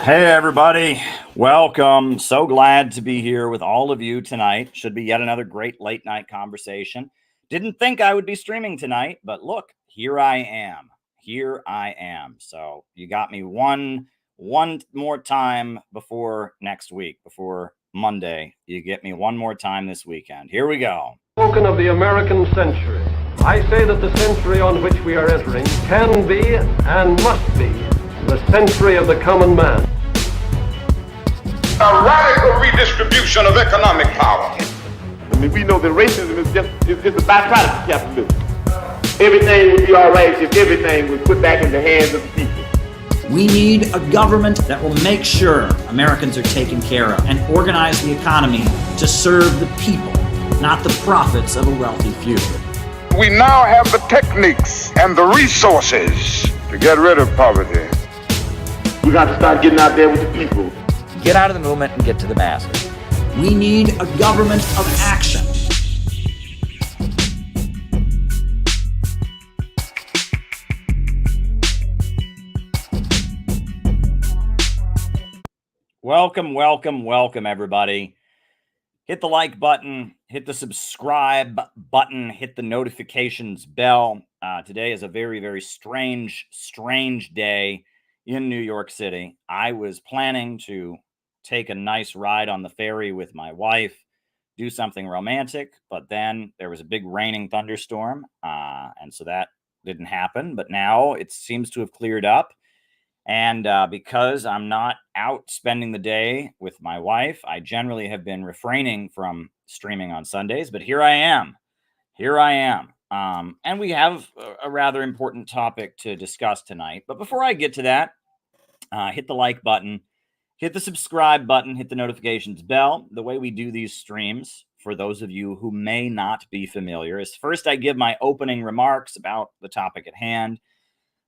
Hey, everybody. Welcome. So glad to be here with all of you tonight. Should be yet another great late night conversation. Didn't think I would be streaming tonight, but look, here I am. Here I am. So you got me one more time before next week, before Monday. You get me one more time this weekend. Here we go. Spoken of the American century. I say that the century on which we are entering can be and must be the century of the common man. A radical redistribution of economic power. I mean, we know that racism is just a byproduct of capitalism. Everything would be all right if everything was put back in the hands of the people. We need a government that will make sure Americans are taken care of and organize the economy to serve the people, not the profits of a wealthy few. We now have the techniques and the resources to get rid of poverty. We got to start getting out there with the people. Get out of the movement and get to the masses. We need a government of action. Welcome, everybody. Hit the like button, hit the subscribe button, hit the notifications bell. Today is a very, very strange day in New York City. I was planning to take a nice ride on the ferry with my wife, do something romantic, but then there was a big raining thunderstorm, and so that didn't happen. But now it seems to have cleared up, and because I'm not out spending the day with my wife, I generally have been refraining from streaming on Sundays, but here I am. And we have a rather important topic to discuss tonight. But before I get to that, hit the like button, hit the subscribe button, hit the notifications bell. The way we do these streams, for those of you who may not be familiar, is first I give my opening remarks about the topic at hand.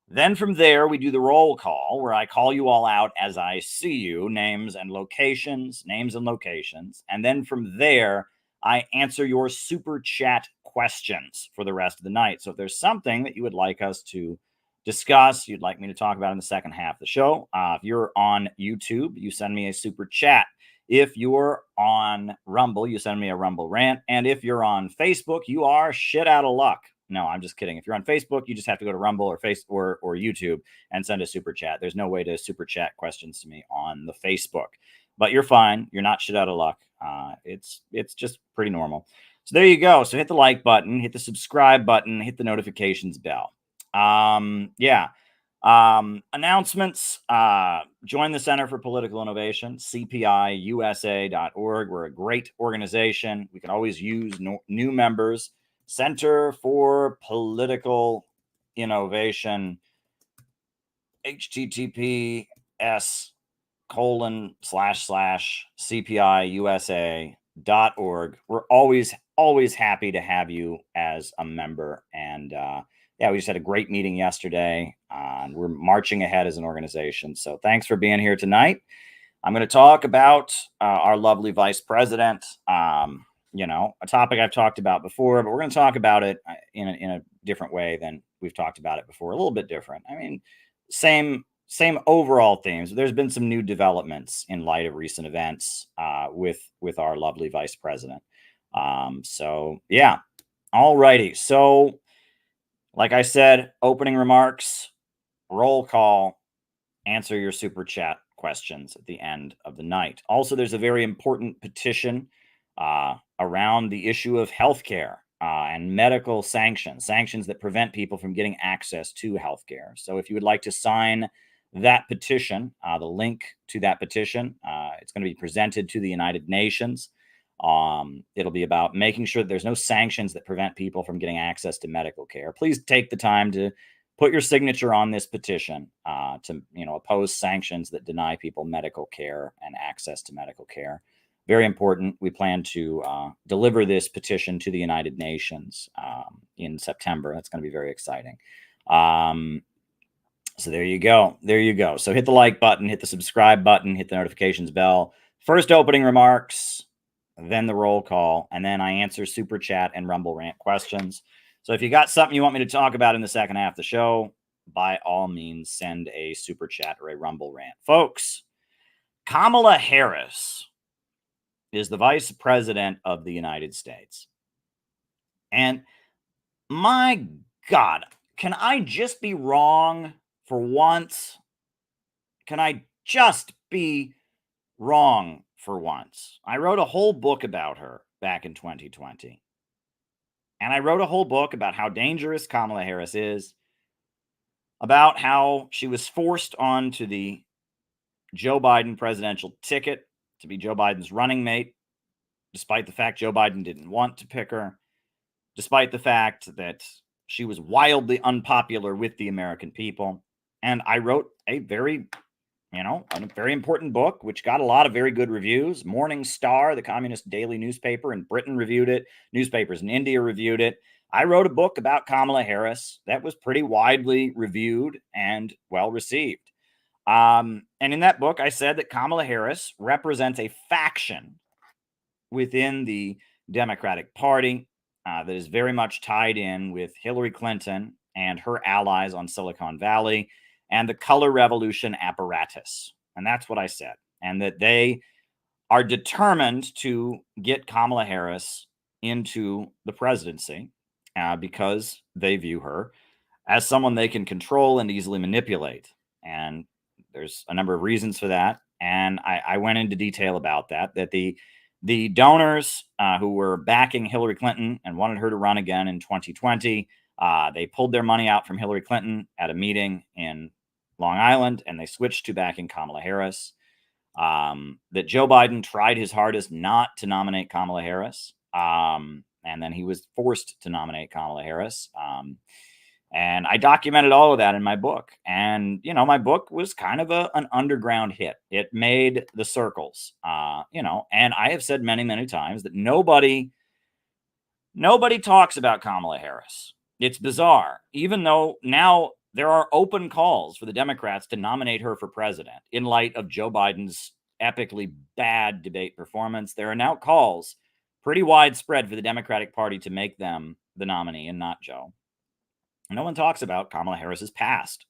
Then from there, we do the roll call, where I call you all out as I see you, names and locations. And then from there, I answer your super chat questions for the rest of the night. So if there's something that you would like us to discuss, you'd like me to talk about in the second half of the show, if you're on YouTube, you send me a super chat. If you're on Rumble, you send me a Rumble rant. And if you're on Facebook, you are shit out of luck. No, I'm just kidding. If you're on Facebook, you just have to go to Rumble or YouTube and send a super chat. There's no way to super chat questions to me on the Facebook, but you're fine. You're not shit out of luck. It's just pretty normal. So there you go. So hit the like button, hit the subscribe button, hit the notifications bell. Announcements. Join the Center for Political Innovation, cpiusa.org. We're a great organization. We can always use new members. Center for Political Innovation, https://cpiusa.org. We're always happy to have you as a member. And we just had a great meeting yesterday, and we're marching ahead as an organization. So thanks for being here tonight. I'm going to talk about our lovely vice president. A topic I've talked about before, but we're going to talk about it in a different way than we've talked about it before. A little bit different. I mean, same overall themes. There's been some new developments in light of recent events with our lovely vice president. Alrighty. So, like I said, opening remarks, roll call, answer your super chat questions at the end of the night. Also, there's a very important petition around the issue of healthcare and medical sanctions that prevent people from getting access to healthcare. So if you would like to sign that petition, the link to that petition, it's going to be presented to the United Nations. It'll be about making sure that there's no sanctions that prevent people from getting access to medical care. Please take the time to put your signature on this petition to oppose sanctions that deny people medical care and access to medical care. Very important. We plan to deliver this petition to the United Nations in September. That's going to be very exciting. So there you go. So hit the like button, hit the subscribe button, hit the notifications bell. First opening remarks, then the roll call, and then I answer super chat and Rumble rant questions. So if you got something you want me to talk about in the second half of the show, by all means, send a super chat or a Rumble rant. Folks, Kamala Harris is the vice president of the United States. And my God, can I just be wrong for once? Can I just be wrong for once? I wrote a whole book about her back in 2020. And I wrote a whole book about how dangerous Kamala Harris is, about how she was forced onto the Joe Biden presidential ticket to be Joe Biden's running mate, despite the fact Joe Biden didn't want to pick her, despite the fact that she was wildly unpopular with the American people. And I wrote a very important book, which got a lot of very good reviews. Morning Star, the communist daily newspaper in Britain, reviewed it. Newspapers in India reviewed it. I wrote a book about Kamala Harris that was pretty widely reviewed and well received. And in that book, I said that Kamala Harris represents a faction within the Democratic Party that is very much tied in with Hillary Clinton and her allies on Silicon Valley and the color revolution apparatus. And that's what I said. And that they are determined to get Kamala Harris into the presidency because they view her as someone they can control and easily manipulate. And there's a number of reasons for that. And I went into detail about that the donors who were backing Hillary Clinton and wanted her to run again in 2020, they pulled their money out from Hillary Clinton at a meeting in Long Island, and they switched to backing Kamala Harris. That Joe Biden tried his hardest not to nominate Kamala Harris, and then he was forced to nominate Kamala Harris. And I documented all of that in my book. And, my book was kind of an underground hit. It made the circles, and I have said many, many times that nobody talks about Kamala Harris. It's bizarre, even though now there are open calls for the Democrats to nominate her for president in light of Joe Biden's epically bad debate performance. There are now calls pretty widespread for the Democratic Party to make them the nominee and not Joe. No one talks about Kamala Harris's past.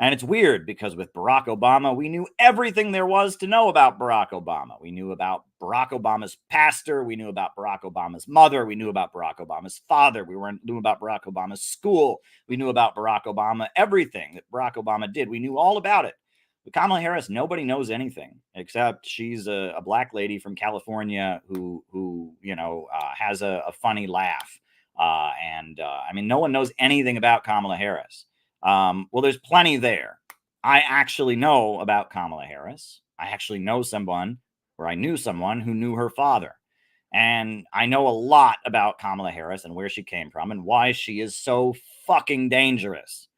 And it's weird because with Barack Obama, we knew everything there was to know about Barack Obama. We knew about Barack Obama's pastor. We knew about Barack Obama's mother. We knew about Barack Obama's father. We knew about Barack Obama's school. We knew about Barack Obama, everything that Barack Obama did. We knew all about it. But Kamala Harris, nobody knows anything except she's a black lady from California who has a funny laugh. No one knows anything about Kamala Harris. Well, there's plenty there. I actually know about Kamala Harris. I actually know someone, or I knew someone who knew her father. And I know a lot about Kamala Harris and where she came from and why she is so fucking dangerous.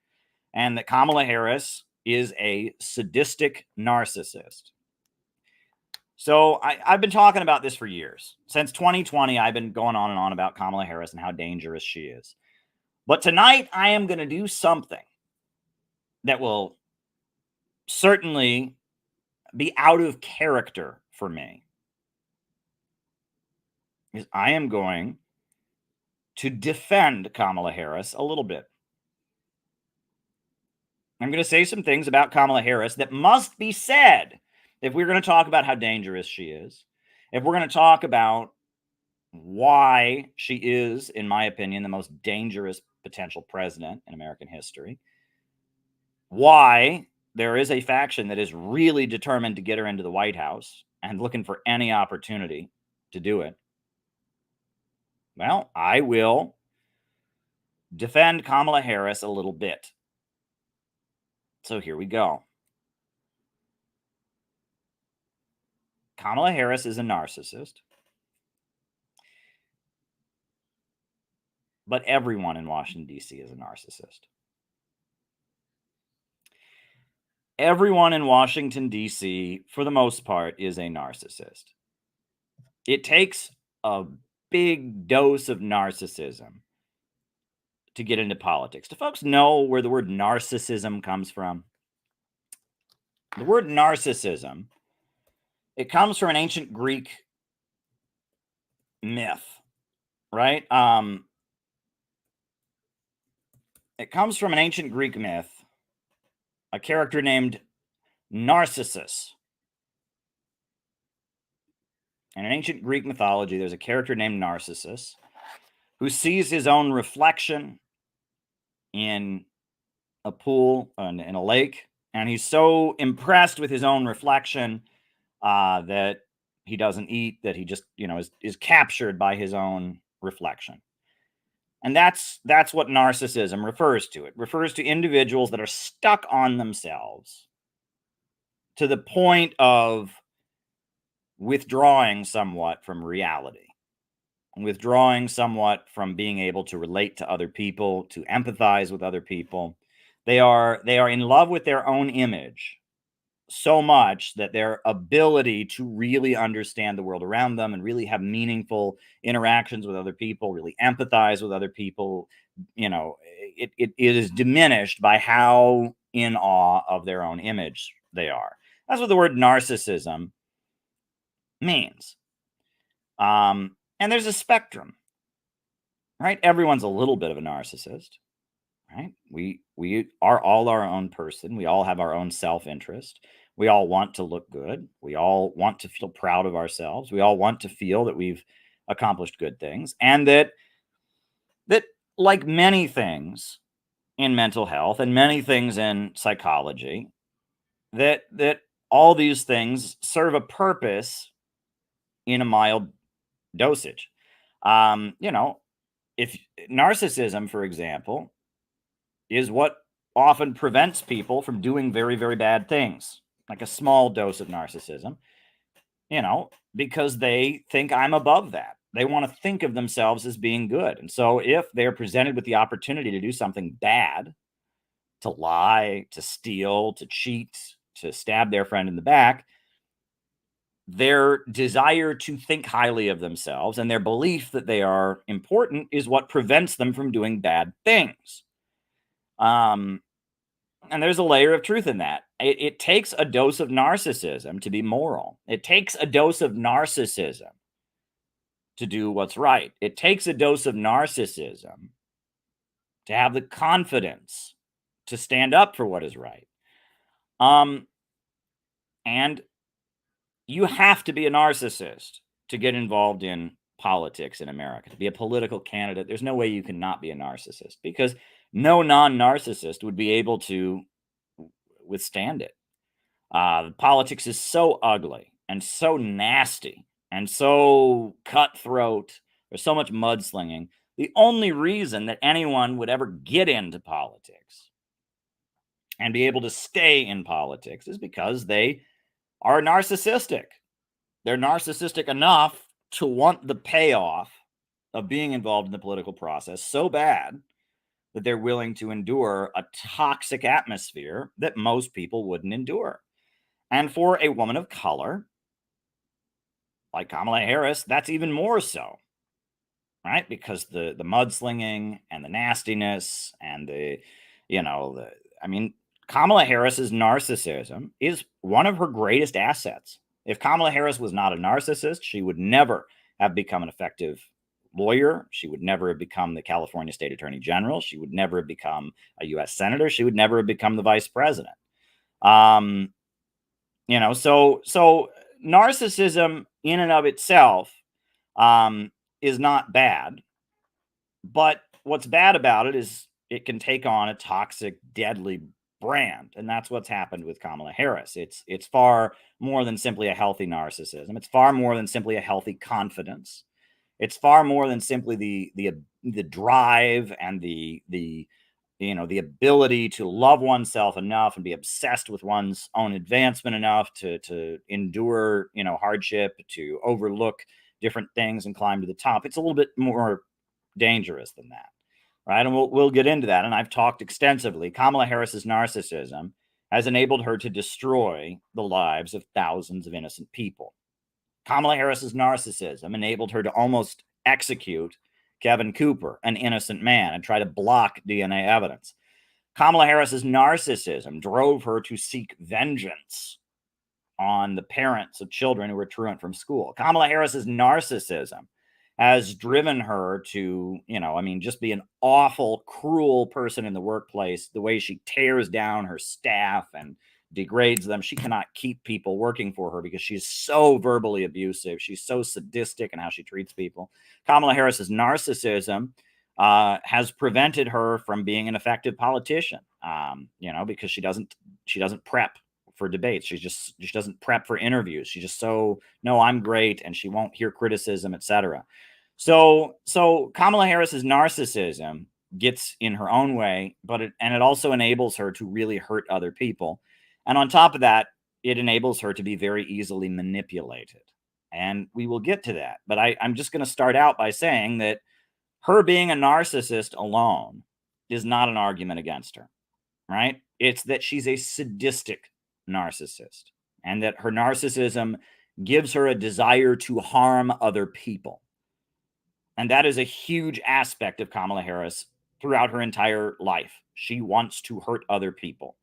And that Kamala Harris is a sadistic narcissist. So I've been talking about this for years. Since 2020, I've been going on and on about Kamala Harris and how dangerous she is. But tonight, I am going to do something that will certainly be out of character for me. Is I am going to defend Kamala Harris a little bit. I'm going to say some things about Kamala Harris that must be said if we're going to talk about how dangerous she is, if we're going to talk about why she is, in my opinion, the most dangerous potential president in American history, why there is a faction that is really determined to get her into the White House and looking for any opportunity to do it. Well, I will defend Kamala Harris a little bit. So here we go. Kamala Harris is a narcissist. But everyone in Washington, D.C. is a narcissist. Everyone in Washington, D.C., for the most part, is a narcissist. It takes a big dose of narcissism to get into politics. Do folks know where the word narcissism comes from? The word narcissism, it comes from an ancient Greek myth, right? It comes from an ancient Greek myth, a character named Narcissus. And in ancient Greek mythology, there's a character named Narcissus who sees his own reflection in a pool and in a lake, and he's so impressed with his own reflection that he doesn't eat, that he just, is captured by his own reflection. And that's what narcissism refers to. It refers to individuals that are stuck on themselves to the point of withdrawing somewhat from reality, withdrawing somewhat from being able to relate to other people, to empathize with other people. They are in love with their own image so much that their ability to really understand the world around them and really have meaningful interactions with other people, really empathize with other people, it is diminished by how in awe of their own image they are. That's what the word narcissism means. And there's a spectrum, right? Everyone's a little bit of a narcissist, right? We are all our own person. We all have our own self-interest. We all want to look good. We all want to feel proud of ourselves. We all want to feel that we've accomplished good things, and that like many things in mental health and many things in psychology, that all these things serve a purpose in a mild dosage. If narcissism, for example, is what often prevents people from doing very, very bad things, like a small dose of narcissism, because they think I'm above that. They want to think of themselves as being good. And so if they're presented with the opportunity to do something bad, to lie, to steal, to cheat, to stab their friend in the back, their desire to think highly of themselves and their belief that they are important is what prevents them from doing bad things. And there's a layer of truth in that. It takes a dose of narcissism to be moral. It takes a dose of narcissism to do what's right. It takes a dose of narcissism to have the confidence to stand up for what is right. And you have to be a narcissist to get involved in politics in America, to be a political candidate. There's no way you can not be a narcissist, because no non-narcissist would be able to withstand it. Politics is so ugly and so nasty and so cutthroat. There's so much mudslinging. The only reason that anyone would ever get into politics and be able to stay in politics is because they are narcissistic. They're narcissistic enough to want the payoff of being involved in the political process so bad that they're willing to endure a toxic atmosphere that most people wouldn't endure. And for a woman of color, like Kamala Harris, that's even more so, right? Because the mudslinging and the nastiness and Kamala Harris's narcissism is one of her greatest assets. If Kamala Harris was not a narcissist, she would never have become an effective lawyer. She would never have become the California State Attorney General. She would never have become a U.S. Senator. She would never have become the vice president. So narcissism in and of itself is not bad. But what's bad about it is it can take on a toxic, deadly brand. And that's what's happened with Kamala Harris. It's far more than simply a healthy narcissism. It's far more than simply a healthy confidence. It's far more than simply the drive and the ability to love oneself enough and be obsessed with one's own advancement enough to endure, hardship, to overlook different things and climb to the top. It's a little bit more dangerous than that, right? And we'll get into that. And I've talked extensively. Kamala Harris's narcissism has enabled her to destroy the lives of thousands of innocent people. Kamala Harris's narcissism enabled her to almost execute Kevin Cooper, an innocent man, and try to block DNA evidence. Kamala Harris's narcissism drove her to seek vengeance on the parents of children who were truant from school. Kamala Harris's narcissism has driven her to, just be an awful, cruel person in the workplace, the way she tears down her staff and degrades them. She cannot keep people working for her because she's so verbally abusive. She's so sadistic in how she treats people. Kamala Harris's narcissism has prevented her from being an effective politician, because she doesn't prep for debates. She doesn't prep for interviews. She's just no, I'm great, and she won't hear criticism, etc. So Kamala Harris's narcissism gets in her own way, but it also enables her to really hurt other people. And on top of that, it enables her to be very easily manipulated. And we will get to that. But I'm just going to start out by saying that her being a narcissist alone is not an argument against her, right? It's that she's a sadistic narcissist, and that her narcissism gives her a desire to harm other people. And that is a huge aspect of Kamala Harris throughout her entire life. She wants to hurt other people.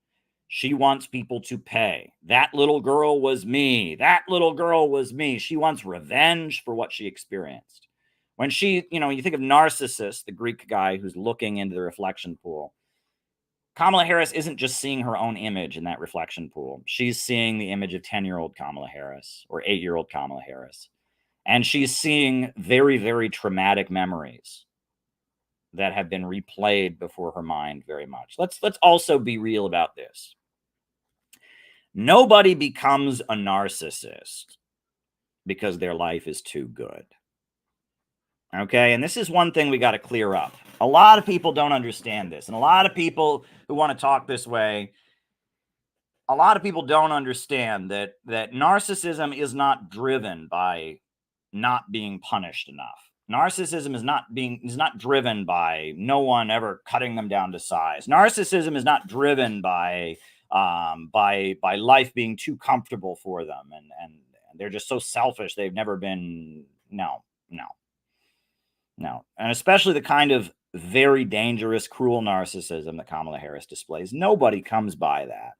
She wants people to pay. That little girl was me. That little girl was me. She wants revenge for what she experienced. When she, you think of Narcissus, the Greek guy who's looking into the reflection pool, Kamala Harris isn't just seeing her own image in that reflection pool. She's seeing the image of 10-year-old Kamala Harris or 8-year-old Kamala Harris. And she's seeing very, very traumatic memories that have been replayed before her mind very much. Let's also be real about this. Nobody becomes a narcissist because their life is too good. Okay, and this is one thing we got to clear up. A lot of people don't understand this, and a lot of people who want to talk this way, a lot of people don't understand that narcissism is not driven by not being punished enough. Narcissism is not driven by no one ever cutting them down to size. Narcissism is not driven by life being too comfortable for them, and they're just so selfish. They've never been. No. And especially the kind of very dangerous, cruel narcissism that Kamala Harris displays. Nobody comes by that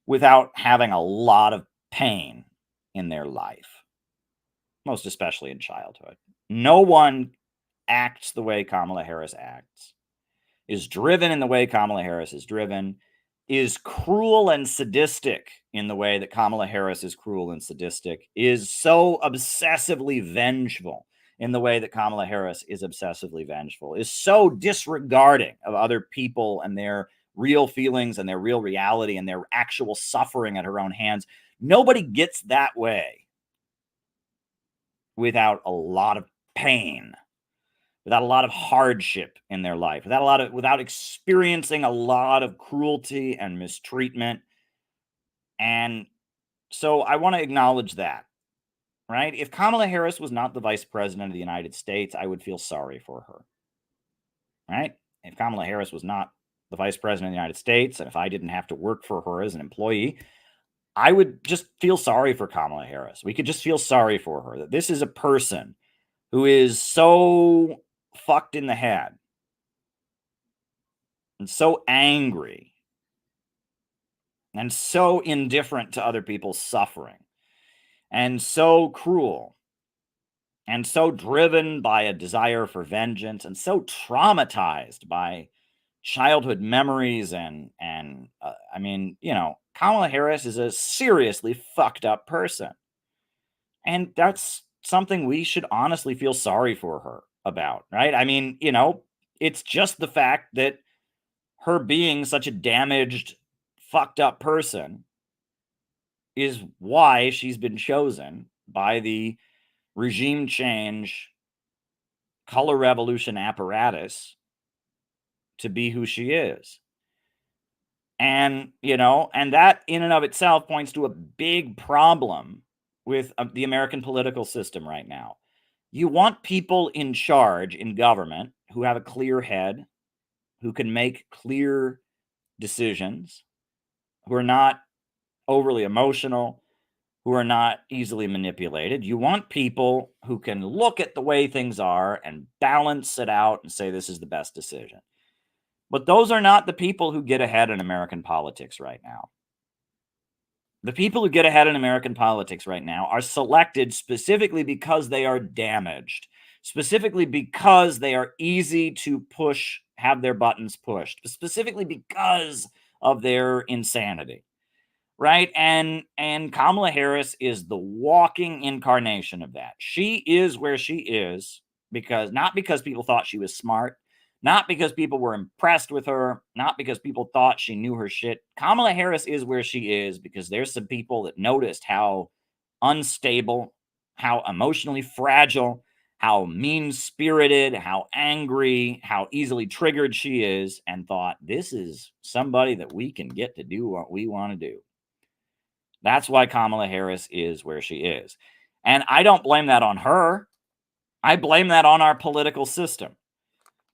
without having a lot of pain in their life, most especially in childhood. No one acts the way Kamala Harris acts, is driven in the way Kamala Harris is driven, is cruel and sadistic in the way that Kamala Harris is cruel and sadistic, is so obsessively vengeful in the way that Kamala Harris is obsessively vengeful, is so disregarding of other people and their real feelings and their real reality and their actual suffering at her own hands. Nobody gets that way without a lot of pain, without a lot of hardship in their life, without experiencing a lot of cruelty and mistreatment. And so I want to acknowledge that. Right? If Kamala Harris was not the vice president of the United States, I would feel sorry for her. Right? If Kamala Harris was not the vice president of the United States, and if I didn't have to work for her as an employee, I would just feel sorry for Kamala Harris. We could just feel sorry for her. That this is a person who is so fucked in the head and so angry and so indifferent to other people's suffering, and so cruel, and so driven by a desire for vengeance, and so traumatized by childhood memories. Kamala Harris is a seriously fucked up person. And that's something we should honestly feel sorry for her about, right? It's just the fact that her being such a damaged, fucked up person is why she's been chosen by the regime change, color revolution apparatus to be who she is. And that in and of itself points to a big problem with the American political system right now. You want people in charge in government who have a clear head, who can make clear decisions, who are not overly emotional, who are not easily manipulated. You want people who can look at the way things are and balance it out and say this is the best decision. But those are not the people who get ahead in American politics right now. The people who get ahead in American politics right now are selected specifically because they are damaged, specifically because they are easy to push, have their buttons pushed, specifically because of their insanity. right? And Kamala Harris is the walking incarnation of that. She is where she is not because people thought she was smart, not because people were impressed with her, not because people thought she knew her shit. Kamala Harris is where she is because there's some people that noticed how unstable, how emotionally fragile, how mean-spirited, how angry, how easily triggered she is, and thought, this is somebody that we can get to do what we want to do. That's why Kamala Harris is where she is. And I don't blame that on her. I blame that on our political system.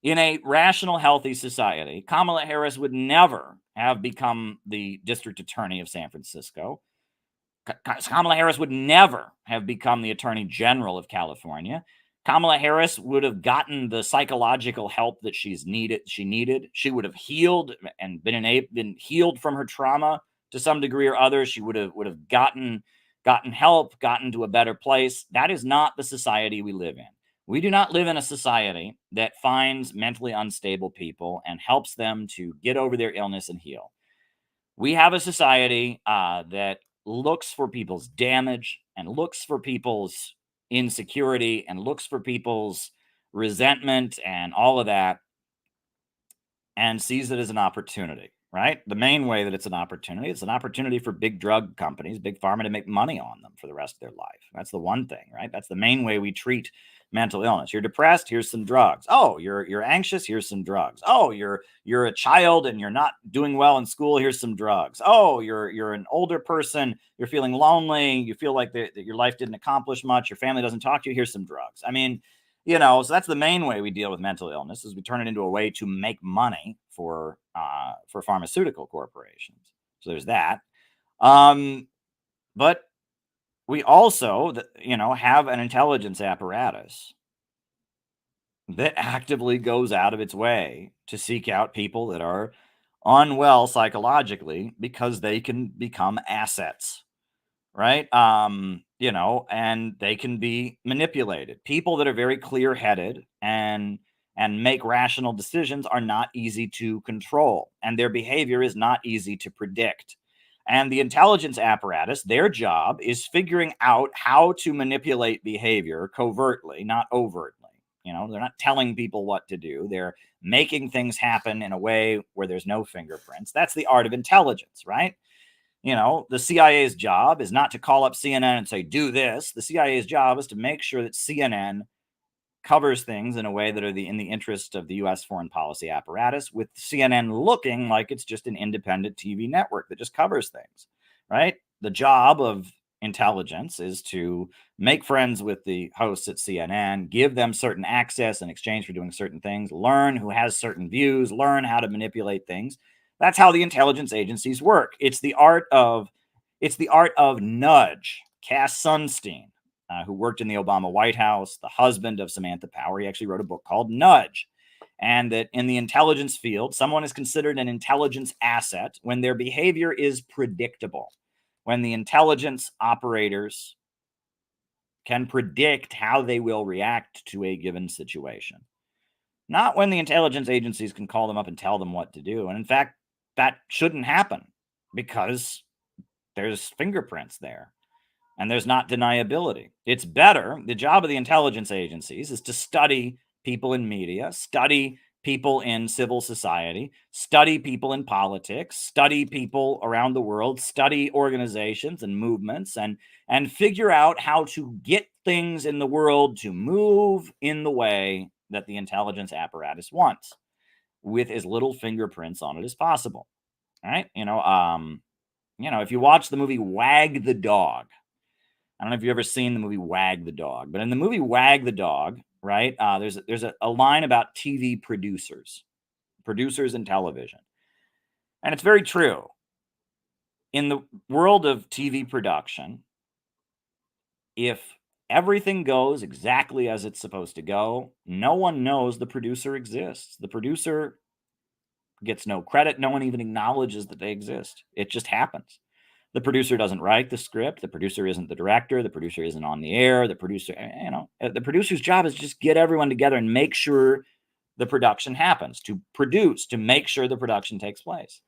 In a rational, healthy society, Kamala Harris would never have become the district attorney of San Francisco. Kamala Harris would never have become the attorney general of California. Kamala Harris would have gotten the psychological help that she needed. She would have healed and been healed from her trauma to some degree or other. She would have gotten help, gotten to a better place. That is not the society we live in. We do not live in a society that finds mentally unstable people and helps them to get over their illness and heal. We have a society that looks for people's damage and looks for people's insecurity and looks for people's resentment and all of that and sees it as an opportunity, right? The main way that it's an opportunity for big drug companies, big pharma, to make money on them for the rest of their life. That's the one thing, right? That's the main way we treat mental illness. You're depressed, here's some drugs. Oh, you're anxious, here's some drugs. Oh, you're a child and you're not doing well in school, here's some drugs. Oh, you're an older person, you're feeling lonely, you feel like that your life didn't accomplish much, your family doesn't talk to you, here's some drugs. I mean, so that's the main way we deal with mental illness, is we turn it into a way to make money for pharmaceutical corporations. So there's that. But we also, have an intelligence apparatus that actively goes out of its way to seek out people that are unwell psychologically because they can become assets, right? And they can be manipulated. People that are very clear-headed and make rational decisions are not easy to control, and their behavior is not easy to predict. And the intelligence apparatus, their job is figuring out how to manipulate behavior covertly, not overtly. They're not telling people what to do. They're making things happen in a way where there's no fingerprints. That's the art of intelligence, right? The CIA's job is not to call up CNN and say, do this. The CIA's job is to make sure that CNN covers things in a way that are in the interest of the U.S. foreign policy apparatus, with CNN looking like it's just an independent TV network that just covers things, right? The job of intelligence is to make friends with the hosts at CNN, give them certain access in exchange for doing certain things, learn who has certain views, learn how to manipulate things. That's how the intelligence agencies work. It's the art of nudge. Cass Sunstein, who worked in the Obama White House, the husband of Samantha Power, he actually wrote a book called Nudge. And that in the intelligence field, someone is considered an intelligence asset when their behavior is predictable, when the intelligence operators can predict how they will react to a given situation. Not when the intelligence agencies can call them up and tell them what to do. And in fact, that shouldn't happen because there's fingerprints there. And there's not deniability. It's better. The job of the intelligence agencies is to study people in media, study people in civil society, study people in politics, study people around the world, study organizations and movements, and figure out how to get things in the world to move in the way that the intelligence apparatus wants, with as little fingerprints on it as possible. All right? If you watch the movie Wag the Dog, I don't know if you've ever seen the movie Wag the Dog, but in the movie Wag the Dog, right, there's a line about TV producers in television. And it's very true. In the world of TV production, if everything goes exactly as it's supposed to go, no one knows the producer exists. The producer gets no credit. No one even acknowledges that they exist. It just happens. The producer doesn't write the script. The producer isn't the director. The producer isn't on the air. The producer's job is just get everyone together and make sure the production happens, to produce, to make sure the production takes place.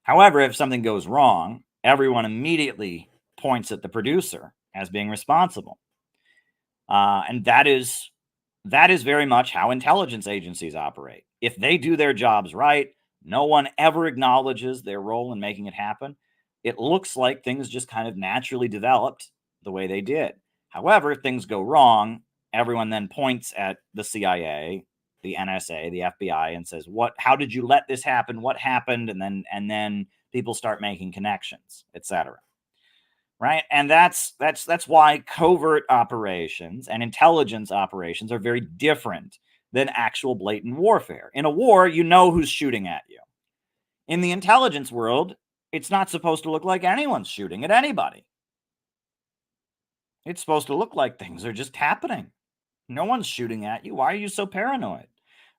However, if something goes wrong, everyone immediately points at the producer as being responsible. And that is very much how intelligence agencies operate. If they do their jobs right, no one ever acknowledges their role in making it happen. It looks like things just kind of naturally developed the way they did. However, if things go wrong, everyone then points at the CIA, the NSA, the FBI, and says, how did you let this happen? What happened? And then people start making connections, etc. Right? And that's why covert operations and intelligence operations are very different than actual blatant warfare. In a war, you know who's shooting at you. In the intelligence world, it's not supposed to look like anyone's shooting at anybody. It's supposed to look like things are just happening. No one's shooting at you. Why are you so paranoid?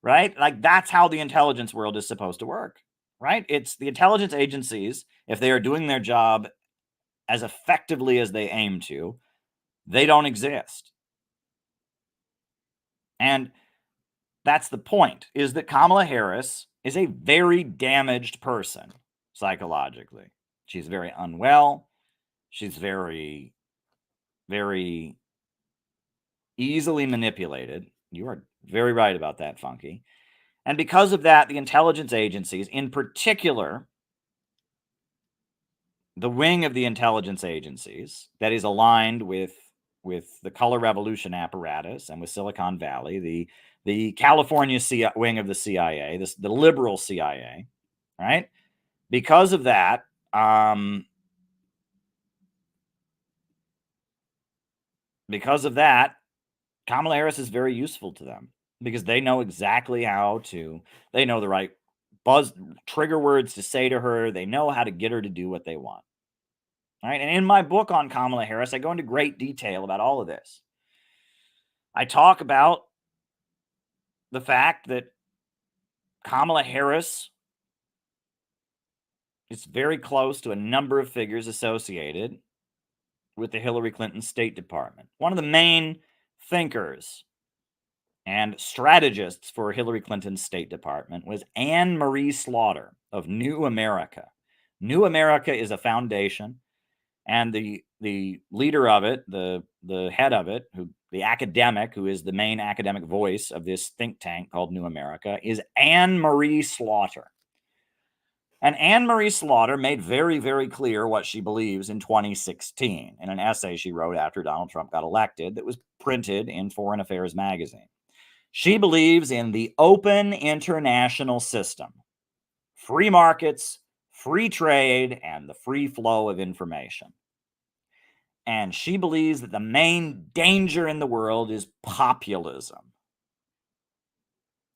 Right? Like, that's how the intelligence world is supposed to work. Right? It's the intelligence agencies, if they are doing their job as effectively as they aim to, they don't exist. And that's the point, is that Kamala Harris is a very damaged person psychologically. She's very unwell. She's very, very easily manipulated. You are very right about that, Funky. And because of that, the intelligence agencies, in particular, the wing of the intelligence agencies that is aligned with the color revolution apparatus and with Silicon Valley, the California wing of the CIA, the liberal CIA, right? Because of that, Kamala Harris is very useful to them because they know exactly they know the right trigger words to say to her. They know how to get her to do what they want. All right. And in my book on Kamala Harris, I go into great detail about all of this. I talk about the fact that Kamala Harris is very close to a number of figures associated with the Hillary Clinton State Department. One of the main thinkers and strategists for Hillary Clinton's State Department was Anne Marie Slaughter of New America. New America is a foundation, and the leader of it, the head of it, the academic who is the main academic voice of this think tank called New America, is Anne Marie Slaughter. And Anne Marie Slaughter made very, very clear what she believes in 2016 in an essay she wrote after Donald Trump got elected that was printed in Foreign Affairs magazine. She believes in the open international system, free markets, free trade, and the free flow of information. And she believes that the main danger in the world is populism.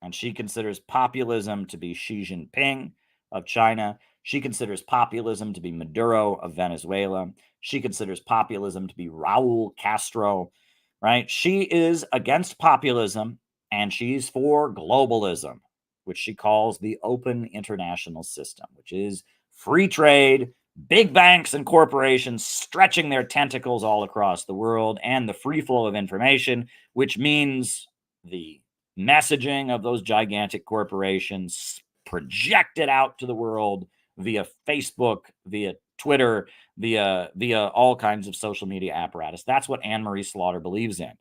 And she considers populism to be Xi Jinping of China. She considers populism to be Maduro of Venezuela. She considers populism to be Raul Castro, right? She is against populism, and she's for globalism, which she calls the open international system, which is free trade, big banks and corporations stretching their tentacles all across the world, and the free flow of information, which means the messaging of those gigantic corporations projected out to the world via Facebook, via Twitter, via all kinds of social media apparatus. That's what Anne Marie Slaughter believes in.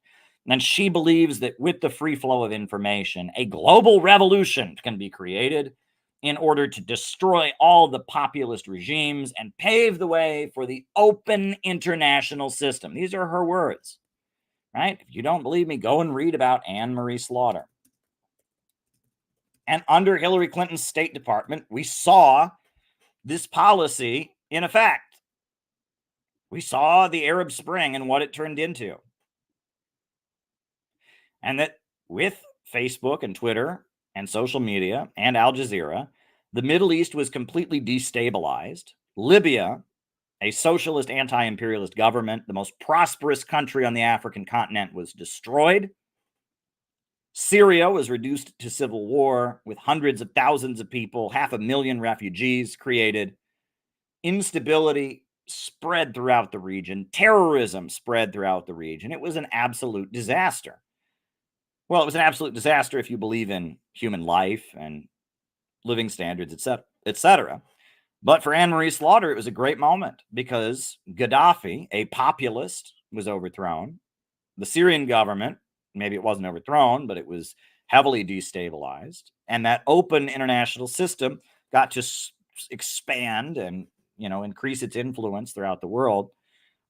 And she believes that with the free flow of information, a global revolution can be created in order to destroy all the populist regimes and pave the way for the open international system. These are her words, right? If you don't believe me, go and read about Anne Marie Slaughter. And under Hillary Clinton's State Department, we saw this policy in effect. We saw the Arab Spring and what it turned into. And that with Facebook and Twitter and social media and Al Jazeera, the Middle East was completely destabilized. Libya, a socialist anti-imperialist government, the most prosperous country on the African continent, was destroyed. Syria was reduced to civil war with hundreds of thousands of people, 500,000 refugees created. Instability spread throughout the region. Terrorism spread throughout the region. It was an absolute disaster. Well, it was an absolute disaster if you believe in human life and living standards, etc. But for Anne-Marie Slaughter, it was a great moment because Gaddafi, a populist, was overthrown. The Syrian government, maybe it wasn't overthrown, but it was heavily destabilized. And that open international system got to expand and, increase its influence throughout the world.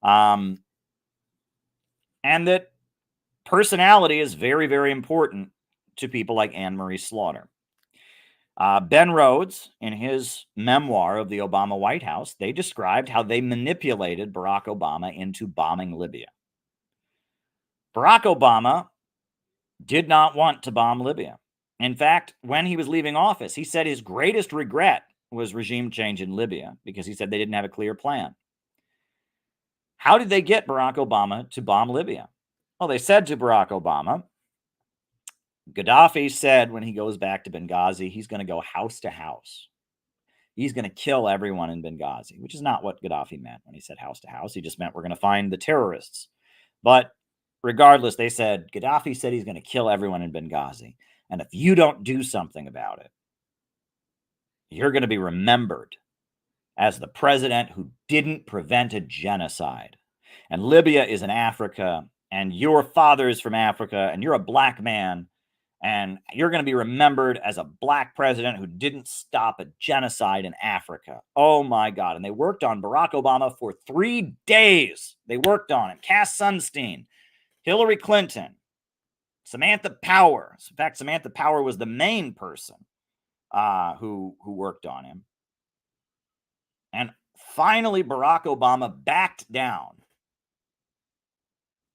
And that personality is very, very important to people like Anne-Marie Slaughter. Ben Rhodes, in his memoir of the Obama White House, they described how they manipulated Barack Obama into bombing Libya. Barack Obama did not want to bomb Libya. In fact, when he was leaving office, he said his greatest regret was regime change in Libya because he said they didn't have a clear plan. How did they get Barack Obama to bomb Libya? Well, they said to Barack Obama, Gaddafi said when he goes back to Benghazi, he's going to go house to house. He's going to kill everyone in Benghazi, which is not what Gaddafi meant when he said house to house. He just meant we're going to find the terrorists. But regardless, they said, Gaddafi said he's going to kill everyone in Benghazi. And if you don't do something about it, you're going to be remembered as the president who didn't prevent a genocide. And Libya is in Africa, and your father is from Africa, and you're a black man, and you're going to be remembered as a black president who didn't stop a genocide in Africa. Oh, my God. And they worked on Barack Obama for 3 days. They worked on him. Cass Sunstein, Hillary Clinton, Samantha Power. In fact, Samantha Power was the main person who worked on him. And finally, Barack Obama backed down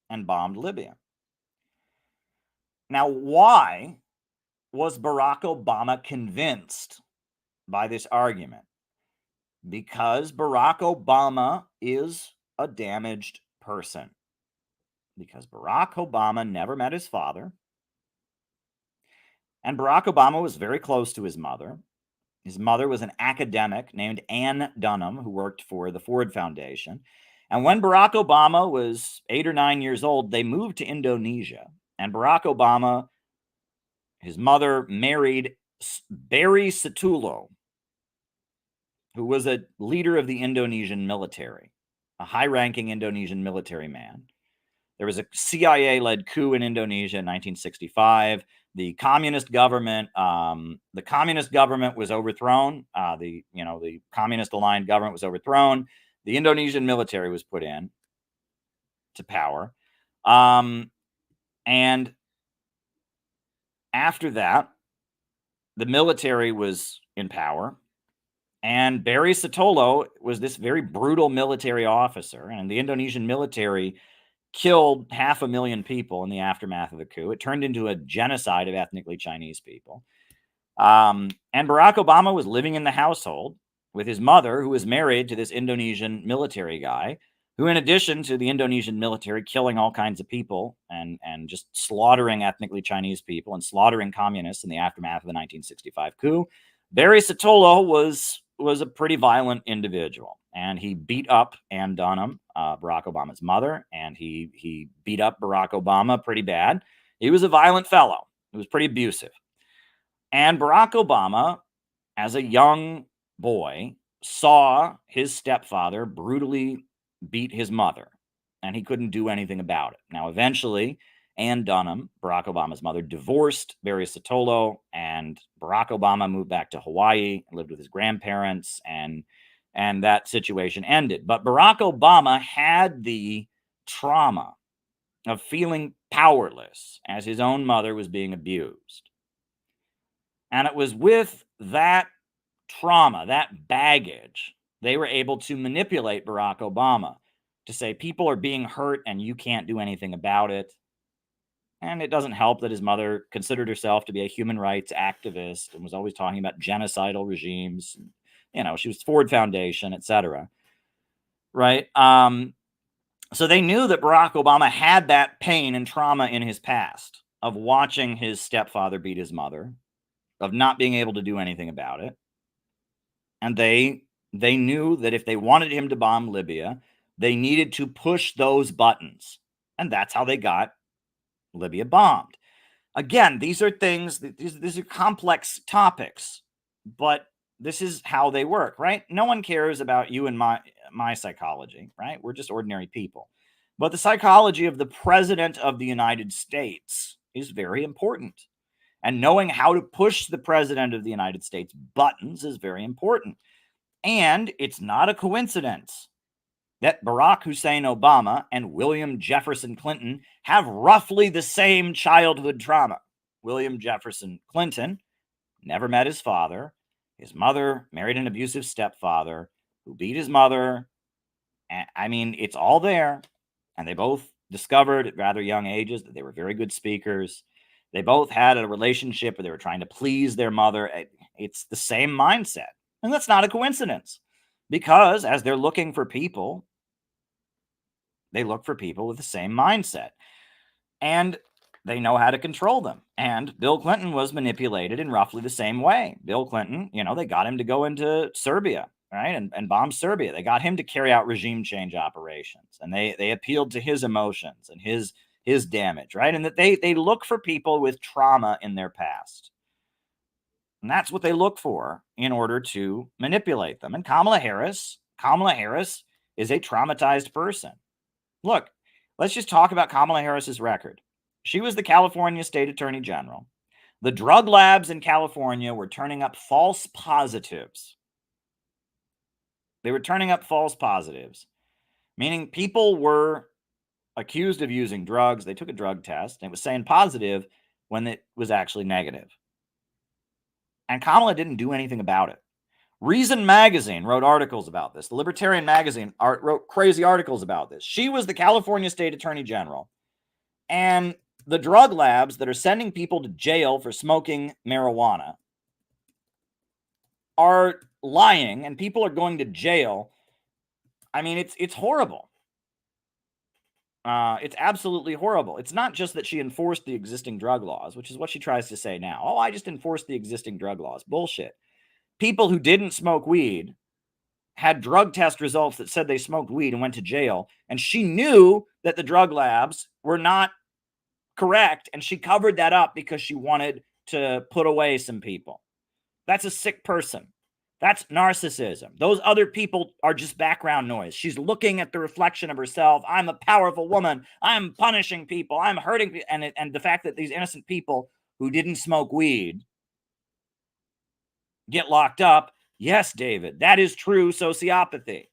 and bombed Libya. Now, why was Barack Obama convinced by this argument? Because Barack Obama is a damaged person. Because Barack Obama never met his father. And Barack Obama was very close to his mother. His mother was an academic named Ann Dunham who worked for the Ford Foundation. And when Barack Obama was 8 or 9 years old, they moved to Indonesia. And Barack Obama, his mother married Barry Setullo, who was a leader of the Indonesian military, a high-ranking Indonesian military man. There was a CIA-led coup in Indonesia in 1965. The communist government was overthrown. The communist-aligned government was overthrown. The Indonesian military was put in to power. And after that, the military was in power. And Barry Setullo was this very brutal military officer. And the Indonesian military killed 500,000 people in the aftermath of the coup. It turned into a genocide of ethnically Chinese people. And Barack Obama was living in the household with his mother, who was married to this Indonesian military guy, who, in addition to the Indonesian military killing all kinds of people and just slaughtering ethnically Chinese people and slaughtering communists in the aftermath of the 1965 coup, Barry Setullo was a pretty violent individual. And he beat up Ann Dunham, Barack Obama's mother, and he beat up Barack Obama pretty bad. He was a violent fellow. He was pretty abusive. And Barack Obama, as a young boy, saw his stepfather brutally beat his mother, and he couldn't do anything about it. Now, eventually, Ann Dunham, Barack Obama's mother, divorced Barry Setullo, and Barack Obama moved back to Hawaii, lived with his grandparents, and that situation ended. But Barack Obama had the trauma of feeling powerless as his own mother was being abused. And it was with that trauma, that baggage, they were able to manipulate Barack Obama to say people are being hurt and you can't do anything about it. And it doesn't help that his mother considered herself to be a human rights activist and was always talking about genocidal regimes. She was Ford Foundation, etc. Right? So they knew that Barack Obama had that pain and trauma in his past of watching his stepfather beat his mother, of not being able to do anything about it. And they knew that if they wanted him to bomb Libya, they needed to push those buttons. And that's how they got Libya bombed. Again, these are things, these are complex topics, but this is how they work, right? No one cares about you and my psychology, right? We're just ordinary people. But the psychology of the president of the United States is very important. And knowing how to push the president of the United States buttons is very important. And it's not a coincidence that Barack Hussein Obama and William Jefferson Clinton have roughly the same childhood trauma. William Jefferson Clinton never met his father. His mother married an abusive stepfather who beat his mother. I mean, it's all there. And they both discovered at rather young ages that they were very good speakers. They both had a relationship where they were trying to please their mother. It's the same mindset. And that's not a coincidence, because as they're looking for people, they look for people with the same mindset. And they know how to control them. And Bill Clinton was manipulated in roughly the same way. Bill Clinton, they got him to go into Serbia, right? And bomb Serbia. They got him to carry out regime change operations. And they appealed to his emotions and his damage, right? And that they look for people with trauma in their past. And that's what they look for in order to manipulate them. And Kamala Harris is a traumatized person. Look, let's just talk about Kamala Harris's record. She was the California State Attorney General. The drug labs in California were turning up false positives. They were turning up false positives, meaning people were accused of using drugs. They took a drug test and it was saying positive when it was actually negative. And Kamala didn't do anything about it. Reason Magazine wrote articles about this. The Libertarian Magazine wrote crazy articles about this. She was the California State Attorney General. And the drug labs that are sending people to jail for smoking marijuana are lying, and people are going to jail. I mean, it's horrible. It's absolutely horrible. It's not just that she enforced the existing drug laws, which is what she tries to say now. Oh, I just enforced the existing drug laws. Bullshit. People who didn't smoke weed had drug test results that said they smoked weed and went to jail. And she knew that the drug labs were not correct. And she covered that up because she wanted to put away some people. That's a sick person. That's narcissism. Those other people are just background noise. She's looking at the reflection of herself. I'm a powerful woman. I'm punishing people. I'm hurting people. And the fact that these innocent people who didn't smoke weed get locked up. Yes, David, that is true sociopathy.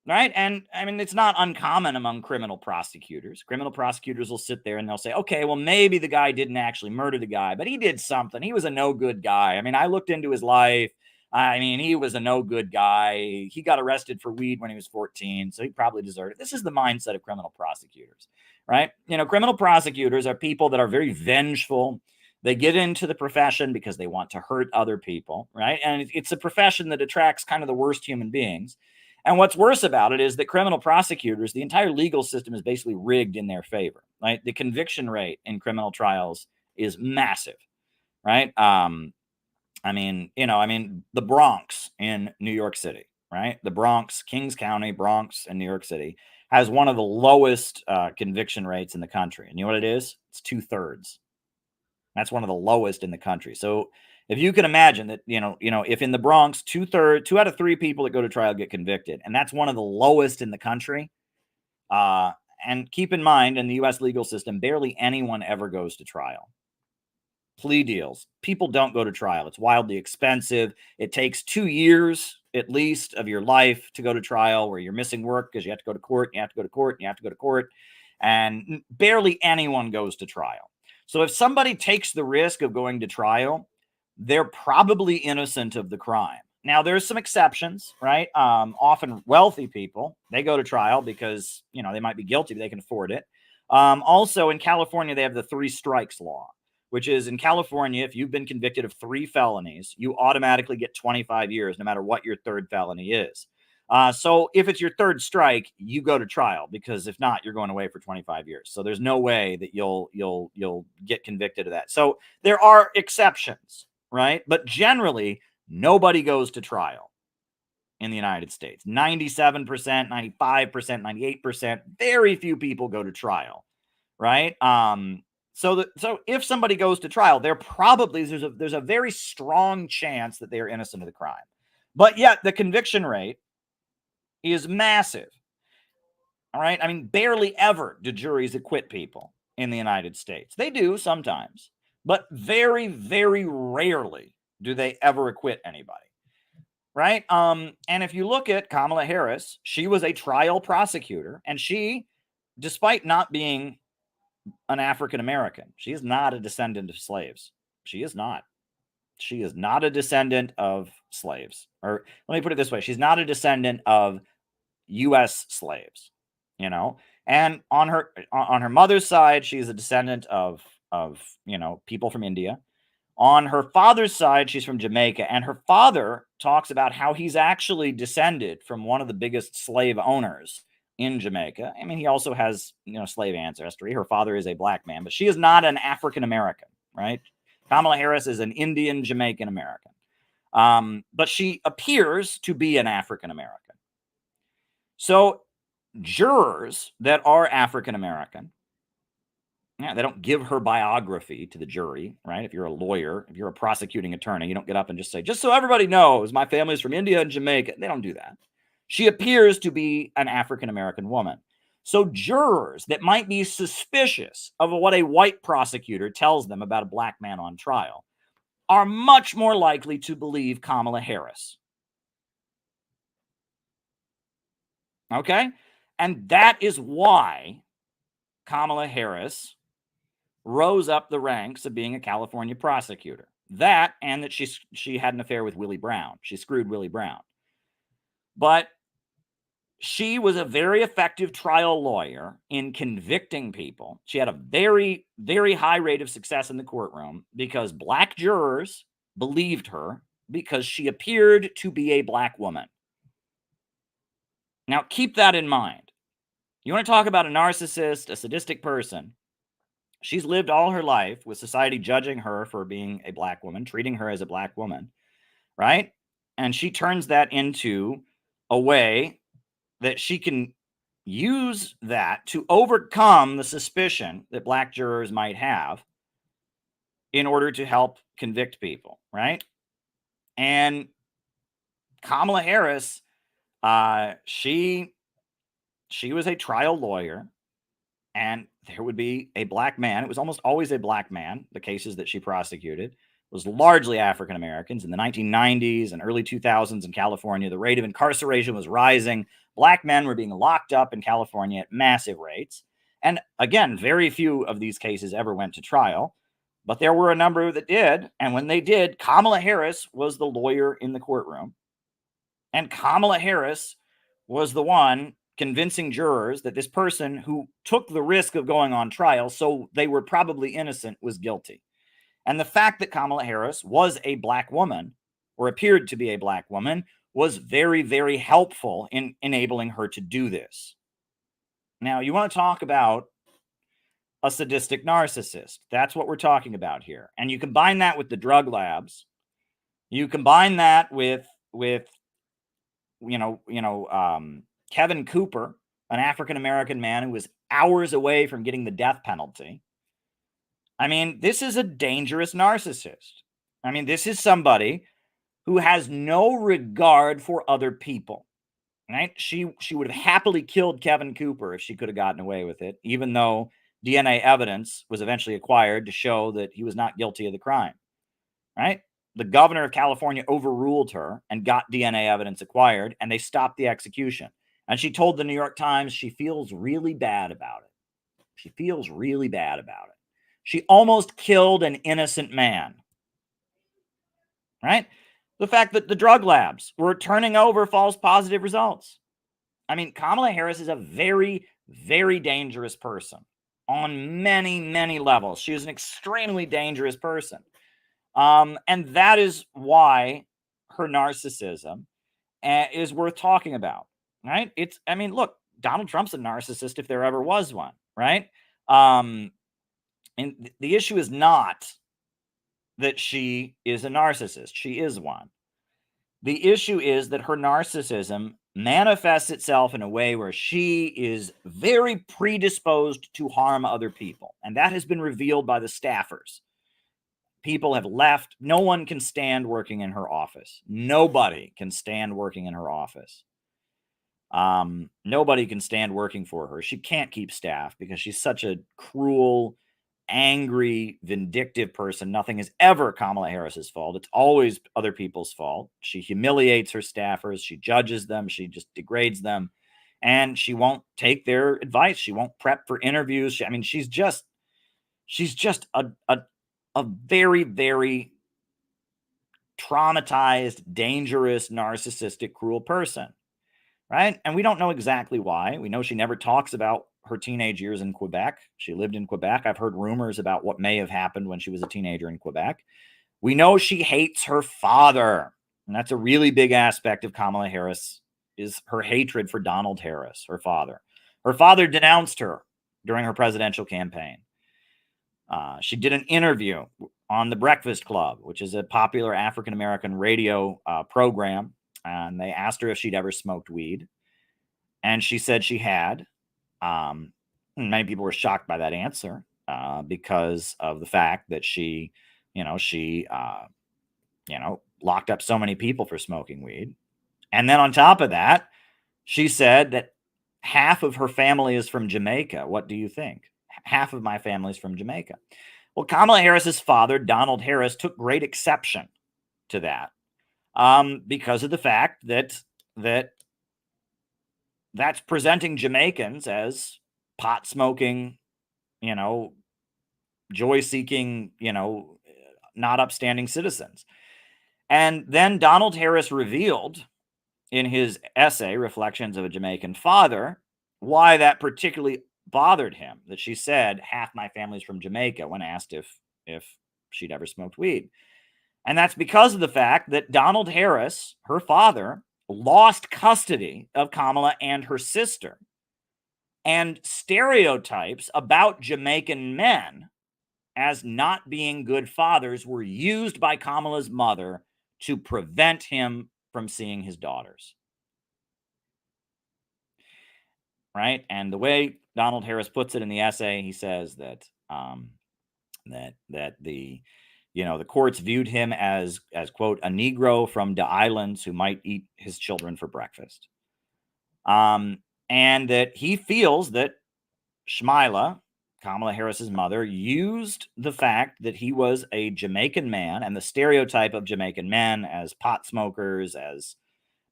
Right? And I mean, it's not uncommon among criminal prosecutors. Criminal prosecutors will sit there and they'll say, okay, well, maybe the guy didn't actually murder the guy, but he did something. He was a no good guy. I mean, I looked into his life. I mean, he was a no good guy. He got arrested for weed when he was 14, so he probably deserved it. This is the mindset of criminal prosecutors, right? Criminal prosecutors are people that are very vengeful. They get into the profession because they want to hurt other people, right? And it's a profession that attracts kind of the worst human beings. And what's worse about it is that criminal prosecutors, the entire legal system is basically rigged in their favor, right? The conviction rate in criminal trials is massive, right? I mean, the Bronx in New York City, right? The Bronx, Kings County, Bronx in New York City has one of the lowest conviction rates in the country. And you know what it is? It's 2/3. That's one of the lowest in the country. So if you can imagine that, if in the Bronx, 2 out of 3 people that go to trial get convicted, and that's one of the lowest in the country. And keep in mind, in the U.S. legal system, barely anyone ever goes to trial. Plea deals. People don't go to trial. It's wildly expensive. It takes 2 years at least of your life to go to trial, where you're missing work because you have to go to court, you have to go to court, you have to go to court. And barely anyone goes to trial. So if somebody takes the risk of going to trial, they're probably innocent of the crime. Now, there's some exceptions, right? Often wealthy people, they go to trial because, they might be guilty, but they can afford it. Also, in California, they have the 3 strikes law, which is in California, if you've been convicted of 3 felonies, you automatically get 25 years, no matter what your 3rd felony is. So if it's your 3rd strike, you go to trial, because if not, you're going away for 25 years. So there's no way that you'll get convicted of that. So there are exceptions, right? But generally, nobody goes to trial in the United States. 97%, 95%, 98%, very few people go to trial, right? So if somebody goes to trial, there's a very strong chance that they are innocent of the crime. But yet the conviction rate is massive. All right. I mean, barely ever do juries acquit people in the United States. They do sometimes, but very, very rarely do they ever acquit anybody. Right. And if you look at Kamala Harris, she was a trial prosecutor, and she, despite not being an African American, she is not a descendant of slaves. She is not. She is not a descendant of slaves. Or let me put it this way: she's not a descendant of U.S. slaves. You know, and on her mother's side, she's a descendant of people from India. On her father's side, she's from Jamaica, and her father talks about how he's actually descended from one of the biggest slave owners in Jamaica. I mean, he also has, slave ancestry. Her father is a black man, but she is not an African American, right? Kamala Harris is an Indian Jamaican American. But she appears to be an African American. So jurors that are African American, they don't give her biography to the jury, right? If you're a lawyer, if you're a prosecuting attorney, you don't get up and just say, just so everybody knows, my family's from India and Jamaica. They don't do that. She appears to be an African American woman. So jurors that might be suspicious of what a white prosecutor tells them about a black man on trial are much more likely to believe Kamala Harris. Okay? And that is why Kamala Harris rose up the ranks of being a California prosecutor. That, and that she had an affair with Willie Brown. She screwed Willie Brown. But she was a very effective trial lawyer in convicting people. She had a very, very high rate of success in the courtroom because black jurors believed her because she appeared to be a black woman. Now, keep that in mind. You want to talk about a narcissist, a sadistic person? She's lived all her life with society judging her for being a black woman, treating her as a black woman, right? And she turns that into a way that she can use that to overcome the suspicion that black jurors might have in order to help convict people, right? And Kamala Harris, she was a trial lawyer, and there would be a black man. It was almost always a black man. The cases that she prosecuted was largely African Americans. In the 1990s and early 2000s in California, the rate of incarceration was rising. Black men were being locked up in California at massive rates. And again, very few of these cases ever went to trial, but there were a number that did. And when they did, Kamala Harris was the lawyer in the courtroom. And Kamala Harris was the one convincing jurors that this person who took the risk of going on trial, so they were probably innocent, was guilty. And the fact that Kamala Harris was a black woman, or appeared to be a black woman, was very, very helpful in enabling her to do this. Now, you want to talk about a sadistic narcissist. That's what we're talking about here. And you combine that with the drug labs. You combine that with Kevin Cooper, an African-American man who was hours away from getting the death penalty. I mean, this is a dangerous narcissist. I mean, this is somebody who has no regard for other people, right? She would have happily killed Kevin Cooper if she could have gotten away with it, even though DNA evidence was eventually acquired to show that he was not guilty of the crime, right? The governor of California overruled her and got DNA evidence acquired, and they stopped the execution. And she told the New York Times she feels really bad about it. She feels really bad about it. She almost killed an innocent man, right? The fact that the drug labs were turning over false positive results. I mean, Kamala Harris is a very, very dangerous person on many, many levels. She is an extremely dangerous person. And that is why her narcissism is worth talking about, right? Look, Donald Trump's a narcissist if there ever was one, right? And the issue is not that she is a narcissist. She is one. The issue is that her narcissism manifests itself in a way where she is very predisposed to harm other people. And that has been revealed by the staffers. People have left. No one can stand working in her office. Nobody can stand working in her office. Nobody can stand working for her. She can't keep staff because she's such a cruel, angry, vindictive person. Nothing is ever Kamala Harris's fault. It's always other people's fault. She humiliates her staffers. She judges them. She just degrades them. And she won't take their advice. She won't prep for interviews. She's just a very, very traumatized, dangerous, narcissistic, cruel person. Right? And we don't know exactly why. We know she never talks about her teenage years in Quebec. She lived in Quebec. I've heard rumors about what may have happened when she was a teenager in Quebec. We know she hates her father. And that's a really big aspect of Kamala Harris, is her hatred for Donald Harris, her father. Her father denounced her during her presidential campaign. She did an interview on The Breakfast Club, which is a popular African-American radio program. And they asked her if she'd ever smoked weed. And she said she had. Many people were shocked by that answer because of the fact that she locked up so many people for smoking weed. And then on top of that, she said that half of her family is from Jamaica. What do you think? Half of my family is from Jamaica. Well, Kamala Harris's father, Donald Harris, took great exception to that. Because of the fact that that's presenting Jamaicans as pot smoking, joy seeking, not upstanding citizens. And then Donald Harris revealed in his essay, Reflections of a Jamaican Father, why that particularly bothered him, that she said half my family's from Jamaica when asked if she'd ever smoked weed. And that's because of the fact that Donald Harris, her father, lost custody of Kamala and her sister. And stereotypes about Jamaican men as not being good fathers were used by Kamala's mother to prevent him from seeing his daughters. Right? And the way Donald Harris puts it in the essay, he says that the courts viewed him as quote, a Negro from the islands who might eat his children for breakfast. And that he feels that Shmila, Kamala Harris's mother, used the fact that he was a Jamaican man and the stereotype of Jamaican men as pot smokers, as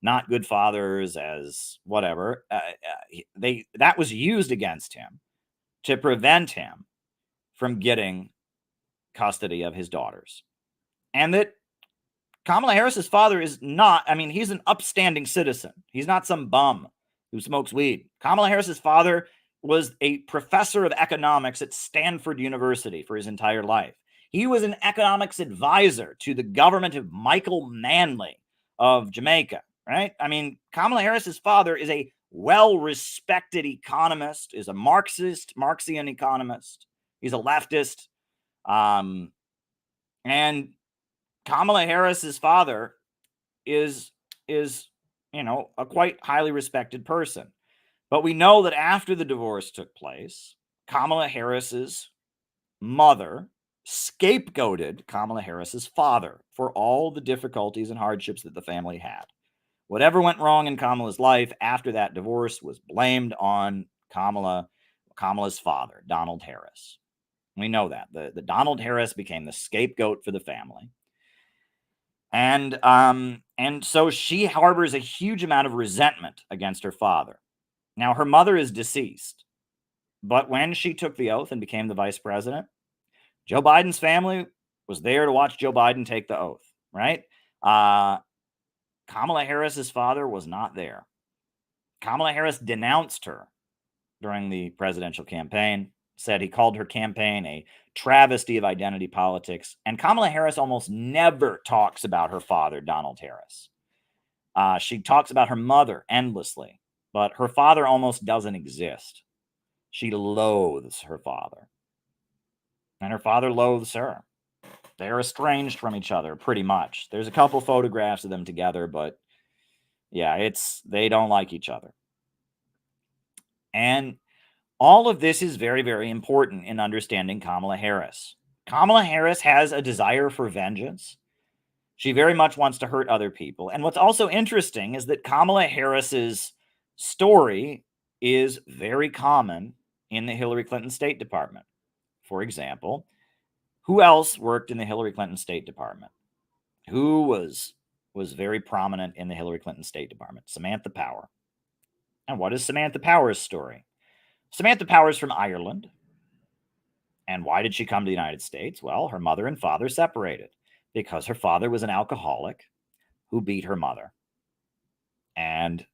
not good fathers, as whatever. That was used against him to prevent him from getting custody of his daughters. And that Kamala Harris's father is not, he's an upstanding citizen. He's not some bum who smokes weed. Kamala Harris's father was a professor of economics at Stanford University for his entire life. He was an economics advisor to the government of Michael Manley of Jamaica, right? Kamala Harris's father is a well-respected economist, is a Marxian economist. He's a leftist. And Kamala Harris's father is a quite highly respected person. But we know that after the divorce took place, Kamala Harris's mother scapegoated Kamala Harris's father for all the difficulties and hardships that the family had. Whatever went wrong in Kamala's life after that divorce was blamed on Kamala's father, Donald Harris. We know that. The Donald Harris became the scapegoat for the family. And so she harbors a huge amount of resentment against her father. Now, her mother is deceased, but when she took the oath and became the vice president, Joe Biden's family was there to watch Joe Biden take the oath, right? Kamala Harris's father was not there. Kamala Harris denounced her during the presidential campaign, said he called her campaign a travesty of identity politics. And Kamala Harris almost never talks about her father, Donald Harris. She talks about her mother endlessly, but her father almost doesn't exist. She loathes her father. And her father loathes her. They're estranged from each other, pretty much. There's a couple photographs of them together, but Yeah, they don't like each other. And all of this is very, very important in understanding Kamala Harris. Kamala Harris has a desire for vengeance. She very much wants to hurt other people. And what's also interesting is that Kamala Harris's story is very common in the Hillary Clinton State Department. For example, who else worked in the Hillary Clinton State Department? Who was very prominent in the Hillary Clinton State Department? Samantha Power. And what is Samantha Power's story? Samantha Power is from Ireland. And why did she come to the United States? Well, her mother and father separated because her father was an alcoholic who beat her mother. And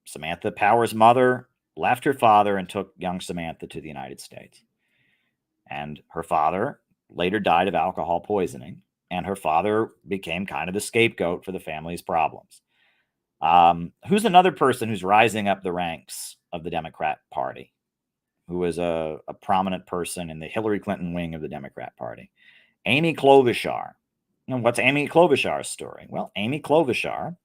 Samantha Power's mother left her father and took young Samantha to the United States. And her father later died of alcohol poisoning. And her father became kind of the scapegoat for the family's problems. Who's another person who's rising up the ranks of the Democrat Party, who is a prominent person in the Hillary Clinton wing of the Democrat Party? Amy Klobuchar. And what's Amy Klobuchar's story? Well, Amy Klobuchar,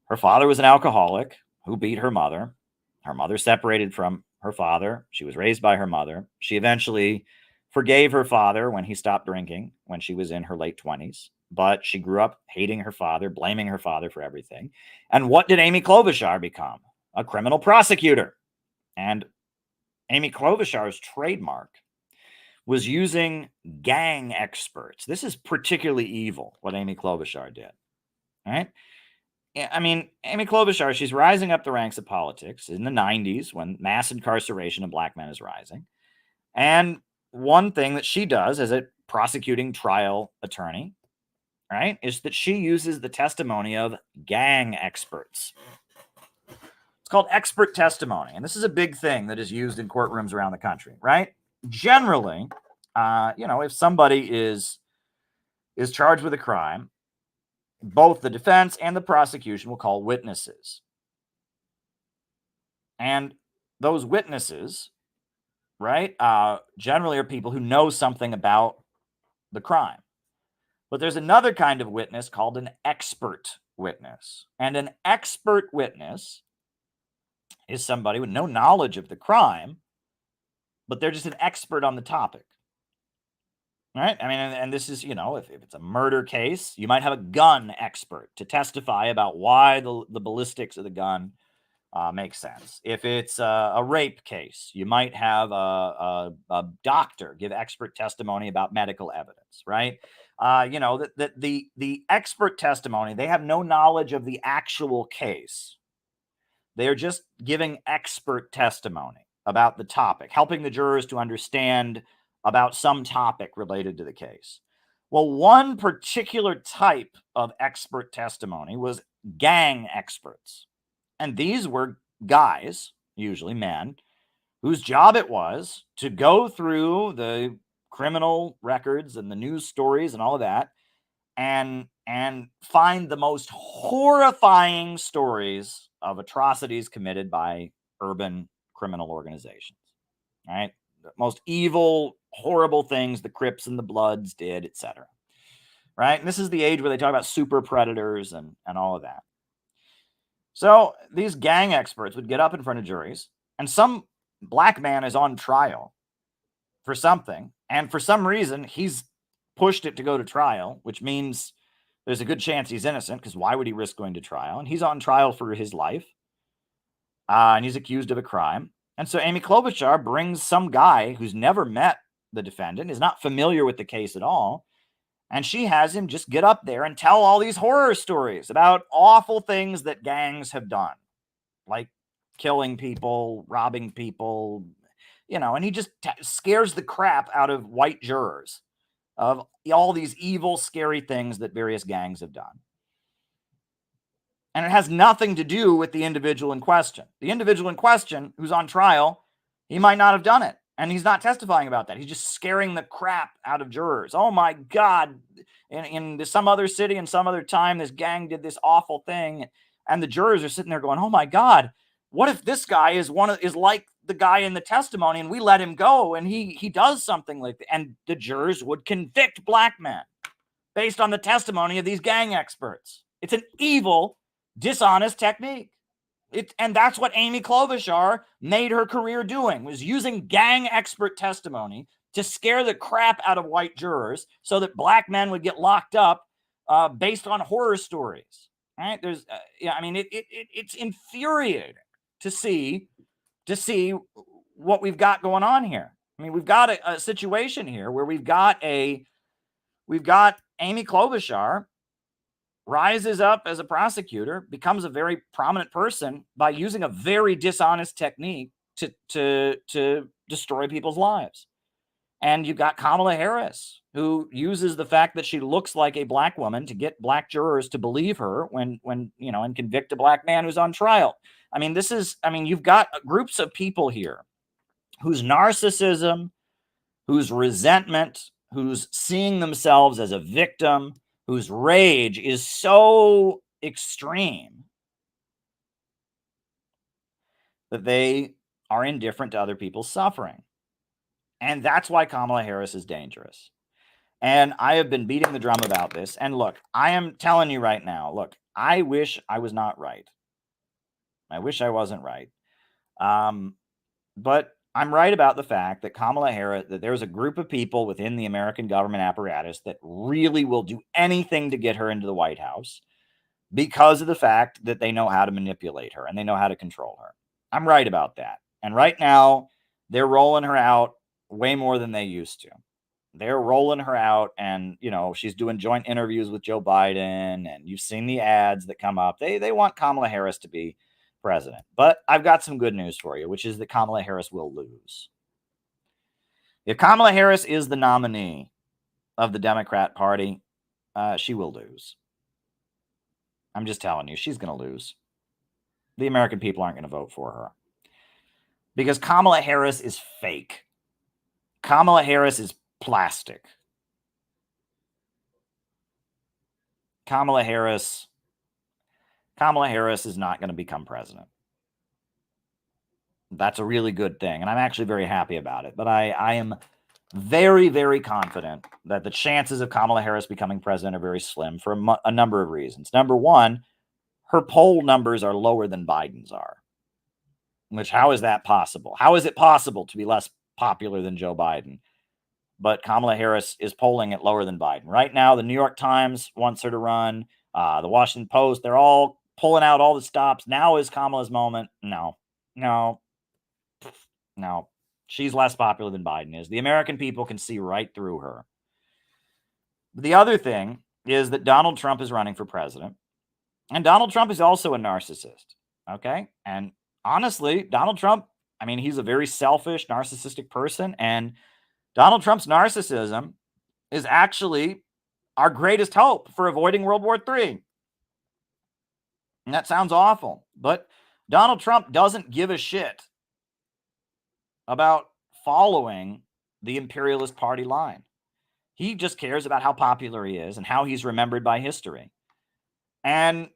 her father was an alcoholic who beat her mother. Her mother separated from her father. She was raised by her mother. She eventually forgave her father when he stopped drinking when she was in her late 20s. But she grew up hating her father, blaming her father for everything. And what did Amy Klobuchar become? A criminal prosecutor. And Amy Klobuchar's trademark was using gang experts. This is particularly evil, what Amy Klobuchar did. All right? I mean, Amy Klobuchar, she's rising up the ranks of politics in the 90s when mass incarceration of black men is rising. And one thing that she does as a prosecuting trial attorney, right, is that she uses the testimony of gang experts. It's called expert testimony. And this is a big thing that is used in courtrooms around the country, right? Generally, if somebody is charged with a crime, both the defense and the prosecution will call witnesses. And those witnesses, right, generally are people who know something about the crime. But there's another kind of witness called an expert witness. And an expert witness is somebody with no knowledge of the crime, but they're just an expert on the topic. Right? I mean, and this is, if it's a murder case, you might have a gun expert to testify about why the ballistics of the gun makes sense. If it's a rape case, you might have a doctor give expert testimony about medical evidence, right? The expert testimony, they have no knowledge of the actual case. They're just giving expert testimony about the topic, helping the jurors to understand about some topic related to the case. Well, one particular type of expert testimony was gang experts. And these were guys, usually men, whose job it was to go through the criminal records and the news stories and all of that and find the most horrifying stories of atrocities committed by urban criminal organizations, right? The most evil, horrible things the Crips and the Bloods did, etc. Right? And this is the age where they talk about super predators and all of that. So these gang experts would get up in front of juries, and some black man is on trial for something, and for some reason he's pushed it to go to trial, which means there's a good chance he's innocent, because why would he risk going to trial? And he's on trial for his life, and he's accused of a crime. And so Amy Klobuchar brings some guy who's never met the defendant, is not familiar with the case at all, and she has him just get up there and tell all these horror stories about awful things that gangs have done, like killing people, robbing people, and he just scares the crap out of white jurors of all these evil, scary things that various gangs have done. And it has nothing to do with the individual in question. The individual in question who's on trial, he might not have done it. And he's not testifying about that. He's just scaring the crap out of jurors. Oh my God, in some other city and some other time, this gang did this awful thing. And the jurors are sitting there going, oh my God, what if this guy is like the guy in the testimony and we let him go and he does something like that? And the jurors would convict black men based on the testimony of these gang experts. It's an evil, dishonest technique. And that's what Amy Klobuchar made her career doing, was using gang expert testimony to scare the crap out of white jurors so that black men would get locked up based on horror stories. Right? There's, it's infuriating to see what we've got going on here. I mean, we've got a situation here where we've got Amy Klobuchar rises up as a prosecutor, becomes a very prominent person by using a very dishonest technique to destroy people's lives. And you've got Kamala Harris, who uses the fact that she looks like a black woman to get black jurors to believe her when and convict a black man who's on trial. I mean, you've got groups of people here whose narcissism, whose resentment, who's seeing themselves as a victim, whose rage is so extreme that they are indifferent to other people's suffering. And that's why Kamala Harris is dangerous. And I have been beating the drum about this. And look, I am telling you right now, look, I wish I was not right. I wish I wasn't right. But I'm right about the fact that Kamala Harris, that there's a group of people within the American government apparatus that really will do anything to get her into the White House because of the fact that they know how to manipulate her and they know how to control her. I'm right about that. And right now, they're rolling her out way more than they used to. They're rolling her out, and she's doing joint interviews with Joe Biden, and you've seen the ads that come up. They want Kamala Harris to be president. But I've got some good news for you, which is that Kamala Harris will lose. If Kamala Harris is the nominee of the Democrat Party, she will lose. I'm just telling you, she's going to lose. The American people aren't going to vote for her because Kamala Harris is fake. Kamala Harris is plastic. Kamala Harris is not going to become president. That's a really good thing, and I'm actually very happy about it. But I am very, very confident that the chances of Kamala Harris becoming president are very slim for a number of reasons. Number one, her poll numbers are lower than Biden's are. Which, how is that possible? How is it possible to be less popular than Joe Biden? But Kamala Harris is polling at lower than Biden. Right now, the New York Times wants her to run. The Washington Post, they're all pulling out all the stops. Now is Kamala's moment. No. She's less popular than Biden is. The American people can see right through her. The other thing is that Donald Trump is running for president. And Donald Trump is also a narcissist. Okay? And honestly, Donald Trump, he's a very selfish, narcissistic person. And Donald Trump's narcissism is actually our greatest hope for avoiding World War III. And that sounds awful, but Donald Trump doesn't give a shit about following the imperialist party line. He just cares about how popular he is and how he's remembered by history. And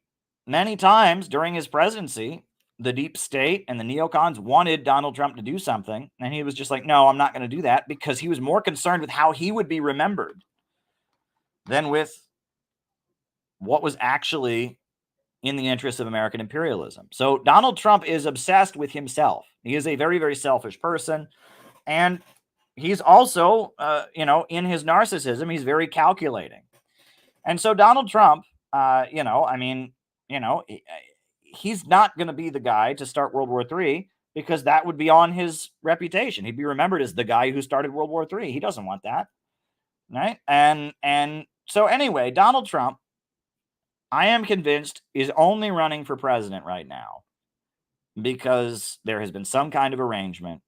many times during his presidency, the deep state and the neocons wanted Donald Trump to do something. And he was just like, no, I'm not going to do that, because he was more concerned with how he would be remembered than with what was actually in the interest of American imperialism. So Donald Trump is obsessed with himself. He is a very, very selfish person. And he's also, in his narcissism, he's very calculating. And so Donald Trump, he's not going to be the guy to start World War III, because that would be on his reputation. He'd be remembered as the guy who started World War III. He doesn't want that. Right? And so anyway, Donald Trump, I am convinced, is only running for president right now because there has been some kind of arrangement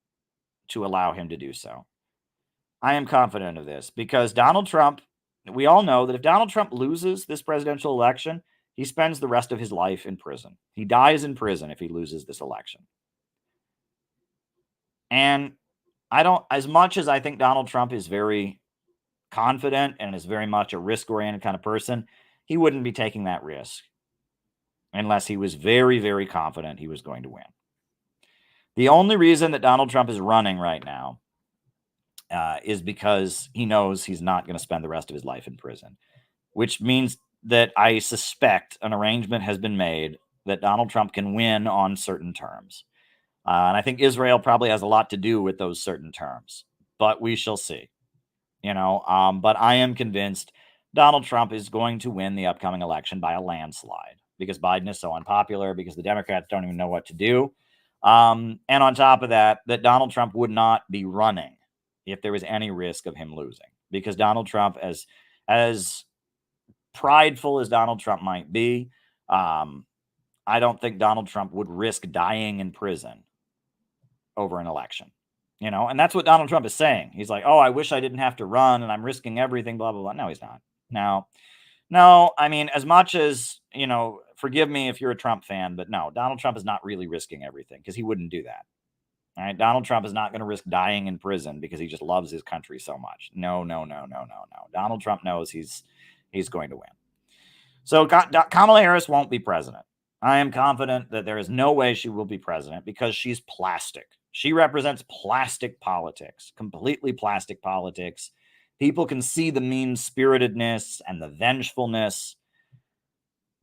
to allow him to do so. I am confident of this because Donald Trump, we all know that if Donald Trump loses this presidential election, he spends the rest of his life in prison. He dies in prison if he loses this election. And as much as I think Donald Trump is very confident and is very much a risk-oriented kind of person, he wouldn't be taking that risk unless he was very, very confident he was going to win. The only reason that Donald Trump is running right now is because he knows he's not going to spend the rest of his life in prison, which means that I suspect an arrangement has been made that Donald Trump can win on certain terms. And I think Israel probably has a lot to do with those certain terms, but we shall see. But I am convinced Donald Trump is going to win the upcoming election by a landslide because Biden is so unpopular, because the Democrats don't even know what to do. And on top of that, that Donald Trump would not be running if there was any risk of him losing, because Donald Trump, as prideful as Donald Trump might be, I don't think Donald Trump would risk dying in prison over an election. And that's what Donald Trump is saying. He's like, oh, I wish I didn't have to run and I'm risking everything, blah, blah, blah. No, he's not. No, I mean, as much as, forgive me if you're a Trump fan, but no, Donald Trump is not really risking everything because he wouldn't do that. All right. Donald Trump is not going to risk dying in prison because he just loves his country so much. No. Donald Trump knows he's going to win. So Kamala Harris won't be president. I am confident that there is no way she will be president because she's plastic. She represents plastic politics, completely plastic politics. People can see the mean-spiritedness and the vengefulness.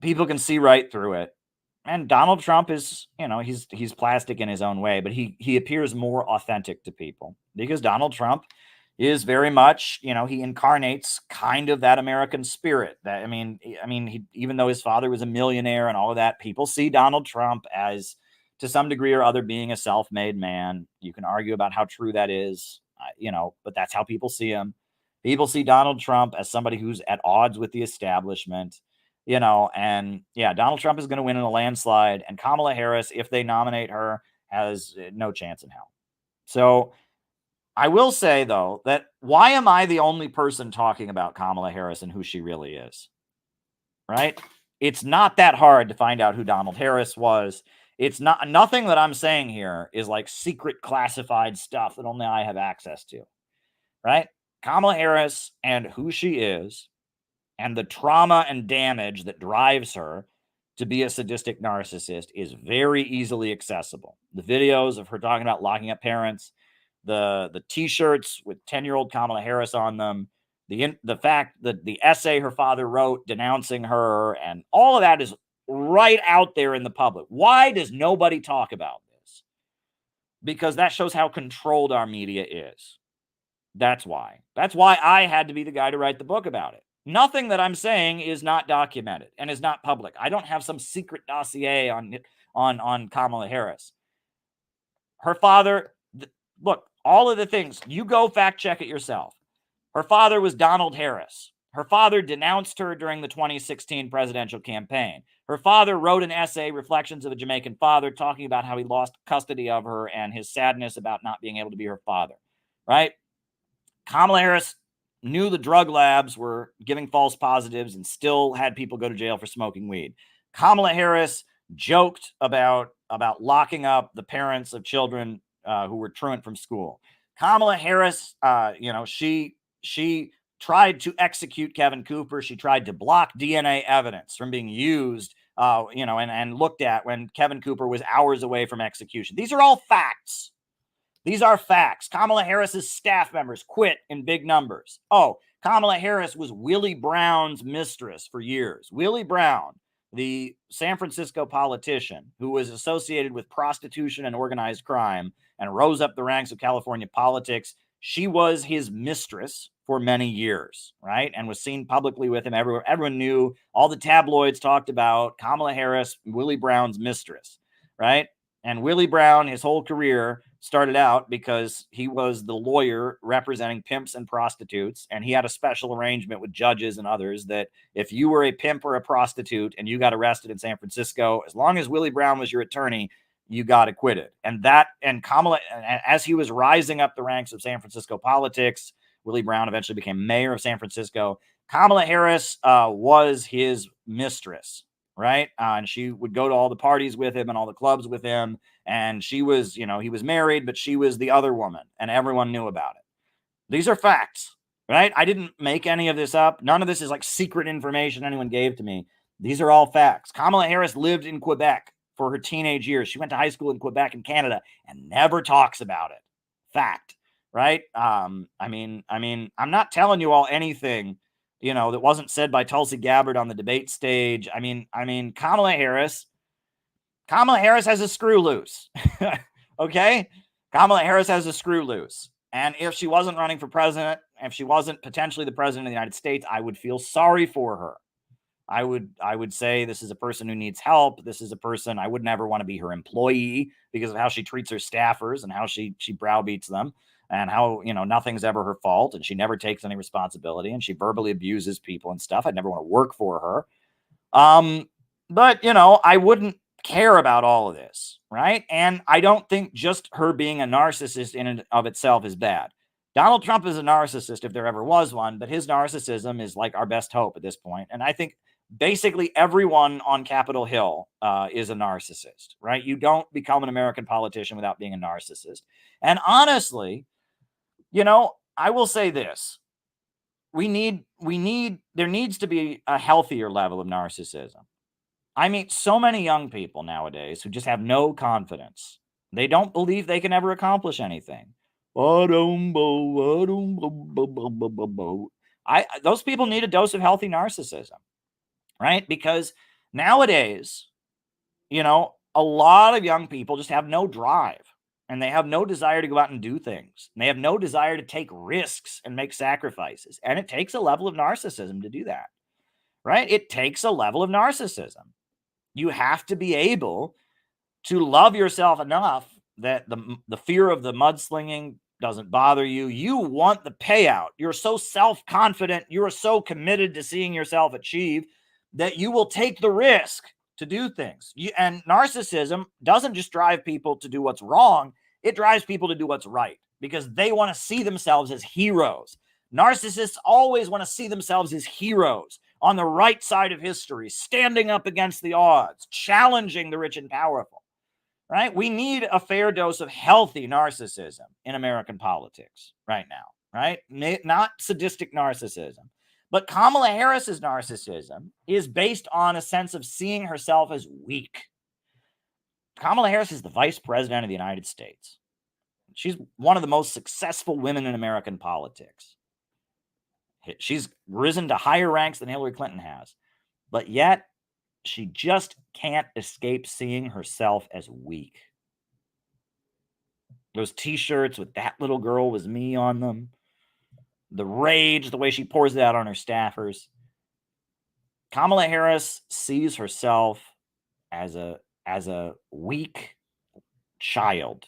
People can see right through it. And Donald Trump is, he's plastic in his own way, but he appears more authentic to people because Donald Trump is very much, he incarnates kind of that American spirit. That even though his father was a millionaire and all of that, people see Donald Trump as, to some degree or other, being a self-made man. You can argue about how true that is, but that's how people see him. People see Donald Trump as somebody who's at odds with the establishment, and yeah, Donald Trump is going to win in a landslide, and Kamala Harris, if they nominate her, has no chance in hell. So I will say, though, that why am I the only person talking about Kamala Harris and who she really is? Right? It's not that hard to find out who Donald Harris was. It's nothing that I'm saying here is like secret classified stuff that only I have access to. Right? Kamala Harris and who she is and the trauma and damage that drives her to be a sadistic narcissist is very easily accessible. The videos of her talking about locking up parents, the T-shirts with 10-year-old Kamala Harris on them, the fact that the essay her father wrote denouncing her, and all of that is right out there in the public. Why does nobody talk about this? Because that shows how controlled our media is. That's why. That's why I had to be the guy to write the book about it. Nothing that I'm saying is not documented and is not public. I don't have some secret dossier on Kamala Harris. Her father, look, all of the things, you go fact check it yourself. Her father was Donald Harris. Her father denounced her during the 2016 presidential campaign. Her father wrote an essay, Reflections of a Jamaican Father, talking about how he lost custody of her and his sadness about not being able to be her father, right? Kamala Harris knew the drug labs were giving false positives and still had people go to jail for smoking weed. Kamala Harris joked about locking up the parents of children who were truant from school. Kamala Harris, she tried to execute Kevin Cooper. She tried to block DNA evidence from being used, and looked at when Kevin Cooper was hours away from execution. These are all facts. These are facts. Kamala Harris's staff members quit in big numbers. Oh, Kamala Harris was Willie Brown's mistress for years. Willie Brown, the San Francisco politician who was associated with prostitution and organized crime and rose up the ranks of California politics, she was his mistress for many years, right? And was seen publicly with him everywhere. Everyone knew, all the tabloids talked about Kamala Harris, Willie Brown's mistress, right? And Willie Brown, his whole career started out because he was the lawyer representing pimps and prostitutes. And he had a special arrangement with judges and others that if you were a pimp or a prostitute and you got arrested in San Francisco, as long as Willie Brown was your attorney, you got acquitted. And Kamala, as he was rising up the ranks of San Francisco politics, Willie Brown eventually became mayor of San Francisco. Kamala Harris was his mistress, right? And she would go to all the parties with him and all the clubs with him. And she was, he was married, but she was the other woman, and everyone knew about it. These are facts, right? I didn't make any of this up. None of this is like secret information anyone gave to me. These are all facts. Kamala Harris lived in Quebec for her teenage years. She went to high school in Quebec and Canada and never talks about it. Fact, right? I'm not telling you all anything, that wasn't said by Tulsi Gabbard on the debate stage. I mean, Kamala Harris has a screw loose. Okay? Kamala Harris has a screw loose. And if she wasn't running for president, if she wasn't potentially the president of the United States, I would feel sorry for her. I would say this is a person who needs help. This is a person I would never want to be her employee because of how she treats her staffers and how she browbeats them and how, nothing's ever her fault and she never takes any responsibility and she verbally abuses people and stuff. I'd never want to work for her. But, I wouldn't care about all of this, right? And I don't think just her being a narcissist in and of itself is bad. Donald Trump is a narcissist if there ever was one, but his narcissism is like our best hope at this point. And I think basically everyone on Capitol Hill is a narcissist, right? You don't become an American politician without being a narcissist. And honestly, I will say this. There needs to be a healthier level of narcissism. I meet so many young people nowadays who just have no confidence. They don't believe they can ever accomplish anything. Those people need a dose of healthy narcissism, right? Because nowadays, a lot of young people just have no drive and they have no desire to go out and do things. And they have no desire to take risks and make sacrifices. And it takes a level of narcissism to do that, right? It takes a level of narcissism. You have to be able to love yourself enough that the fear of the mudslinging doesn't bother you. You want the payout. You're so self-confident. You are so committed to seeing yourself achieve that you will take the risk to do things. And narcissism doesn't just drive people to do what's wrong. It drives people to do what's right because they want to see themselves as heroes. Narcissists always want to see themselves as heroes on the right side of history, standing up against the odds, challenging the rich and powerful. Right? We need a fair dose of healthy narcissism in American politics right now, right? Not sadistic narcissism. But Kamala Harris's narcissism is based on a sense of seeing herself as weak. Kamala Harris is the vice president of the United States. She's one of the most successful women in American politics. She's risen to higher ranks than Hillary Clinton has. But yet, she just can't escape seeing herself as weak. Those t-shirts with "that little girl was me" on them. The rage, the way she pours it out on her staffers. Kamala Harris sees herself as a weak child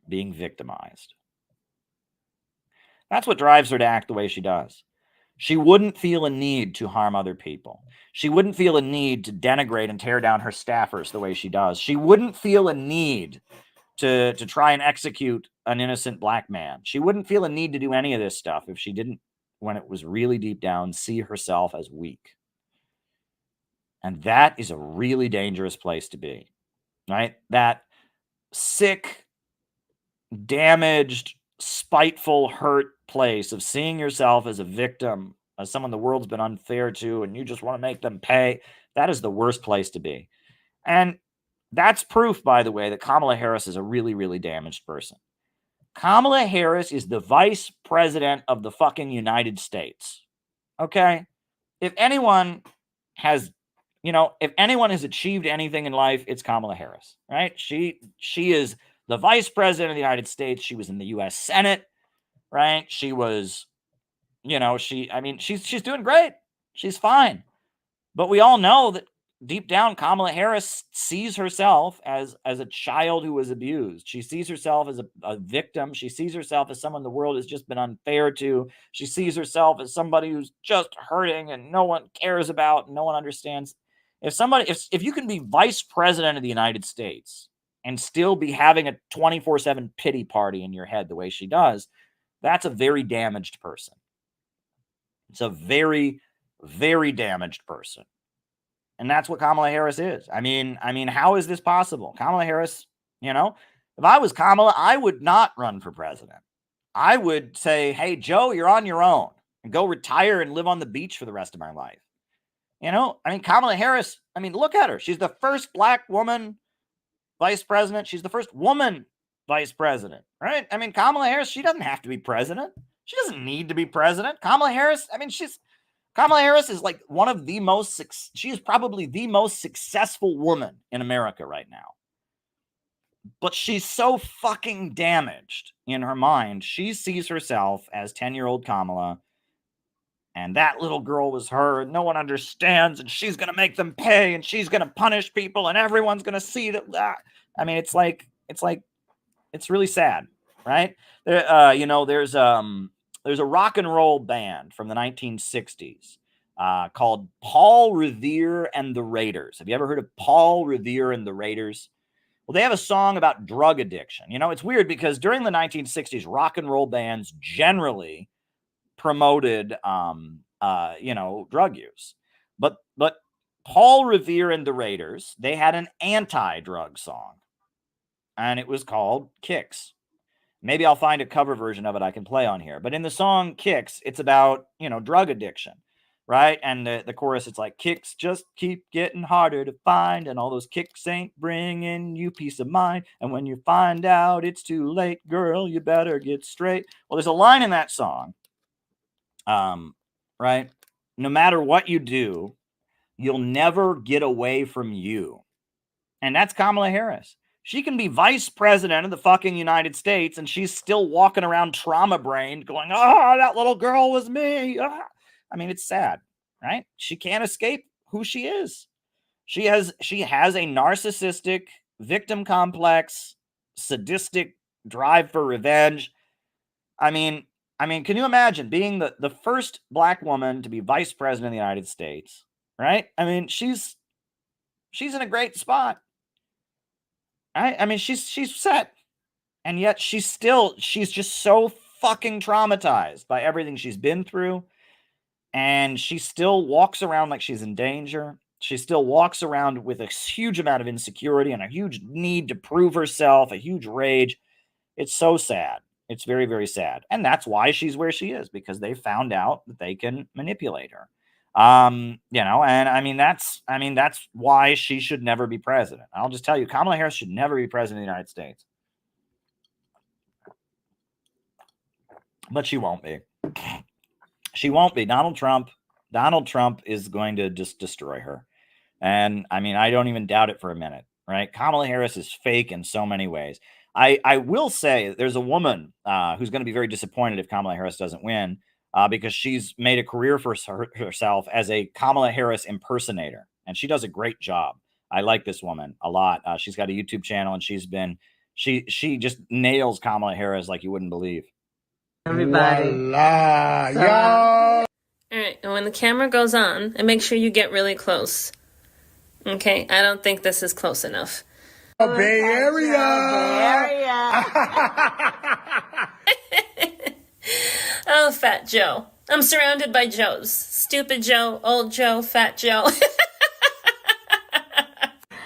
being victimized. That's what drives her to act the way she does. She wouldn't feel a need to harm other people. She wouldn't feel a need to denigrate and tear down her staffers the way she does. She wouldn't feel a need to try and execute an innocent black man. She wouldn't feel a need to do any of this stuff if she didn't, when it was really deep down, see herself as weak. And that is a really dangerous place to be, right? That sick, damaged, spiteful, hurt place of seeing yourself as a victim, as someone the world's been unfair to, and you just want to make them pay. That is the worst place to be. And that's proof, by the way, that Kamala Harris is a really, really damaged person. Kamala Harris is the vice president of the fucking United States. Okay? If anyone has achieved anything in life, it's Kamala Harris, right? She is the vice president of the United States. She was in the U.S. Senate, right? She was, she's doing great. She's fine. But we all know that deep down, Kamala Harris sees herself as a child who was abused. She sees herself as a victim. She sees herself as someone the world has just been unfair to. She sees herself as somebody who's just hurting and no one cares about and no one understands. If you can be vice president of the United States and still be having a 24/7 pity party in your head the way she does, that's a very damaged person. It's a very, very damaged person. And that's what Kamala Harris is. I mean, how is this possible? Kamala Harris, if I was Kamala, I would not run for president. I would say, hey, Joe, you're on your own and go retire and live on the beach for the rest of my life. Kamala Harris, look at her. She's the first black woman vice president. She's the first woman vice president, right? Kamala Harris, she doesn't have to be president. She doesn't need to be president. Kamala Harris, I mean, Kamala Harris is like one of the most, she is probably the most successful woman in America right now. But she's so fucking damaged in her mind. She sees herself as 10-year-old Kamala, and that little girl was her, and no one understands, and she's going to make them pay, and she's going to punish people, and everyone's going to see that. I mean, it's really sad, right? There's a rock and roll band from the 1960s called Paul Revere and the Raiders. Have you ever heard of Paul Revere and the Raiders? Well, they have a song about drug addiction. You know, it's weird because during the 1960s, rock and roll bands generally promoted, drug use. But Paul Revere and the Raiders, they had an anti-drug song, and it was called Kicks. Maybe I'll find a cover version of it I can play on here. But in the song Kicks, it's about, drug addiction, right? And the chorus, it's like, kicks just keep getting harder to find, and all those kicks ain't bringing you peace of mind. And when you find out it's too late, girl, you better get straight. Well, there's a line in that song, right? No matter what you do, you'll never get away from you. And that's Kamala Harris. She can be vice president of the fucking United States, and she's still walking around trauma-brained going, that little girl was me. I mean, it's sad, right? She can't escape who she is. She has a narcissistic, victim complex, sadistic drive for revenge. I mean, can you imagine being the first black woman to be vice president of the United States, right? I mean, she's in a great spot. Right? I mean, she's set. And yet she's just so fucking traumatized by everything she's been through. And she still walks around like she's in danger. She still walks around with a huge amount of insecurity and a huge need to prove herself, a huge rage. It's so sad. It's very, very sad. And that's why she's where she is, because they found out that they can manipulate her. And that's why she should never be president. I'll just tell you, Kamala Harris should never be president of the United States. But she won't be. She won't be. Donald Trump is going to just destroy her. And I mean, I don't even doubt it for a minute, right? Kamala Harris is fake in so many ways. I will say there's a woman who's going to be very disappointed if Kamala Harris doesn't win because she's made a career for herself as a Kamala Harris impersonator. And she does a great job. I like this woman a lot. She's got a YouTube channel, and she just nails Kamala Harris like you wouldn't believe. Everybody. Voila, So, y'all. all right, and when the camera goes on, and make sure you get really close. Okay, I don't think this is close enough. Bay Area. Oh, Fat Joe. I'm surrounded by Joes. Stupid Joe, old Joe, Fat Joe.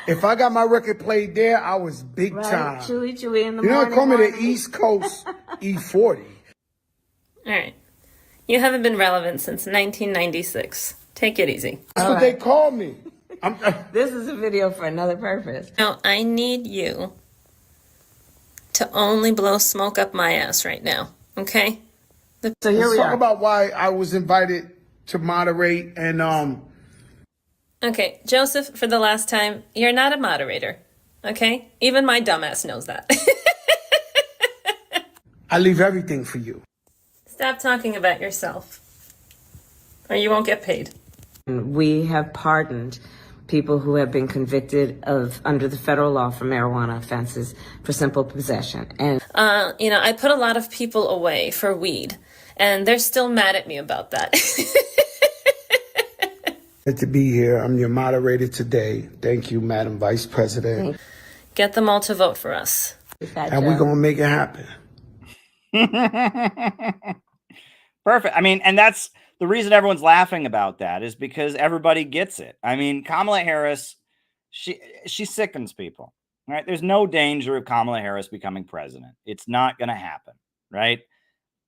If I got my record played there, I was big time. Chewy in the You know, morning. call me the East Coast E40. All right. You haven't been relevant since 1996. Take it easy. That's what they call me. This is a video for another purpose. Now, I need you to only blow smoke up my ass right now, okay? So here Let's we talk are. about why I was invited to moderate and Okay, Joseph, for the last time, you're not a moderator, okay? Even my dumbass knows that. I leave everything for you. Stop talking about yourself, or you won't get paid. We have pardoned people who have been convicted of under the federal law for marijuana offenses for simple possession. And I put a lot of people away for weed, and they're still mad at me about that. Good to be here. I'm your moderator today. Thank you, Madam Vice President. Get them all to vote for us. And we're going to make it happen. Perfect. I mean, and that's the reason everyone's laughing about that is because everybody gets it. I mean, Kamala Harris, she sickens people, right? There's no danger of Kamala Harris becoming president. It's not going to happen, right?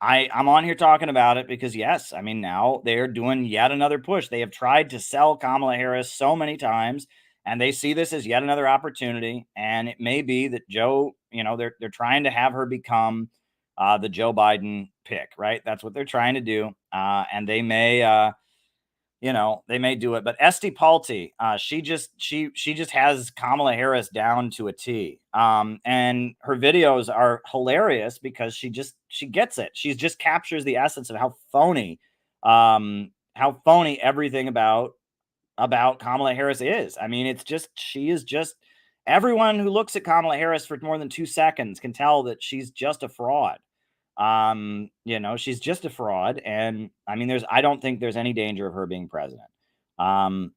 I'm on here talking about it because, yes, I mean, now they're doing yet another push. They have tried to sell Kamala Harris so many times, and they see this as yet another opportunity. And it may be that Joe, they're trying to have her become the Joe Biden pick, right? That's what they're trying to do. And they may, they may do it. But Esty Palti, she just has Kamala Harris down to a T. And her videos are hilarious because she gets it. She just captures the essence of how phony everything about Kamala Harris is. I mean, she is just, everyone who looks at Kamala Harris for more than 2 seconds can tell that she's just a fraud. She's just a fraud. And I mean, I don't think there's any danger of her being president. But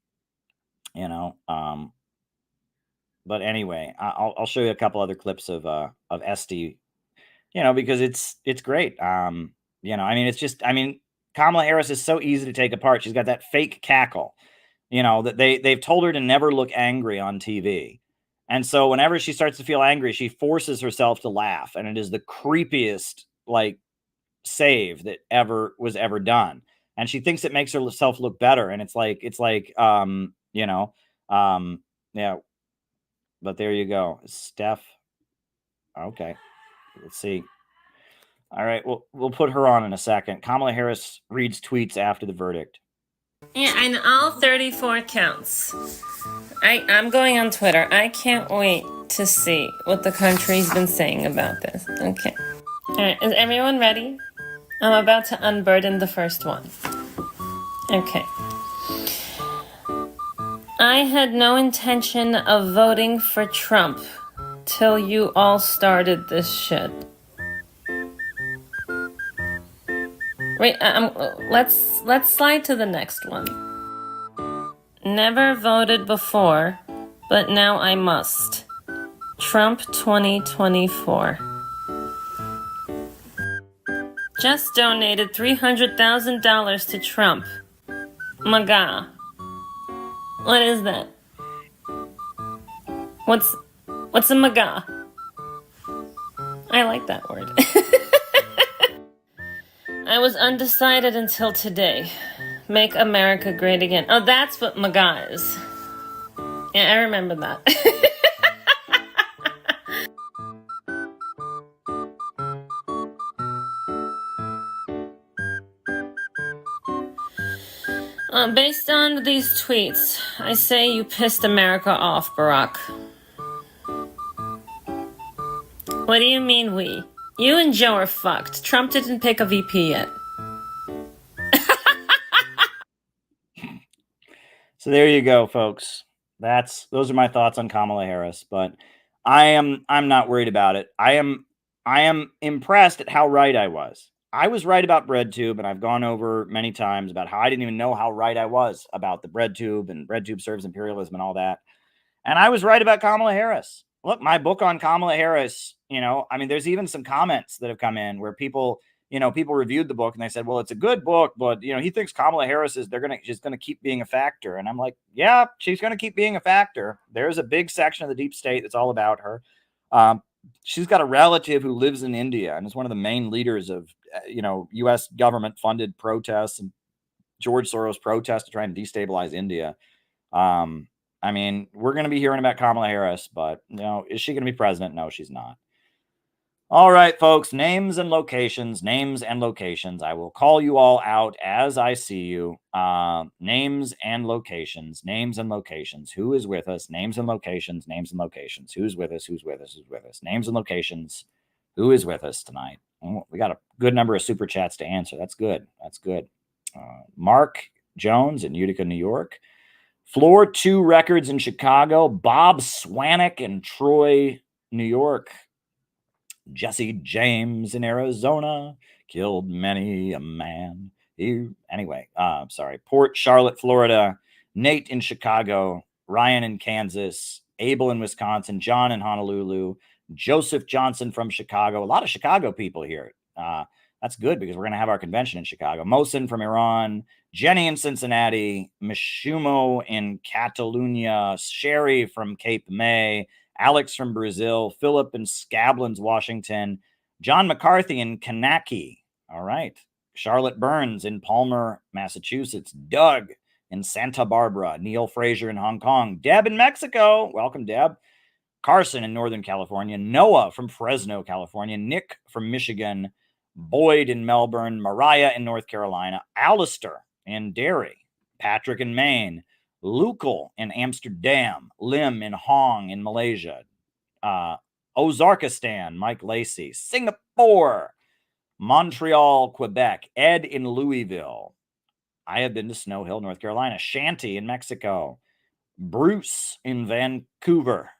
anyway, I'll show you a couple other clips of Esty, because it's great. Kamala Harris is so easy to take apart. She's got that fake cackle, that they've told her to never look angry on TV. And so whenever she starts to feel angry, she forces herself to laugh. And it is the creepiest, save that was ever done. And she thinks it makes herself look better. And yeah. But there you go. Steph. Okay. Let's see. All right. We'll put her on in a second. Kamala Harris reads tweets after the verdict. Yeah, and all 34 counts. I'm going on Twitter. I can't wait to see what the country's been saying about this. Okay. All right. Is everyone ready? I'm about to unburden the first one. Okay. I had no intention of voting for Trump till you all started this shit. Wait, let's slide to the next one. Never voted before, but now I must. Trump 2024. Just donated $300,000 to Trump. MAGA. What is that? What's a MAGA? I like that word. I was undecided until today. Make America great again. Oh, that's what MAGA is. Yeah, I remember that. Based on these tweets, I say you pissed America off, Barack. What do you mean we? You and Joe are fucked. Trump didn't pick a VP yet. So there you go, folks. Those are my thoughts on Kamala Harris, but I'm not worried about it. I am impressed at how right I was. I was right about BreadTube, and I've gone over many times about how I didn't even know how right I was about the BreadTube and BreadTube serves imperialism and all that. And I was right about Kamala Harris. Look, my book on Kamala Harris, there's even some comments that have come in where people reviewed the book and they said, well, it's a good book, but, he thinks Kamala Harris she's going to keep being a factor. And I'm like, yeah, she's going to keep being a factor. There's a big section of the deep state that's all about her. She's got a relative who lives in India and is one of the main leaders of, U.S. government funded protests and George Soros protests to try and destabilize India. We're going to be hearing about Kamala Harris, but, is she going to be president? No, she's not. All right, folks, names and locations. I will call you all out as I see you. Names and locations. Who is with us? Names and locations. Who's with us? Names and locations. Who is with us tonight? We got a good number of super chats to answer. That's good. Mark Jones in Utica, New York. Floor 2 Records in Chicago. Bob Swanick in Troy, New York. Jesse James in Arizona. Killed many a man. Port Charlotte, Florida. Nate in Chicago. Ryan in Kansas. Abel in Wisconsin. John in Honolulu. Joseph Johnson from Chicago. A lot of Chicago people here. That's good because we're going to have our convention in Chicago. Mohsen from Iran. Jenny in Cincinnati. Mishumo in Catalonia. Sherry from Cape May. Alex from Brazil. Philip in Scablands, Washington. John McCarthy in Kanaki. All right. Charlotte Burns in Palmer, Massachusetts. Doug in Santa Barbara. Neil Frazier in Hong Kong. Deb in Mexico. Welcome, Deb. Carson in Northern California, Noah from Fresno, California, Nick from Michigan, Boyd in Melbourne, Mariah in North Carolina, Alistair in Derry, Patrick in Maine, Lucal in Amsterdam, Lim in Hong in Malaysia, Ozarkistan, Mike Lacey, Singapore, Montreal, Quebec, Ed in Louisville. I have been to Snow Hill, North Carolina, Shanty in Mexico, Bruce in Vancouver,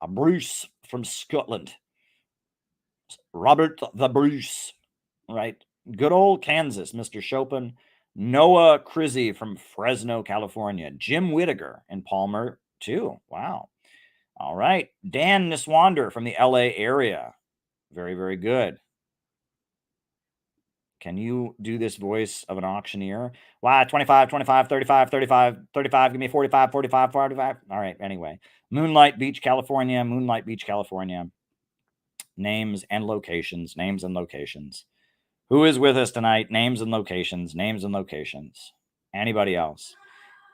Bruce from Scotland, Robert the Bruce, right? Good old Kansas, Mr. Chopin, Noah Crizzy from Fresno, California, Jim Whittaker in Palmer, too. Wow. All right. Dan Niswander from the LA area. Very, very good. Can you do this voice of an auctioneer? Wow, 25, 25, 35, 35, 35, give me 45, 45, 45. All right, anyway. Moonlight Beach, California, Moonlight Beach, California. Names and locations, names and locations. Who is with us tonight? Names and locations, names and locations. Anybody else?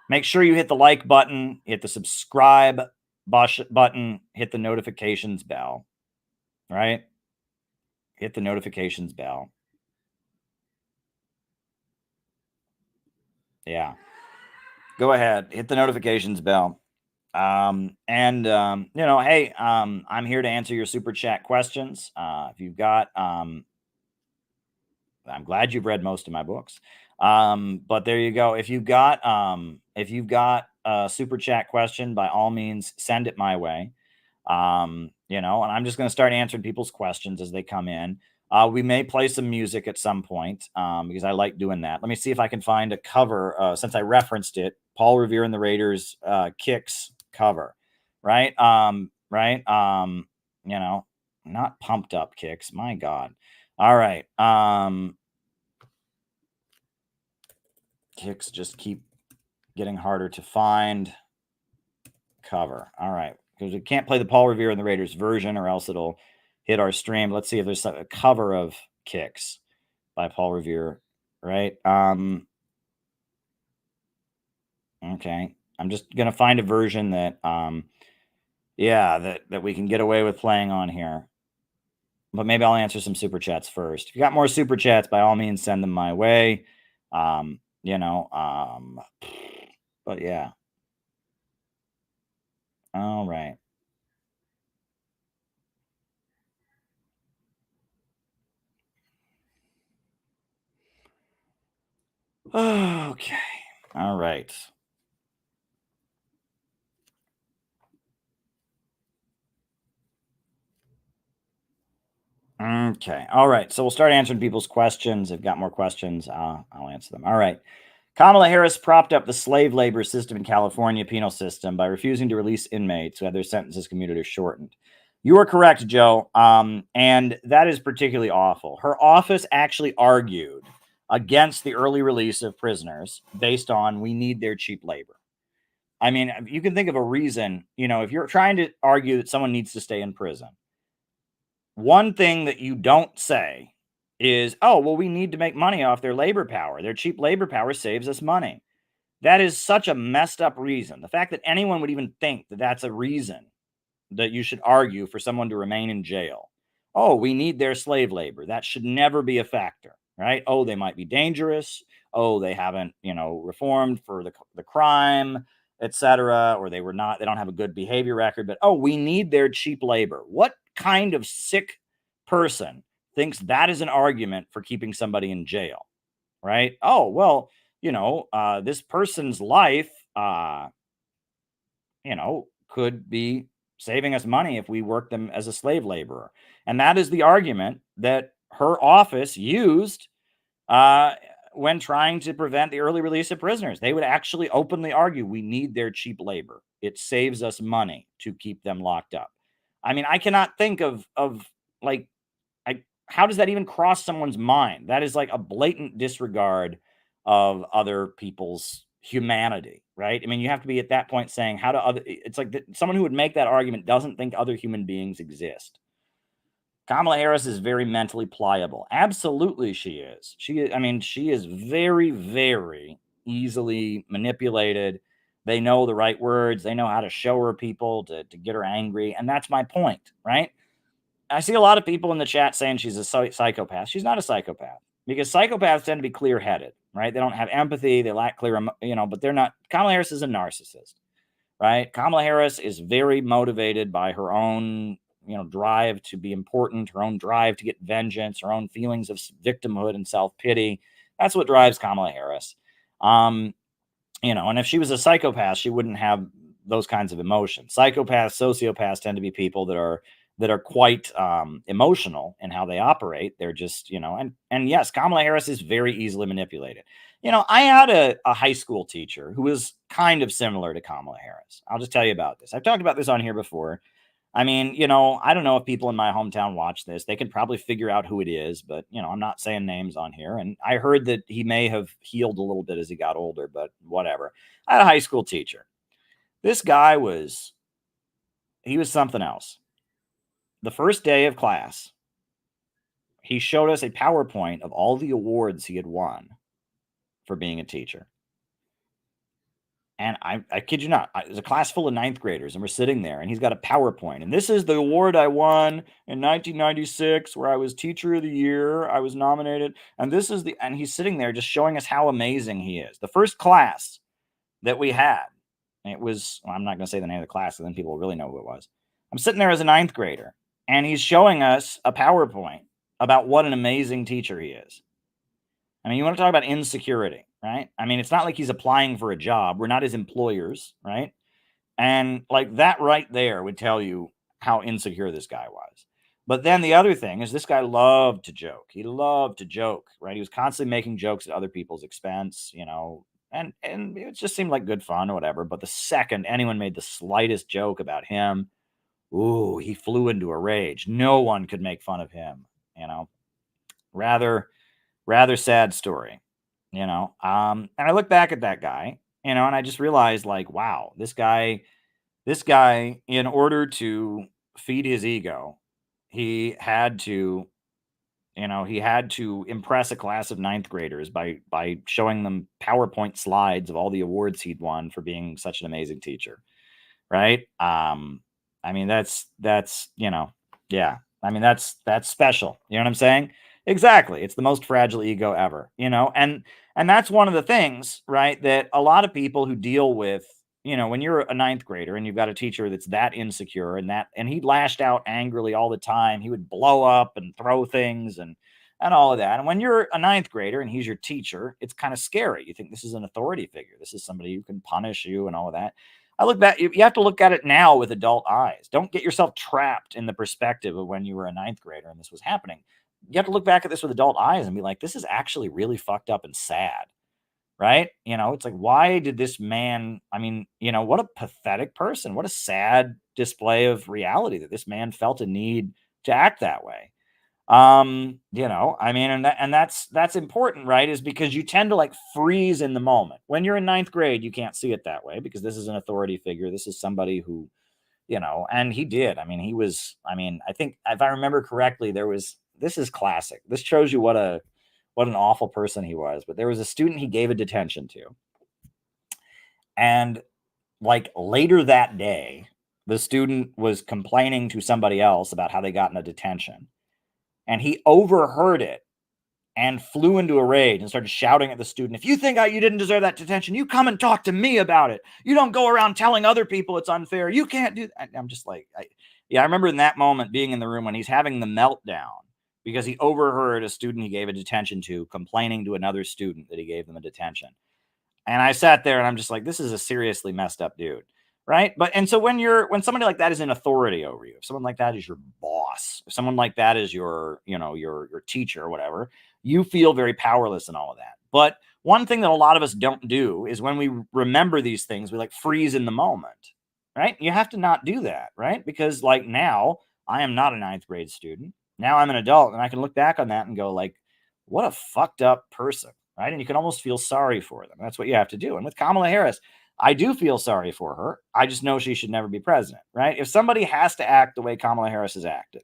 Make sure you hit the like button, hit the subscribe button, hit the notifications bell, right? Hit the notifications bell. Yeah. Go ahead, hit the notifications bell. Hey, I'm here to answer your super chat questions. If you've got, I'm glad you've read most of my books. But there you go. If you've got a super chat question, by all means, send it my way. And I'm just going to start answering people's questions as they come in. We may play some music at some point because I like doing that. Let me see if I can find a cover since I referenced it. Paul Revere and the Raiders Kicks cover, right? Not Pumped Up Kicks. My God. All right. Kicks just keep getting harder to find. Cover. All right. Because we can't play the Paul Revere and the Raiders version or else it'll hit our stream. Let's see if there's a cover of Kicks by Paul Revere, right? Okay. I'm just going to find a version that, that we can get away with playing on here. But maybe I'll answer some super chats first. If you got more super chats, by all means, send them my way. But yeah. All right. Okay. All right. Okay. All right. So we'll start answering people's questions. If you've got more questions, I'll answer them. All right. Kamala Harris propped up the slave labor system in California penal system by refusing to release inmates who had their sentences commuted or shortened. You are correct, Joe. And that is particularly awful. Her office actually argued against the early release of prisoners based on we need their cheap labor. I mean, you can think of a reason, if you're trying to argue that someone needs to stay in prison, one thing that you don't say is, oh, well, we need to make money off their labor power. Their cheap labor power saves us money. That is such a messed up reason. The fact that anyone would even think that that's a reason that you should argue for someone to remain in jail. Oh, we need their slave labor. That should never be a factor, right? Oh, they might be dangerous. Oh, they haven't, reformed for the crime, etc. Or they don't have a good behavior record, but, oh, we need their cheap labor. What kind of sick person thinks that is an argument for keeping somebody in jail, right? Oh, well, this person's life, could be saving us money if we work them as a slave laborer. And that is the argument that her office used when trying to prevent the early release of prisoners. They would actually openly argue, we need their cheap labor. It saves us money to keep them locked up. I mean, I cannot think of how does that even cross someone's mind? That is like a blatant disregard of other people's humanity, right? I mean, you have to be at that point saying, it's like someone who would make that argument doesn't think other human beings exist. Kamala Harris is very mentally pliable. Absolutely she is. She is very, very easily manipulated. They know the right words. They know how to show her people to get her angry. And that's my point, right? I see a lot of people in the chat saying she's a psychopath. She's not a psychopath, because psychopaths tend to be clear-headed, right? They don't have empathy. They lack clear, but they're not. Kamala Harris is a narcissist, right? Kamala Harris is very motivated by her own, drive to be important, her own drive to get vengeance, her own feelings of victimhood and self-pity. That's what drives Kamala Harris. And if she was a psychopath, she wouldn't have those kinds of emotions. Psychopaths, sociopaths tend to be people that are quite emotional in how they operate. They're just, and yes, Kamala Harris is very easily manipulated. I had a high school teacher who was kind of similar to Kamala Harris. I'll just tell you about this. I've talked about this on here before. I mean, I don't know if people in my hometown watch this. They can probably figure out who it is, but, I'm not saying names on here. And I heard that he may have healed a little bit as he got older, but whatever. I had a high school teacher. This guy was something else. The first day of class, he showed us a PowerPoint of all the awards he had won for being a teacher. And I kid you not, it was a class full of ninth graders, and we're sitting there, and he's got a PowerPoint. And this is the award I won in 1996, where I was Teacher of the Year. I was nominated. And and he's sitting there just showing us how amazing he is. The first class that we had, it was, I'm not going to say the name of the class, so then people will really know who it was. I'm sitting there as a ninth grader, and he's showing us a PowerPoint about what an amazing teacher he is. I mean, you want to talk about insecurity, right? I mean, it's not like he's applying for a job. We're not his employers, right? And like that right there would tell you how insecure this guy was. But then the other thing is, this guy loved to joke. He loved to joke, right? He was constantly making jokes at other people's expense, and it just seemed like good fun or whatever. But the second anyone made the slightest joke about him, ooh, he flew into a rage. No one could make fun of him, rather sad story, and I look back at that guy, and I just realized, like, wow, this guy, in order to feed his ego, he had to impress a class of ninth graders by showing them PowerPoint slides of all the awards he'd won for being such an amazing teacher. Right. I mean, that's, yeah. I mean, that's special. You know what I'm saying? Exactly. It's the most fragile ego ever, and that's one of the things, right, that a lot of people who deal with, when you're a ninth grader and you've got a teacher that's that insecure and he lashed out angrily all the time. He would blow up and throw things and all of that. And when you're a ninth grader and he's your teacher, it's kind of scary. You think this is an authority figure. This is somebody who can punish you and all of that. I look back, you have to look at it now with adult eyes. Don't get yourself trapped in the perspective of when you were a ninth grader and this was happening. You have to look back at this with adult eyes and be like, this is actually really fucked up and sad, right? It's like, why did this man, I mean, what a pathetic person, what a sad display of reality that this man felt a need to act that way. I mean, and that's important, right? Is because you tend to like freeze in the moment. When you're in ninth grade, you can't see it that way because this is an authority figure. This is somebody who, and he did. I mean, I think if I remember correctly, this is classic. This shows you what an awful person he was. But there was a student he gave a detention to. And like later that day, the student was complaining to somebody else about how they got in a detention. And he overheard it and flew into a rage and started shouting at the student, if you think you didn't deserve that detention, you come and talk to me about it. You don't go around telling other people it's unfair. You can't do that. I'm just like, I remember in that moment being in the room when he's having the meltdown because he overheard a student he gave a detention to complaining to another student that he gave them a detention. And I sat there and I'm just like, this is a seriously messed up dude. Right. And so when somebody like that is in authority over you, if someone like that is your boss, if someone like that is your teacher or whatever, you feel very powerless and all of that. But one thing that a lot of us don't do is when we remember these things, we like freeze in the moment. Right. You have to not do that. Right. Because like now I am not a ninth grade student. Now I'm an adult and I can look back on that and go like, what a fucked up person. Right. And you can almost feel sorry for them. That's what you have to do. And with Kamala Harris, I do feel sorry for her. I just know she should never be president, right? If somebody has to act the way Kamala Harris has acted,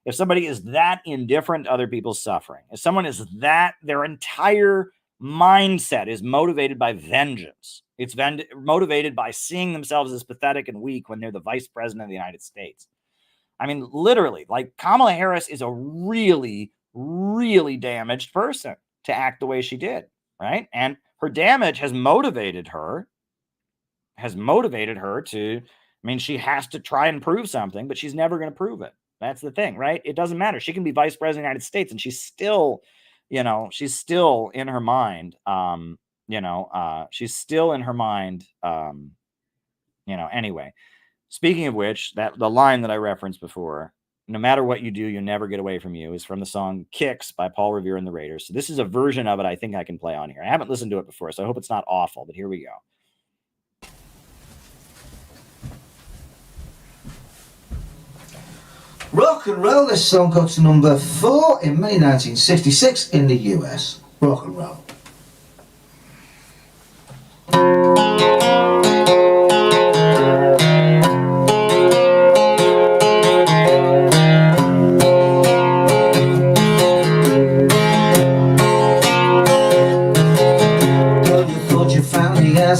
if somebody is that indifferent to other people's suffering, if someone is that, their entire mindset is motivated by vengeance, It's been motivated by seeing themselves as pathetic and weak when they're the vice president of the United States. I mean, literally, like Kamala Harris is a really, really damaged person to act the way she did, right? And her damage has motivated her to, I mean, she has to try and prove something, but she's never going to prove it. That's the thing, right? It doesn't matter. She can be vice president of the United States and she's still, she's still in her mind, anyway. Speaking of which, that the line that I referenced before, no matter what you do, you never get away from you, is from the song Kicks by Paul Revere and the Raiders. So this is a version of it I think I can play on here. I haven't listened to it before, so I hope it's not awful, but here we go. Rock and roll, this song got to number 4 in May 1966 in the US. Rock and roll.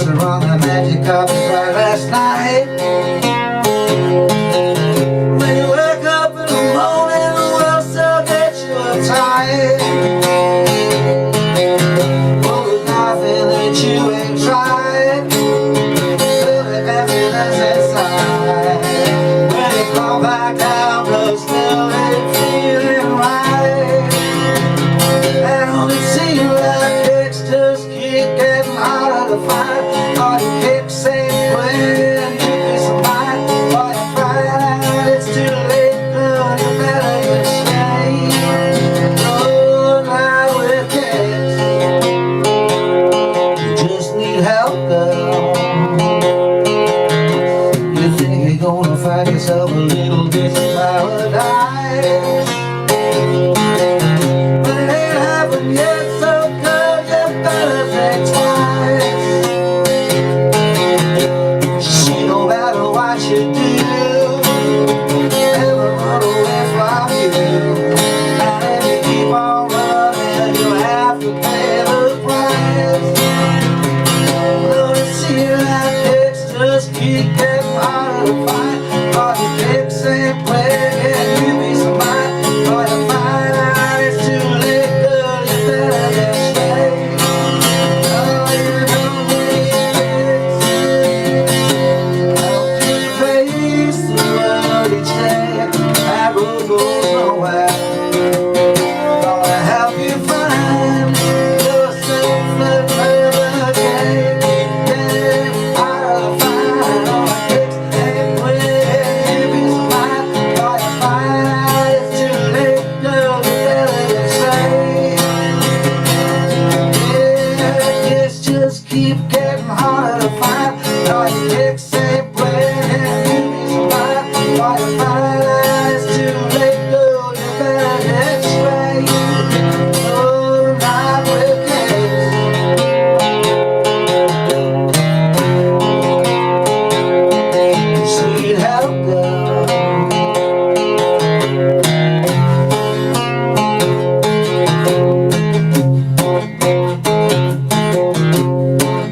Wrong, the magic of the last night. When you wake up in the morning, the world still gets you tired. Oh, there's nothing that you ain't tried. Feel the emptiness inside. When you come back down, but still ain't feeling right. And on the sea, that kicks just keep getting harder to find. All your kicks ain't playing, you be some mind. All you find out it's too late, girl, you better get straight. Oh, now with kicks, you just need help, girl. You think you're gonna find yourself a little different paradise, but it ain't happened yet, so girl, you better think twice. No matter what you do, never run away from you. And if you keep on running, you have to pay the price. Gonna see that kicks just keep getting harder to find. All your kicks ain't playing, you be some mind. All you find out it's too late, girl, you better get straight. Oh, you don't need kicks. Face the world each day, that road goes nowhere. Gonna help you find yourself another day. Getting harder to find. All the kicks ain't playing, you be some mind. All you find out it's too late, girl, you better get straight. Yeah, kicks just keep getting harder to find. All your kicks ain't playing. All you find out it's too late, girl, you better get straight. Oh, not with kicks. You need help, girl.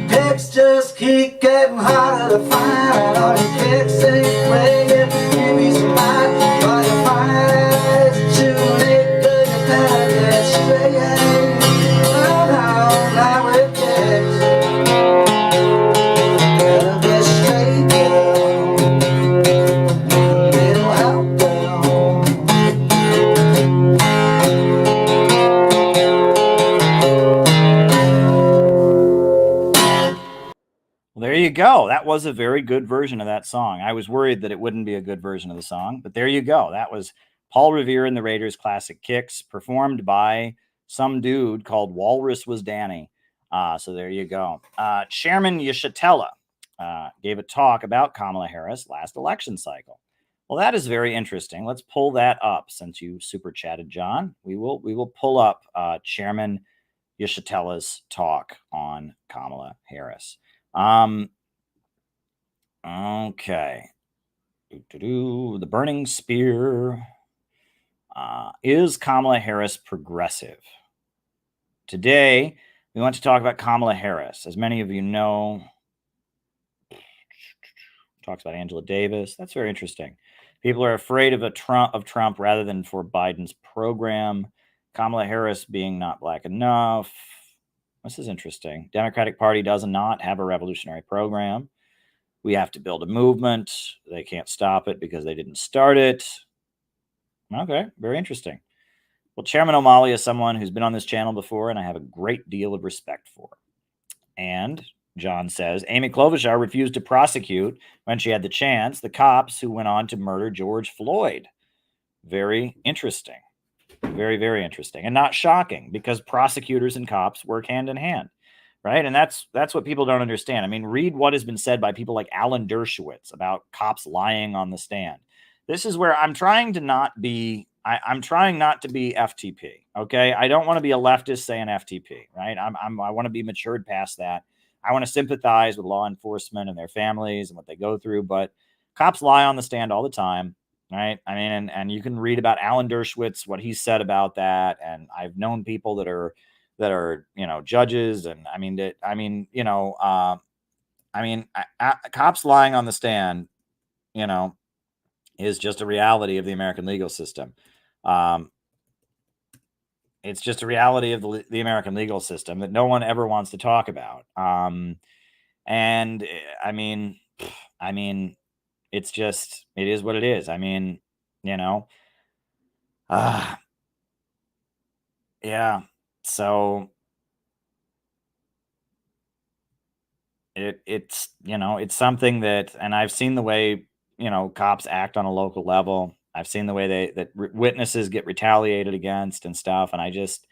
Kicks just keep getting harder to find. All your kicks ain't playing. You be some mind. All you find is too late, girl, you better get straight. Oh, no, not with kicks. Better get straight, girl. Little help, girl. Well, there you go. That was a very good version of that song. I was worried that it wouldn't be a good version of the song, but there you go. That was Paul Revere and the Raiders' classic Kicks, performed by some dude called Walrus Was Danny. So there you go. Chairman Yeshitela gave a talk about Kamala Harris last election cycle. Well, that is very interesting. Let's pull that up since you super chatted, John. We will pull up Chairman Yeshitela's talk on Kamala Harris. Okay. The burning spear. Is Kamala Harris progressive? Today, we want to talk about Kamala Harris. As many of you know, Talks about Angela Davis. That's very interesting. People are afraid of Trump rather than for Biden's program. Kamala Harris being not black enough. This is interesting. Democratic Party does not have a revolutionary program. We have to build a movement. They can't stop it because they didn't start it. Okay, very interesting. Well, Chairman O'Malley is someone who's been on this channel before, and I have a great deal of respect for. And John says, Amy Klobuchar refused to prosecute when she had the chance the cops who went on to murder George Floyd. Very interesting. Very, very interesting. And not shocking, because prosecutors and cops work hand in hand, right? And that's what people don't understand. I mean, read what has been said by people like Alan Dershowitz about cops lying on the stand. This is where I'm trying to not be, I'm trying not to be FTP, okay? I don't want to be a leftist saying FTP, right? I want to be matured past that. I want to sympathize with law enforcement and their families and what they go through, but cops lie on the stand all the time, right? I mean, and you can read about Alan Dershowitz, what he said about that, and I've known people that are judges, and cops lying on the stand, is just a reality of the American legal system. It's just a reality of the American legal system that no one ever wants to talk about. And I mean, it's just, it is what it is. I mean, yeah. So it's something that, and I've seen the way, cops act on a local level. I've seen the way that witnesses get retaliated against and stuff. And I just,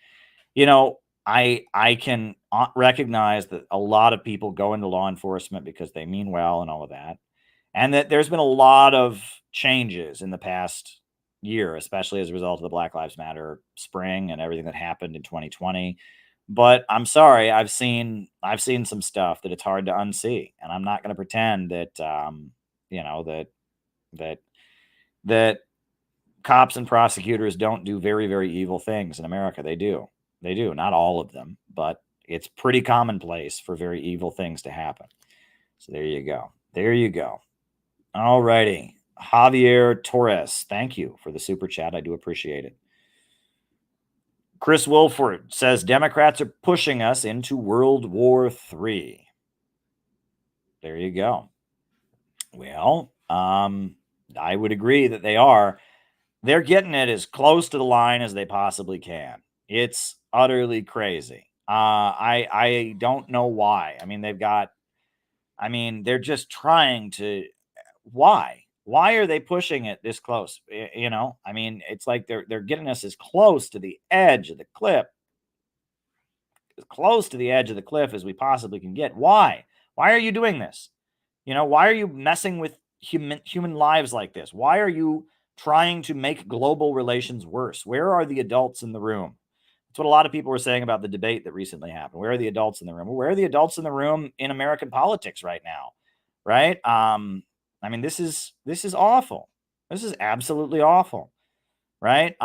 I can recognize that a lot of people go into law enforcement because they mean well and all of that. And that there's been a lot of changes in the past year, especially as a result of the Black Lives Matter spring and everything that happened in 2020. But I'm sorry, I've seen some stuff that it's hard to unsee, and I'm not going to pretend that that cops and prosecutors don't do very, very evil things in America. They do. Not all of them, but it's pretty commonplace for very evil things to happen. So there you go. All righty. Javier Torres, thank you for the super chat. I do appreciate it. Chris Wilford says Democrats are pushing us into World War III. There you go. Well, I would agree that they are. They're getting it as close to the line as they possibly can. It's utterly crazy. I don't know why. I mean, they're just trying to. Why are they pushing it this close? I mean, it's like they're getting us as close to the edge of the cliff, as we possibly can get. Why are you doing this? Why are you messing with human lives like this? Why are you trying to make global relations worse? Where are the adults in the room? That's what a lot of people were saying about the debate that recently happened. Where are the adults in the room? Where are the adults in the room in American politics right now? Right? I mean, this is awful. This is absolutely awful, right?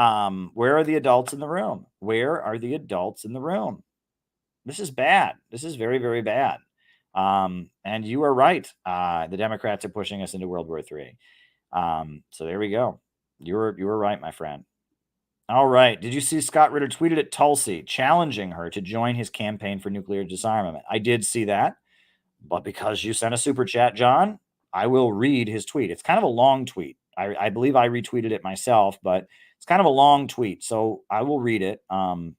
Where are the adults in the room? Where are the adults in the room? This is bad. This is very, very bad. And you are right. The Democrats are pushing us into World War III. So there we go. You were right, my friend. All right. Did you see Scott Ritter tweeted at Tulsi challenging her to join his campaign for nuclear disarmament? I did see that, but because you sent a super chat, John, I will read his tweet. It's kind of a long tweet. I believe I retweeted it myself, but it's kind of a long tweet, so I will read it. Some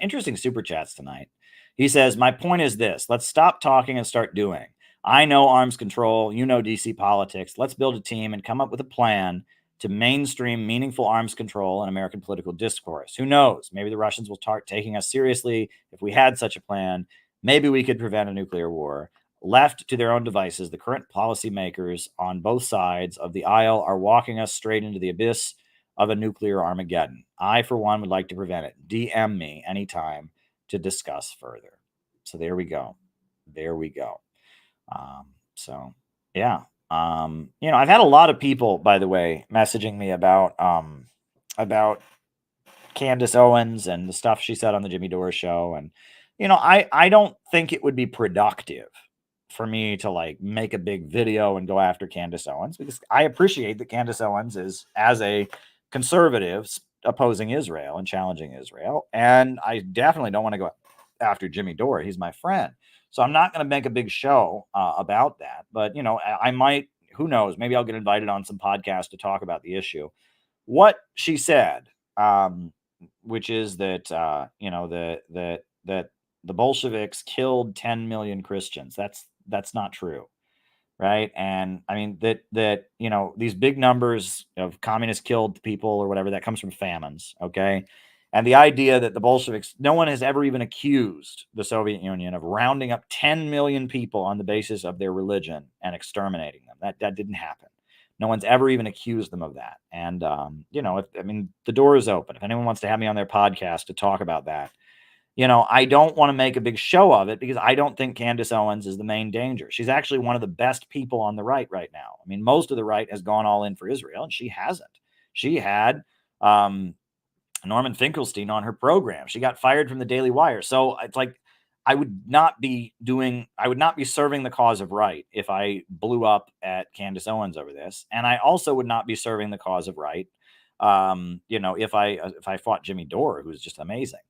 interesting super chats tonight. He says, my point is this. Let's stop talking and start doing. I know arms control. You know DC politics. Let's build a team and come up with a plan to mainstream meaningful arms control in American political discourse. Who knows? Maybe the Russians will start taking us seriously. If we had such a plan, maybe we could prevent a nuclear war. Left to their own devices, the current policymakers on both sides of the aisle are walking us straight into the abyss of a nuclear Armageddon. I, for one, would like to prevent it. DM me anytime to discuss further. So there we go. So yeah. I've had a lot of people, by the way, messaging me about Candace Owens and the stuff she said on the Jimmy Dore show. And, I don't think it would be productive for me to like make a big video and go after Candace Owens, because I appreciate that Candace Owens is, as a conservative, opposing Israel and challenging Israel. And I definitely don't want to go after Jimmy Dore. He's my friend. So I'm not going to make a big show about that. But, you know, I might, who knows, maybe I'll get invited on some podcast to talk about the issue. What she said, which is that, you know, that the Bolsheviks killed 10 million Christians. That's not true. Right. And I mean, that, you know, these big numbers of communists killed people or whatever, that comes from famines. Okay. And the idea that the Bolsheviks, no one has ever even accused the Soviet Union of rounding up 10 million people on the basis of their religion and exterminating them. That didn't happen. No one's ever even accused them of that. And, you know, the door is open. If anyone wants to have me on their podcast to talk about that, you know, I don't want to make a big show of it because I don't think Candace Owens is the main danger. She's actually one of the best people on the right now. I mean, most of the right has gone all in for Israel, and she hasn't. She had Norman Finkelstein on her program. She got fired from the Daily Wire. So it's like, I would not be serving the cause of right if I blew up at Candace Owens over this. And I also would not be serving the cause of right, you know, if I fought Jimmy Dore, who's just amazing.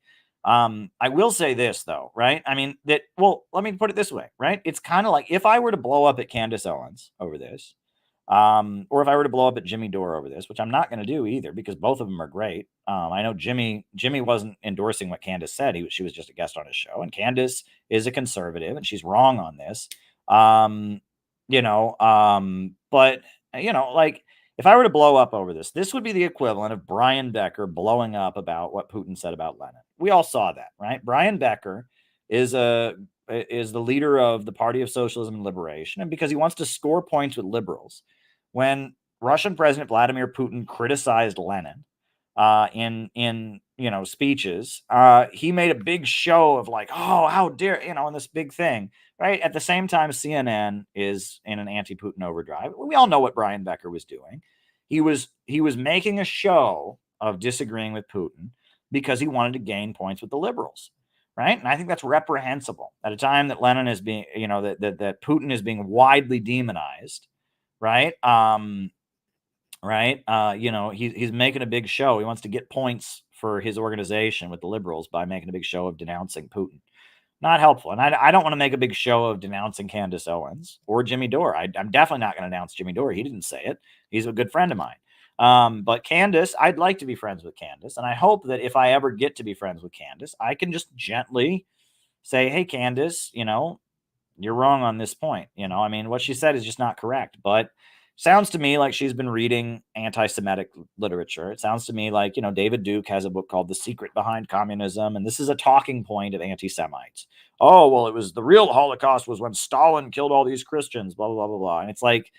I will say this though, right? I mean well, let me put it this way, right? It's kind of like if I were to blow up at Candace Owens over this, or if I were to blow up at Jimmy Dore over this, which I'm not going to do either because both of them are great. I know Jimmy wasn't endorsing what Candace said. She was just a guest on his show, and Candace is a conservative and she's wrong on this. You know, but you know, like if I were to blow up over this would be the equivalent of Brian Becker blowing up about what Putin said about Lenin. We all saw that, right? Brian Becker is the leader of the Party of Socialism and Liberation, and because he wants to score points with liberals, when Russian President Vladimir Putin criticized Lenin in you know speeches, he made a big show of like, oh, how dare, you know, in this big thing, right? At the same time, CNN is in an anti-Putin overdrive. We all know what Brian Becker was doing. He was making a show of disagreeing with Putin because he wanted to gain points with the liberals. Right. And I think that's reprehensible at a time that Lenin is being, you know, that Putin is being widely demonized. Right. Right. You know, he's making a big show. He wants to get points for his organization with the liberals by making a big show of denouncing Putin. Not helpful. And I don't want to make a big show of denouncing Candace Owens or Jimmy Dore. I'm definitely not going to denounce Jimmy Dore. He didn't say it. He's a good friend of mine. But Candace, I'd like to be friends with Candace. And I hope that if I ever get to be friends with Candace, I can just gently say, hey, Candace, you know, you're wrong on this point. You know, I mean, what she said is just not correct. But sounds to me like she's been reading anti-Semitic literature. It sounds to me like, you know, David Duke has a book called The Secret Behind Communism, and this is a talking point of anti-Semites. Oh, well, it was the real Holocaust was when Stalin killed all these Christians, blah, blah, blah, blah, blah. And it's like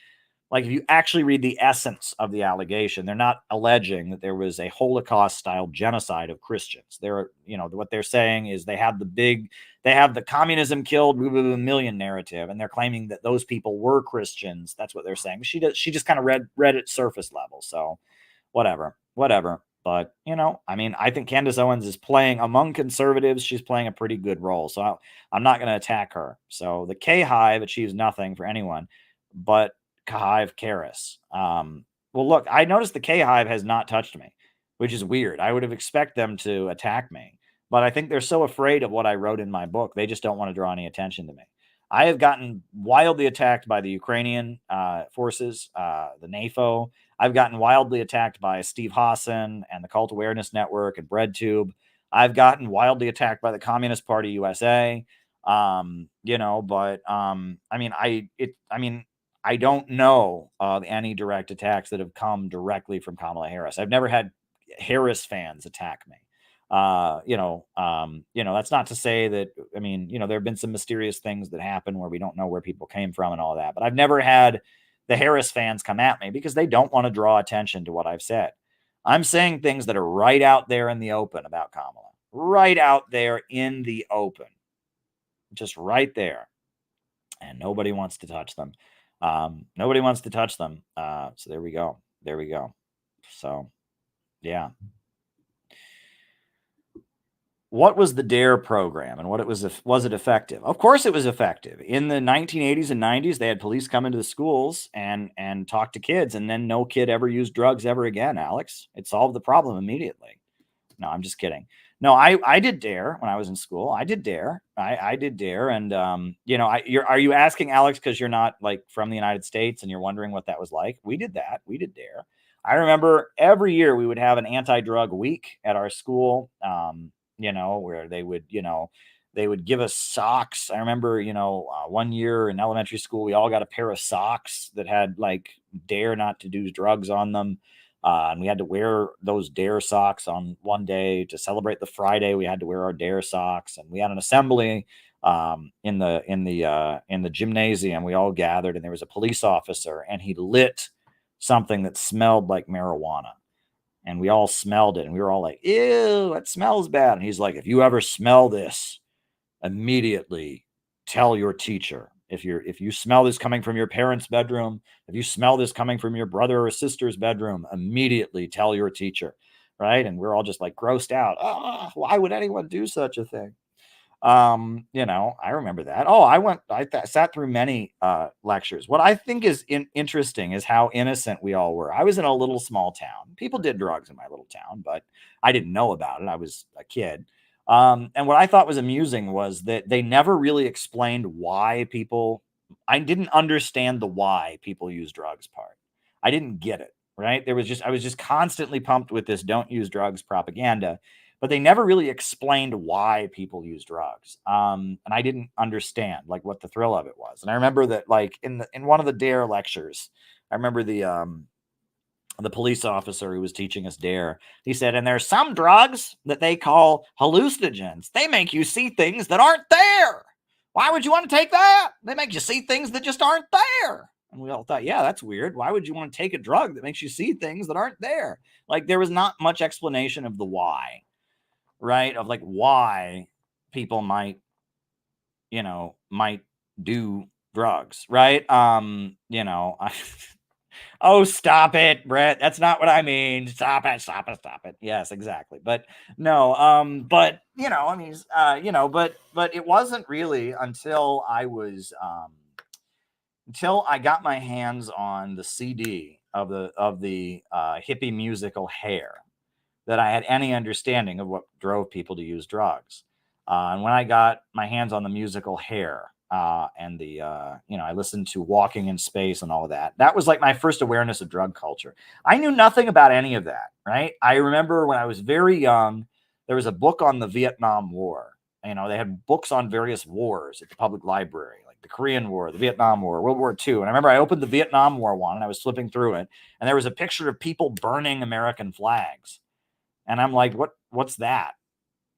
if you actually read the essence of the allegation, they're not alleging that there was a Holocaust-style genocide of Christians. They're, you know, what they're saying is they have the communism killed million narrative, and they're claiming that those people were Christians. That's what they're saying. She just kind of read it surface level. So whatever. But, you know, I mean, I think Candace Owens is playing among conservatives. She's playing a pretty good role. So I'm not going to attack her. So the K-Hive achieves nothing for anyone but K-Hive Karis. Well, look, I noticed the K-Hive has not touched me, which is weird. I would have expected them to attack me, but I think they're so afraid of what I wrote in my book. They just don't want to draw any attention to me. I have gotten wildly attacked by the Ukrainian forces, the NAFO. I've gotten wildly attacked by Steve Hassan and the Cult Awareness Network and BreadTube. I've gotten wildly attacked by the Communist Party USA. You know, but I mean, I don't know of any direct attacks that have come directly from Kamala Harris. I've never had Harris fans attack me. You know, that's not to say that, I mean, you know, there have been some mysterious things that happen where we don't know where people came from and all that, but I've never had the Harris fans come at me because they don't want to draw attention to what I've said. I'm saying things that are right out there in the open about Kamala, right out there in the open, just right there. And nobody wants to touch them. Nobody wants to touch them. So there we go. So, yeah. what was the DARE program and was it effective? Of course it was effective. In the 1980s and 90s, they had police come into the schools and talk to kids, and then no kid ever used drugs ever again, Alex. It solved the problem immediately. No, I'm just kidding. No, I did DARE when I was in school. I did DARE. I did DARE. And, are you asking, Alex, because you're not like from the United States and you're wondering what that was like? We did that. We did DARE. I remember every year we would have an anti-drug week at our school, where they would give us socks. I remember, 1 year in elementary school, we all got a pair of socks that had like DARE not to do drugs on them. And we had to wear those DARE socks on one day to celebrate the Friday. We had to wear our DARE socks, and we had an assembly in the gymnasium. We all gathered, and there was a police officer, and he lit something that smelled like marijuana, and we all smelled it, and we were all like, "Ew, that smells bad." And he's like, "If you ever smell this, immediately tell your teacher. If you smell this coming from your parents' bedroom, if you smell this coming from your brother or sister's bedroom, immediately tell your teacher." Right? And we're all just like grossed out. Oh, why would anyone do such a thing? I remember that. Oh, I sat through many lectures. What I think is interesting is how innocent we all were. I was in a little small town. People did drugs in my little town, but I didn't know about it. I was a kid. And what I thought was amusing was that they never really explained why I didn't understand the why people use drugs part. I didn't get it, right? I was just constantly pumped with this don't use drugs propaganda, but they never really explained why people use drugs. And I didn't understand like what the thrill of it was. And I remember that like in one of the DARE lectures, I remember the police officer who was teaching us DARE, he said, and there's some drugs that they call hallucinogens. They make you see things that aren't there. Why would you want to take that? They make you see things that just aren't there. And we all thought, yeah, that's weird. Why would you want to take a drug that makes you see things that aren't there? Like there was not much explanation of the why, right? Of like why people might do drugs, right? Oh, stop it, Brett. That's not what I mean. Stop it. Yes, exactly. But no, but but it wasn't really until until I got my hands on the CD of the hippie musical Hair that I had any understanding of what drove people to use drugs. And when I got my hands on the musical Hair, and I listened to Walking in Space and all of that. That was like my first awareness of drug culture. I knew nothing about any of that, right? I remember when I was very young, there was a book on the Vietnam War. They had books on various wars at the public library, like the Korean War, the Vietnam War, World War II. And I remember I opened the Vietnam War one and I was flipping through it, and there was a picture of people burning American flags. And I'm like, what's that?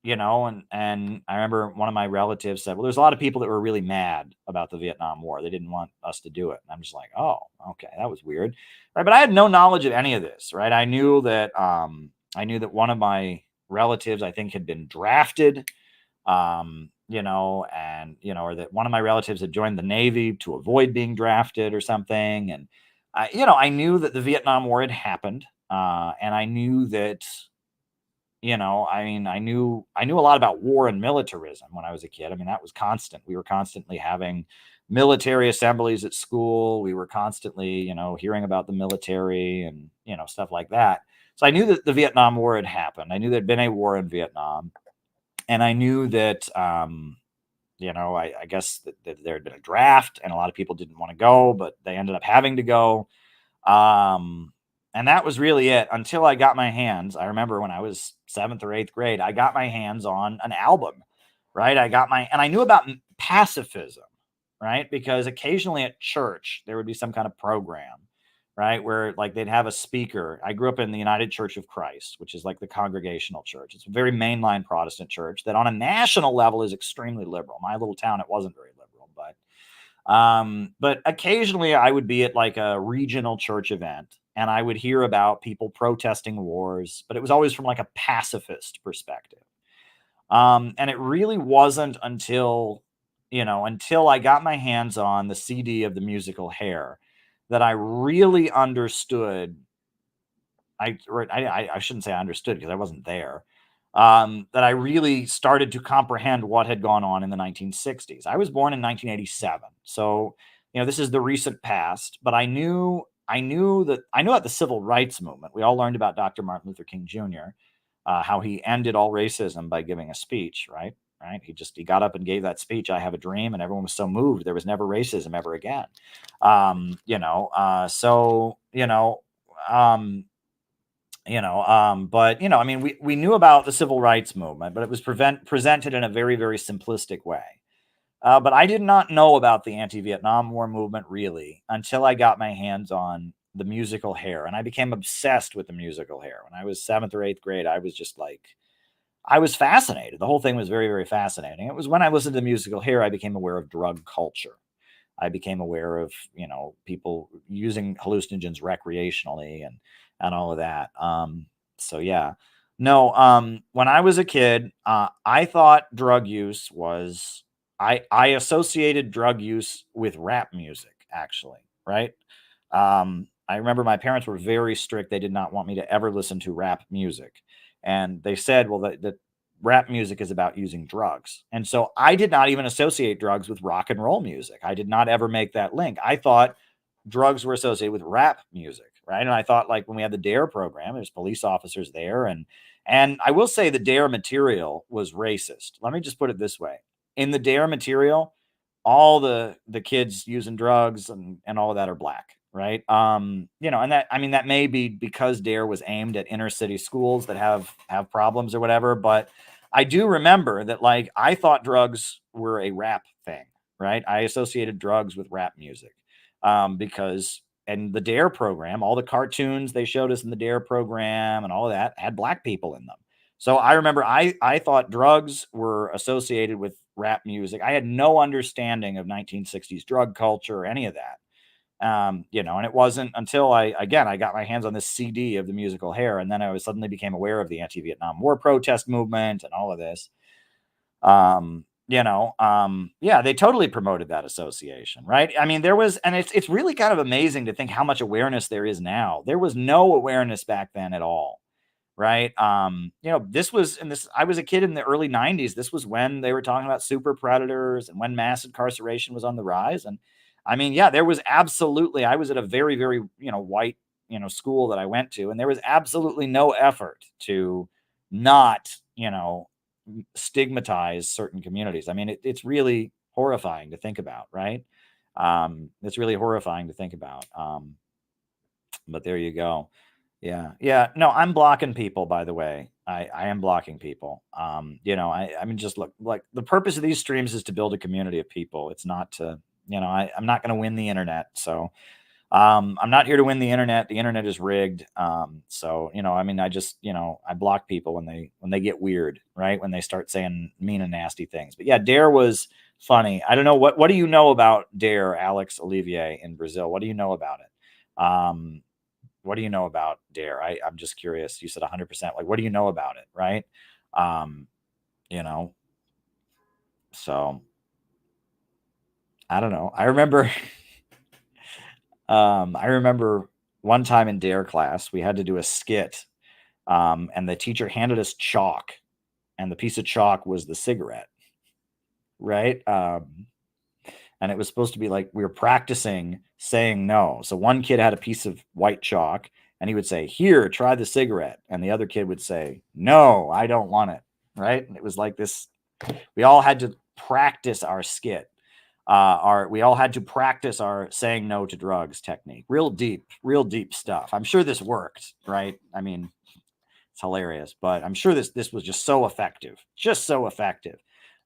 And I remember one of my relatives said, well, there's a lot of people that were really mad about the Vietnam War. They didn't want us to do it. And I'm just like, oh, okay, that was weird. Right. But I had no knowledge of any of this, right? I knew that one of my relatives, I think, had been drafted, or that one of my relatives had joined the Navy to avoid being drafted or something. And I knew that the Vietnam War had happened. And I knew that, I knew a lot about war and militarism when I was a kid. I mean, that was constant. We were constantly having military assemblies at school. We were constantly, hearing about the military and, stuff like that. So I knew that the Vietnam War had happened. I knew there'd been a war in Vietnam. And I knew that, I guess that there had been a draft and a lot of people didn't want to go, but they ended up having to go. And that was really it until I got my hands. I remember when I was 7th or 8th grade, I got my hands on an album, right? and I knew about pacifism, right? Because occasionally at church, there would be some kind of program, right? Where like they'd have a speaker. I grew up in the United Church of Christ, which is like the Congregational Church. It's a very mainline Protestant church that on a national level is extremely liberal. My little town, it wasn't very liberal, but occasionally I would be at like a regional church event and I would hear about people protesting wars, but it was always from like a pacifist perspective. And it really wasn't until I got my hands on the CD of the musical Hair that I really understood. I shouldn't say I understood because I wasn't there. that I really started to comprehend what had gone on in the 1960s. I was born in 1987, so this is the recent past. But I knew about the civil rights movement. We all learned about Dr. Martin Luther King Jr., how he ended all racism by giving a speech, right? He got up and gave that speech, "I have a dream," and everyone was so moved. There was never racism ever again. But we knew about the civil rights movement, but it was presented in a very, very simplistic way. But I did not know about the anti-Vietnam War movement really until I got my hands on the musical Hair, and I became obsessed with the musical Hair. When I was 7th or 8th grade, I was just like, I was fascinated. The whole thing was very, very fascinating. It was when I listened to the musical Hair, I became aware of drug culture. I became aware of, people using hallucinogens recreationally and all of that. So yeah, no, when I was a kid, I thought drug use was, I associated drug use with rap music, actually, right? I remember my parents were very strict. They did not want me to ever listen to rap music. And they said, well, that rap music is about using drugs. And so I did not even associate drugs with rock and roll music. I did not ever make that link. I thought drugs were associated with rap music, right? And I thought, like, when we had the DARE program, there's police officers there. And I will say the DARE material was racist. Let me just put it this way. In the DARE material, all the kids using drugs and all of that are black, right? And that may be because DARE was aimed at inner city schools that have problems or whatever. But I do remember that, like, I thought drugs were a rap thing, right? I associated drugs with rap music because in the DARE program, all the cartoons they showed us in the DARE program and all of that had black people in them. So I remember I thought drugs were associated with rap music. I had no understanding of 1960s drug culture or any of that. And it wasn't until I got my hands on this CD of the musical Hair, and then I suddenly became aware of the anti-Vietnam War protest movement and all of this. They totally promoted that association, right? I mean, there was, and it's really kind of amazing to think how much awareness there is now. There was no awareness back then at all. Right. This was, I was a kid in the early 90s. This was when they were talking about super predators and when mass incarceration was on the rise. And I mean, yeah, there was absolutely, I was at a very, very, white, school that I went to, and there was absolutely no effort to not, stigmatize certain communities. I mean, it's really horrifying to think about, right? It's really horrifying to think about. But there you go. Yeah. No, I'm blocking people, by the way. I am blocking people. I mean, just look, like, the purpose of these streams is to build a community of people. It's not to, I'm not going to win the internet. So, I'm not here to win the internet. The internet is rigged. So, I mean, I just, I block people when they get weird, right? When they start saying mean and nasty things. But yeah, DARE was funny. I don't know. What do you know about DARE, Alex Olivier in Brazil? What do you know about it? What do you know about DARE? I'm just curious. You said 100%. Like, what do you know about it? Right. So I don't know. I remember, one time in DARE class, we had to do a skit. And the teacher handed us chalk, and the piece of chalk was the cigarette. Right. And it was supposed to be like we were practicing saying no. So one kid had a piece of white chalk, and he would say, "Here, try the cigarette." And the other kid would say, "No, I don't want it." Right. And it was like this. We all had to practice our skit. We all had to practice our saying no to drugs technique. Real deep stuff. I'm sure this worked. Right. I mean, it's hilarious, but I'm sure this was just so effective.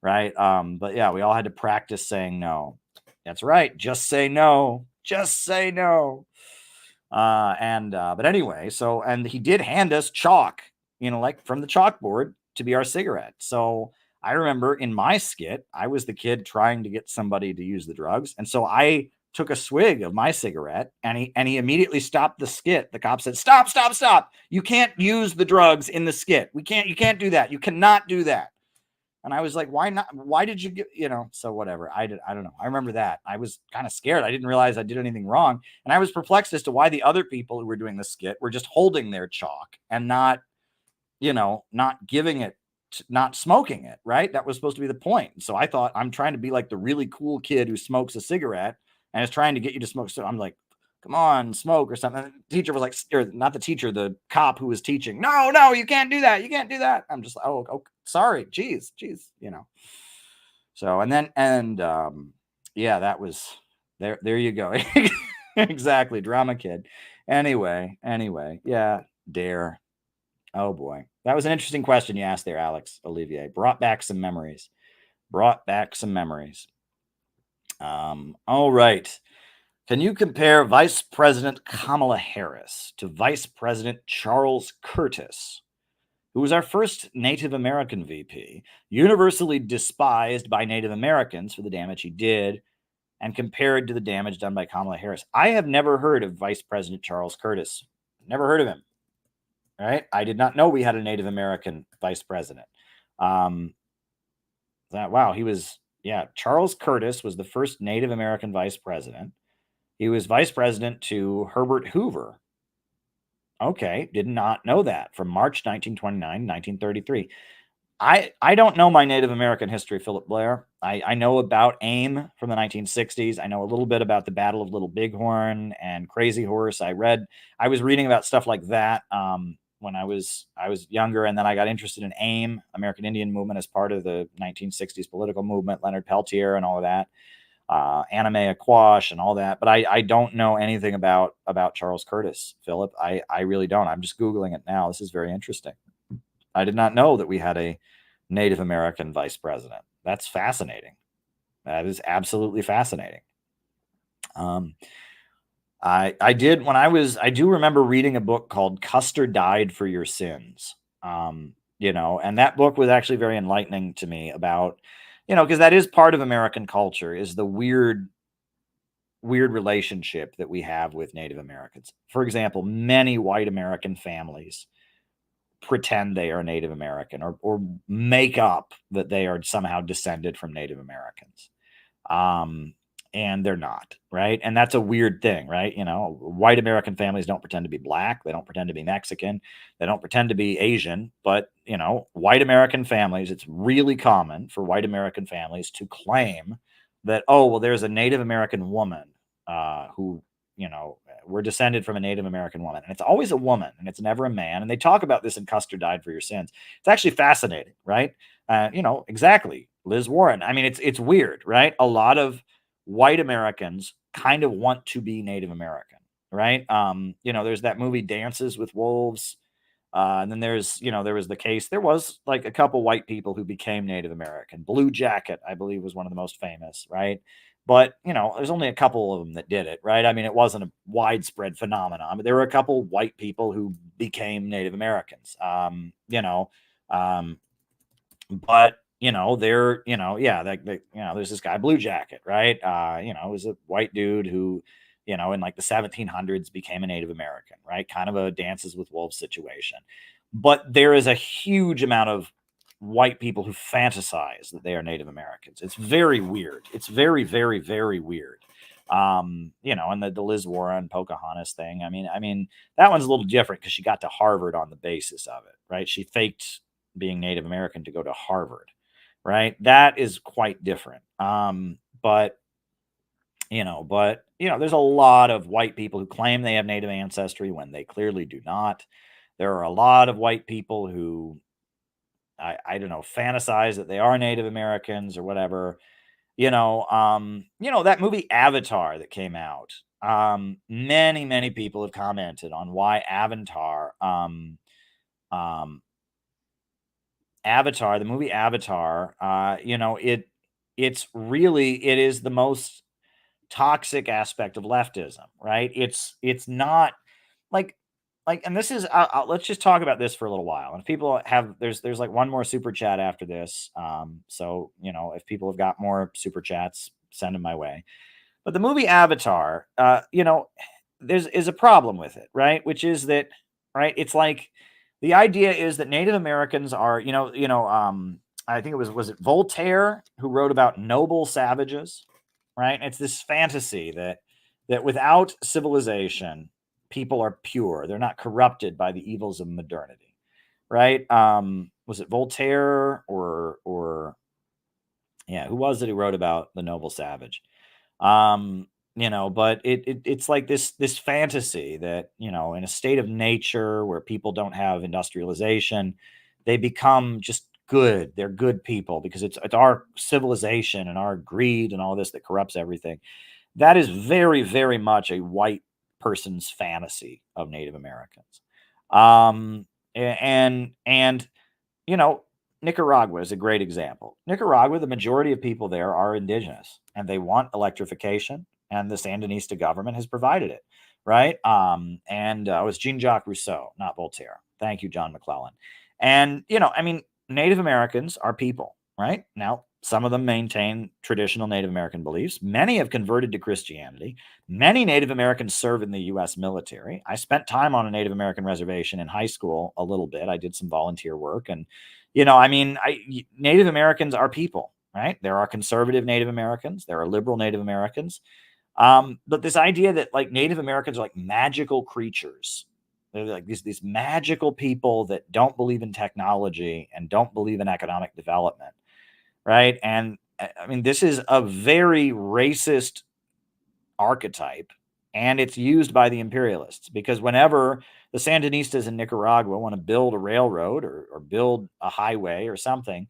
Right. But yeah, we all had to practice saying no. That's right. Just say no. Just say no. But anyway, and he did hand us chalk, like from the chalkboard to be our cigarette. So I remember in my skit, I was the kid trying to get somebody to use the drugs. And so I took a swig of my cigarette, and he immediately stopped the skit. The cop said, "Stop. You can't use the drugs in the skit. You can't do that. You cannot do that." And I was like, "Why not? Why did you get, so whatever." I don't know. I remember that. I was kind of scared. I didn't realize I did anything wrong. And I was perplexed as to why the other people who were doing the skit were just holding their chalk and not not giving it, not smoking it, right? That was supposed to be the point. So I thought, I'm trying to be like the really cool kid who smokes a cigarette and is trying to get you to smoke. So I'm like, come on, smoke or something. And the teacher was like, or not the teacher, the cop who was teaching. No, you can't do that. You can't do that. I'm just like, oh, sorry. Geez. So, yeah, that was there you go. Exactly. Drama kid. Anyway. Yeah. Dare. Oh boy. That was an interesting question you asked there, Alex Olivier. Brought back some memories. All right. Can you compare Vice President Kamala Harris to Vice President Charles Curtis, who was our first Native American VP, universally despised by Native Americans for the damage he did, and compared to the damage done by Kamala Harris? I have never heard of Vice President Charles Curtis. Never heard of him. Right? I did not know we had a Native American vice president. Wow, he was, Charles Curtis was the first Native American vice president. He was vice president to Herbert Hoover. Okay, did not know that. From March 1929, 1933. I don't know my Native American history, Philip Blair. I know about AIM from the 1960s. I know a little bit about the Battle of Little Bighorn and Crazy Horse. I was reading about stuff like that when I was younger, and then I got interested in AIM, American Indian Movement, as part of the 1960s political movement, Leonard Peltier and all of that, Anime Aquash and all that. But I don't know anything about Charles Curtis, Philip. I really don't. I'm just Googling it now. This is very interesting. I did not know that we had a Native American vice president. That's fascinating. That is absolutely fascinating. I do remember reading a book called Custer Died for Your Sins. And that book was actually very enlightening to me about, because that is part of American culture, is the weird relationship that we have with Native Americans. For example, many white American families pretend they are Native American or make up that they are somehow descended from Native Americans. And they're not, right? And that's a weird thing, right? White American families don't pretend to be black. They don't pretend to be Mexican. They don't pretend to be Asian. But, white American families, it's really common for white American families to claim that, there's a Native American woman who, we're descended from a Native American woman. And it's always a woman, and it's never a man. And they talk about this in Custer Died for Your Sins. It's actually fascinating, right? Exactly. Liz Warren. I mean, it's weird, right? A lot of white Americans kind of want to be Native American, right? There's that movie Dances with Wolves. And then there was the case. There was like a couple white people who became Native American. Blue Jacket, I believe, was one of the most famous, right? But, there's only a couple of them that did it, right? I mean, it wasn't a widespread phenomenon, but there were a couple white people who became Native Americans, but there's this guy Blue Jacket, right? It was a white dude who, in like the 1700s became a Native American, right? Kind of a Dances with Wolves situation. But there is a huge amount of white people who fantasize that they are Native Americans. It's very weird. It's very, very, very weird. And the Liz Warren Pocahontas thing. I mean, that one's a little different because she got to Harvard on the basis of it, right? She faked being Native American to go to Harvard, right? That is quite different. But there's a lot of white people who claim they have Native ancestry when they clearly do not. There are a lot of white people who, I don't know, fantasize that they are Native Americans or whatever. That movie Avatar that came out. Many, many people have commented on why Avatar, the movie Avatar, it is the most toxic aspect of leftism, right? It's not like, and this is, let's just talk about this for a little while. And if people have, there's like one more super chat after this. So, if people have got more super chats, send them my way. But the movie Avatar, there's a problem with it, right? Which is that, right? It's like, the idea is that Native Americans are, I think was it Voltaire who wrote about noble savages, right? It's this fantasy that without civilization, people are pure. They're not corrupted by the evils of modernity, right? Was it Voltaire or yeah, who was it who wrote about the noble savage? But it's like this fantasy that, in a state of nature where people don't have industrialization, they become just good. They're good people because it's our civilization and our greed and all this that corrupts everything. That is very, very much a white person's fantasy of Native Americans. And Nicaragua is a great example. Nicaragua, the majority of people there are indigenous and they want electrification, and the Sandinista government has provided it, right? And it was Jean-Jacques Rousseau, not Voltaire. Thank you, John McClellan. And, Native Americans are people, right? Now, some of them maintain traditional Native American beliefs. Many have converted to Christianity. Many Native Americans serve in the U.S. military. I spent time on a Native American reservation in high school a little bit. I did some volunteer work. And, Native Americans are people, right? There are conservative Native Americans. There are liberal Native Americans. But this idea that like Native Americans are like magical creatures, they're like these magical people that don't believe in technology and don't believe in economic development, right? And this is a very racist archetype, and it's used by the imperialists because whenever the Sandinistas in Nicaragua want to build a railroad or build a highway or something,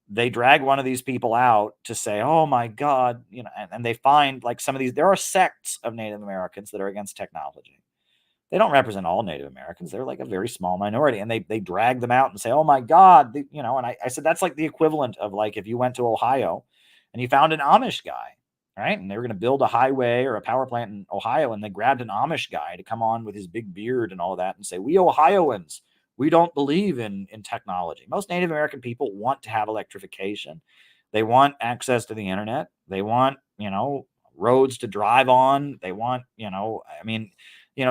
they drag one of these people out to say, oh my God, and they find like some of these, there are sects of Native Americans that are against technology. They don't represent all Native Americans. They're like a very small minority, and they drag them out and say, oh my God, and I said, that's like the equivalent of like if you went to Ohio and you found an Amish guy, right? And they were going to build a highway or a power plant in Ohio, and they grabbed an Amish guy to come on with his big beard and all that and say, we Ohioans, we don't believe in technology. Most Native American people want to have electrification. They want access to the internet. They want, roads to drive on. They want,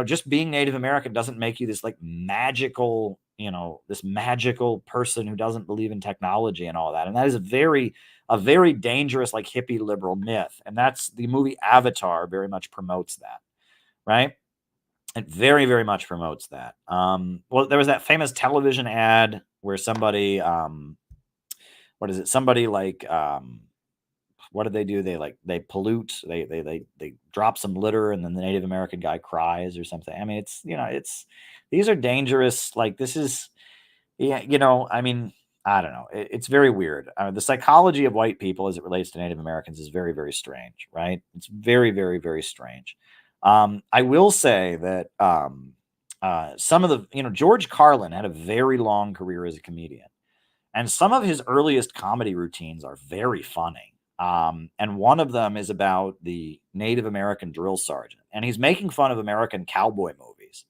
just being Native American doesn't make you this like magical, this magical person who doesn't believe in technology and all that. And that is a very dangerous, like hippie liberal myth. And that's the movie Avatar very much promotes that, right? It very, very much promotes that. Well, there was that famous television ad where somebody, what is it? Somebody like, what did they do? They pollute, they drop some litter, and then the Native American guy cries or something. These are dangerous. Like this is, yeah, I don't know. It's very weird. The psychology of white people as it relates to Native Americans is very, very strange, right? It's very, very, very strange. I will say that some of the, George Carlin had a very long career as a comedian, and some of his earliest comedy routines are very funny. And one of them is about the Native American drill sergeant, and he's making fun of American cowboy movies,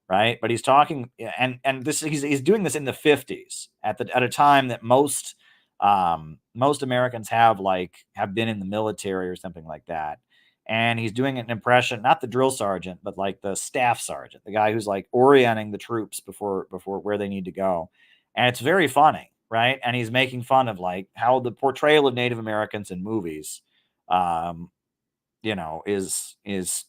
right? But he's talking, and this he's doing this in the 50s at a time that most Americans have been in the military or something like that. And he's doing an impression, not the drill sergeant, but like the staff sergeant, the guy who's like orienting the troops before where they need to go. And it's very funny, right? And he's making fun of like how the portrayal of Native Americans in movies, is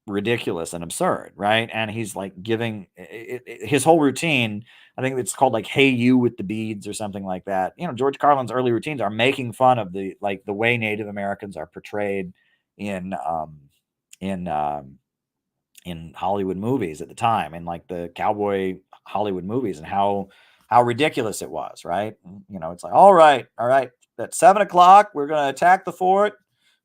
ridiculous and absurd, right? And he's like giving his whole routine. I think it's called like "Hey You" with the beads or something like that. George Carlin's early routines are making fun of the way Native Americans are portrayed in Hollywood movies at the time, and like the cowboy Hollywood movies, and how ridiculous it was, right? It's like, all right, at 7:00 we're gonna attack the fort,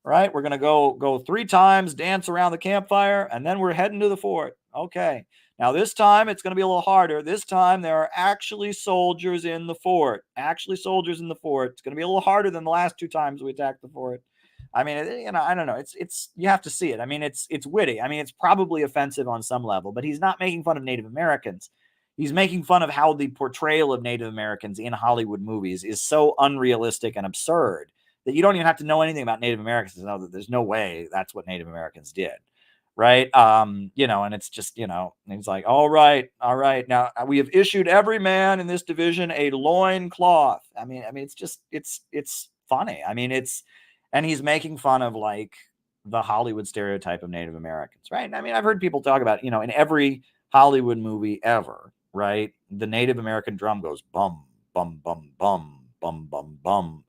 right? We're gonna go 3 times, dance around the campfire, and then we're heading to the fort. Okay, now this time it's gonna be a little harder. This time there are actually soldiers in the fort. It's gonna be a little harder than the last 2 times we attacked the fort. I don't know. It's you have to see it. It's witty. It's probably offensive on some level, but he's not making fun of Native Americans. He's making fun of how the portrayal of Native Americans in Hollywood movies is so unrealistic and absurd that you don't even have to know anything about Native Americans to know that there's no way that's what Native Americans did. Right. And it's just, it's like, all right. Now we have issued every man in this division a loin cloth. It's just, it's funny. And he's making fun of like the Hollywood stereotype of Native Americans, right? I've heard people talk about, in every Hollywood movie ever, right? The Native American drum goes bum, bum, bum, bum, bum, bum, bum,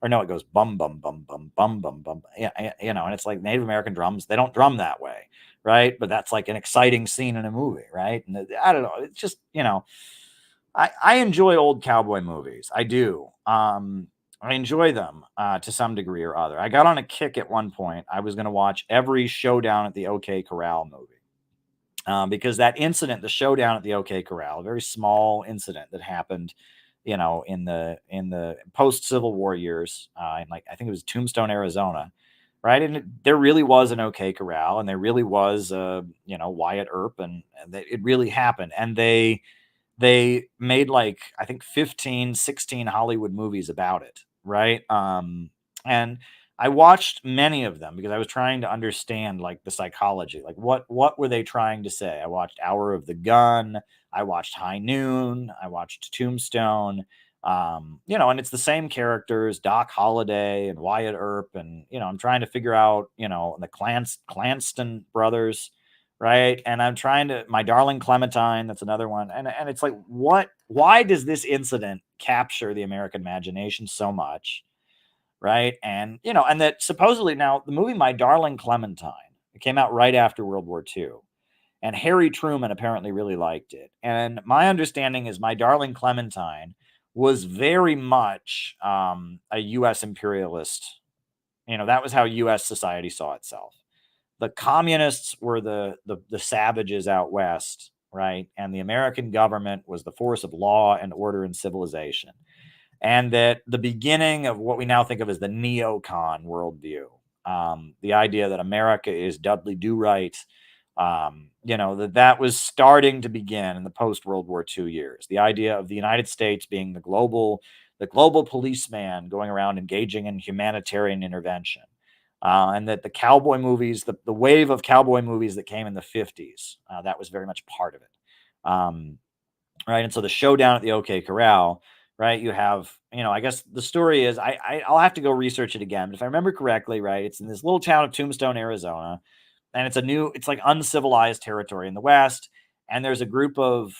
or no, it goes bum, bum, bum, bum, bum, bum, bum, and it's like Native American drums, they don't drum that way, right? But that's like an exciting scene in a movie, right? And I don't know, it's just, I enjoy old cowboy movies. I do. I enjoy them to some degree or other. I got on a kick at one point. I was going to watch every showdown at the OK Corral movie because that incident, the showdown at the OK Corral, a very small incident that happened, in the post Civil War years, in I think it was Tombstone, Arizona, right? And there really was an OK Corral, and there really was, Wyatt Earp, and it really happened, and they made I think 15, 16 Hollywood movies about it, right? And I watched many of them because I was trying to understand the psychology, what were they trying to say. I watched Hour of the Gun, I watched High Noon, I watched Tombstone, and it's the same characters, Doc Holliday and Wyatt Earp, and I'm trying to figure out, the Clanston brothers, right? And I'm trying to, My Darling Clementine, that's another one. And it's like, why does this incident capture the American imagination so much, right? And, and that supposedly now the movie My Darling Clementine, it came out right after World War II. And Harry Truman apparently really liked it. And my understanding is My Darling Clementine was very much a U.S. imperialist. That was how U.S. society saw itself. The communists were the savages out west, right? And the American government was the force of law and order and civilization. And that the beginning of what we now think of as the neocon worldview, the idea that America is Dudley Do-Right, that was starting to begin in the post-World War II years. The idea of the United States being the global policeman going around engaging in humanitarian intervention. And that the cowboy movies, the wave of cowboy movies that came in the 50s, that was very much part of it. Right. And so the showdown at the OK Corral, right, you have, I guess the story is, I'll have to go research it again. But if I remember correctly, right, it's in this little town of Tombstone, Arizona. And it's like uncivilized territory in the West. And there's a group of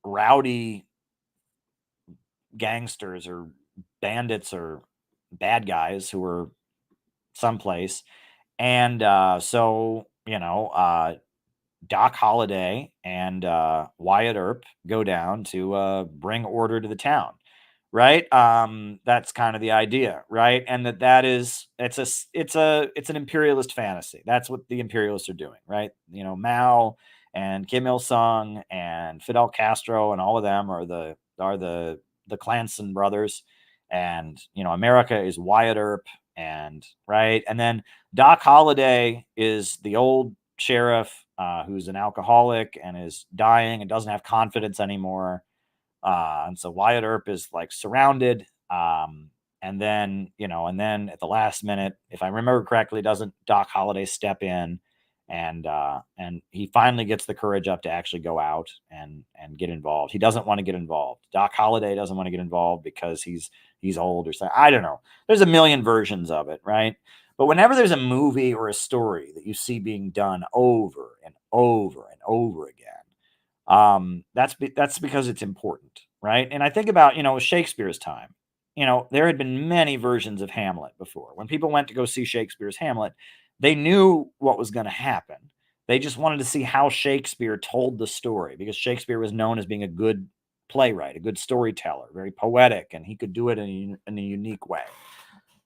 rowdy gangsters or bandits or bad guys who are someplace. And so, Doc Holliday and Wyatt Earp go down to bring order to the town, right? That's kind of the idea, right? And it's an imperialist fantasy. That's what the imperialists are doing, right? Mao and Kim Il-sung and Fidel Castro and all of them are the Clanston brothers, and America is Wyatt Earp, and right, and then Doc Holliday is the old sheriff who's an alcoholic and is dying and doesn't have confidence anymore. And so Wyatt Earp is surrounded. And then at the last minute, if I remember correctly, doesn't Doc Holliday step in and he finally gets the courage up to actually go out and get involved. He doesn't want to get involved. Doc Holliday doesn't want to get involved because he's old or something. I don't know. There's a million versions of it, right? But whenever there's a movie or a story that you see being done over and over and over again, that's because it's important, right? And I think about, Shakespeare's time. There had been many versions of Hamlet before. When people went to go see Shakespeare's Hamlet, they knew what was going to happen. They just wanted to see how Shakespeare told the story, because Shakespeare was known as being a good playwright, a good storyteller, very poetic, and he could do it in a unique way.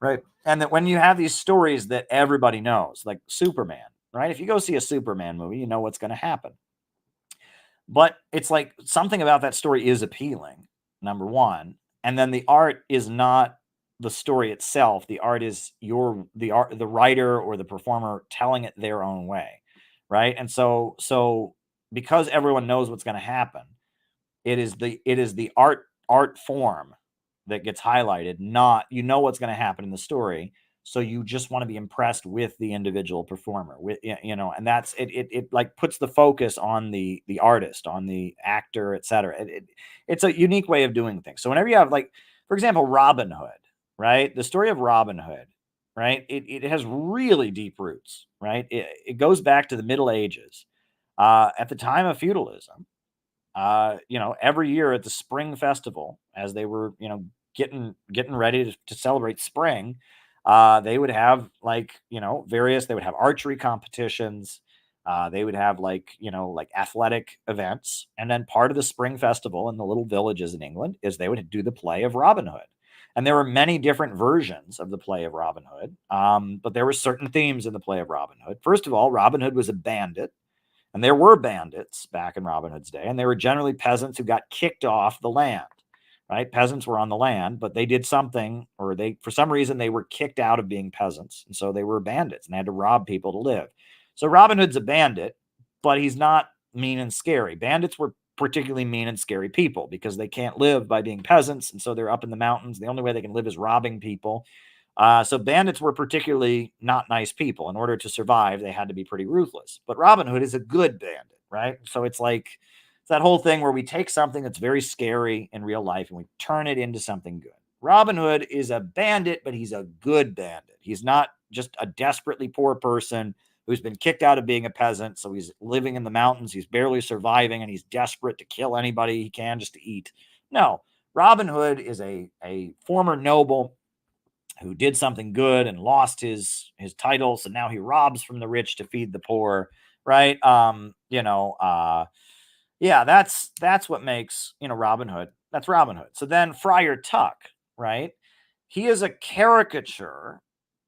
Right. And that when you have these stories that everybody knows, like Superman, right? If you go see a Superman movie, you know what's going to happen. But it's like something about that story is appealing, number one. And then the art is not the story itself. The art is the writer or the performer telling it their own way. Right. And so because everyone knows what's going to happen, it is the art form that gets highlighted, not what's going to happen in the story, so you just want to be impressed with the individual performer, and that's it puts the focus on the artist, on the actor, etc. It's a unique way of doing things. So whenever you have, for example, Robin Hood, right? The story of Robin Hood, right? It has really deep roots, right? It goes back to the Middle Ages. At the time of feudalism, every year at the spring festival, as they were, getting ready to celebrate spring, they would have they would have archery competitions. They would have like athletic events. And then part of the spring festival in the little villages in England is they would do the play of Robin Hood. And there were many different versions of the play of Robin Hood. But there were certain themes in the play of Robin Hood. First of all, Robin Hood was a bandit. And there were bandits back in Robin Hood's day, and they were generally peasants who got kicked off the land, right? Peasants were on the land, but they did something, or for some reason, they were kicked out of being peasants. And so they were bandits and they had to rob people to live. So Robin Hood's a bandit, but he's not mean and scary. Bandits were particularly mean and scary people because they can't live by being peasants. And so they're up in the mountains. The only way they can live is robbing people. So bandits were particularly not nice people. In order to survive, they had to be pretty ruthless. But Robin Hood is a good bandit, right? So it's that whole thing where we take something that's very scary in real life and we turn it into something good. Robin Hood is a bandit, but he's a good bandit. He's not just a desperately poor person who's been kicked out of being a peasant. So he's living in the mountains. He's barely surviving and he's desperate to kill anybody he can just to eat. No, Robin Hood is a former noble who did something good and lost his title, so now he robs from the rich to feed the poor, right? That's what makes Robin Hood. That's Robin Hood. So then Friar Tuck, right? He is a caricature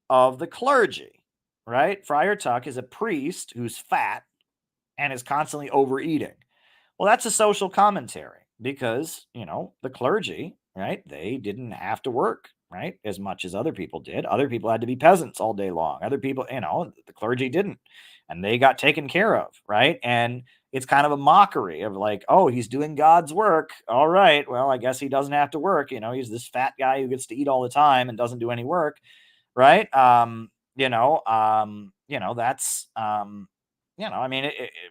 of the clergy, right? Friar Tuck is a priest who's fat and is constantly overeating. Well, that's a social commentary because the clergy, right? They didn't have to work, right, as much as other people did. Other people had to be peasants all day long. Other people, the clergy didn't, and they got taken care of, right? And it's kind of a mockery of like, oh, he's doing God's work. All right, well, I guess he doesn't have to work. He's this fat guy who gets to eat all the time and doesn't do any work, right? It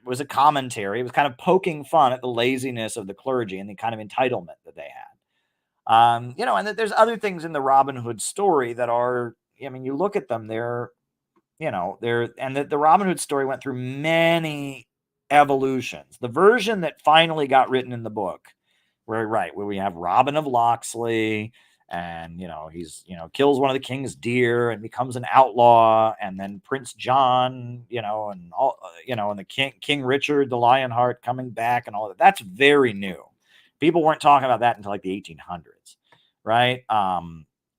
was a commentary. It was kind of poking fun at the laziness of the clergy and the kind of entitlement that they had. And that there's other things in the Robin Hood story that are, you look at them, and that the Robin Hood story went through many evolutions. The version that finally got written in the book, where we have Robin of Locksley, and he's kills one of the king's deer and becomes an outlaw, and then Prince John, and all, and the King Richard, the Lionheart coming back, and all that. That's very new. People weren't talking about that until like the 1800s, right?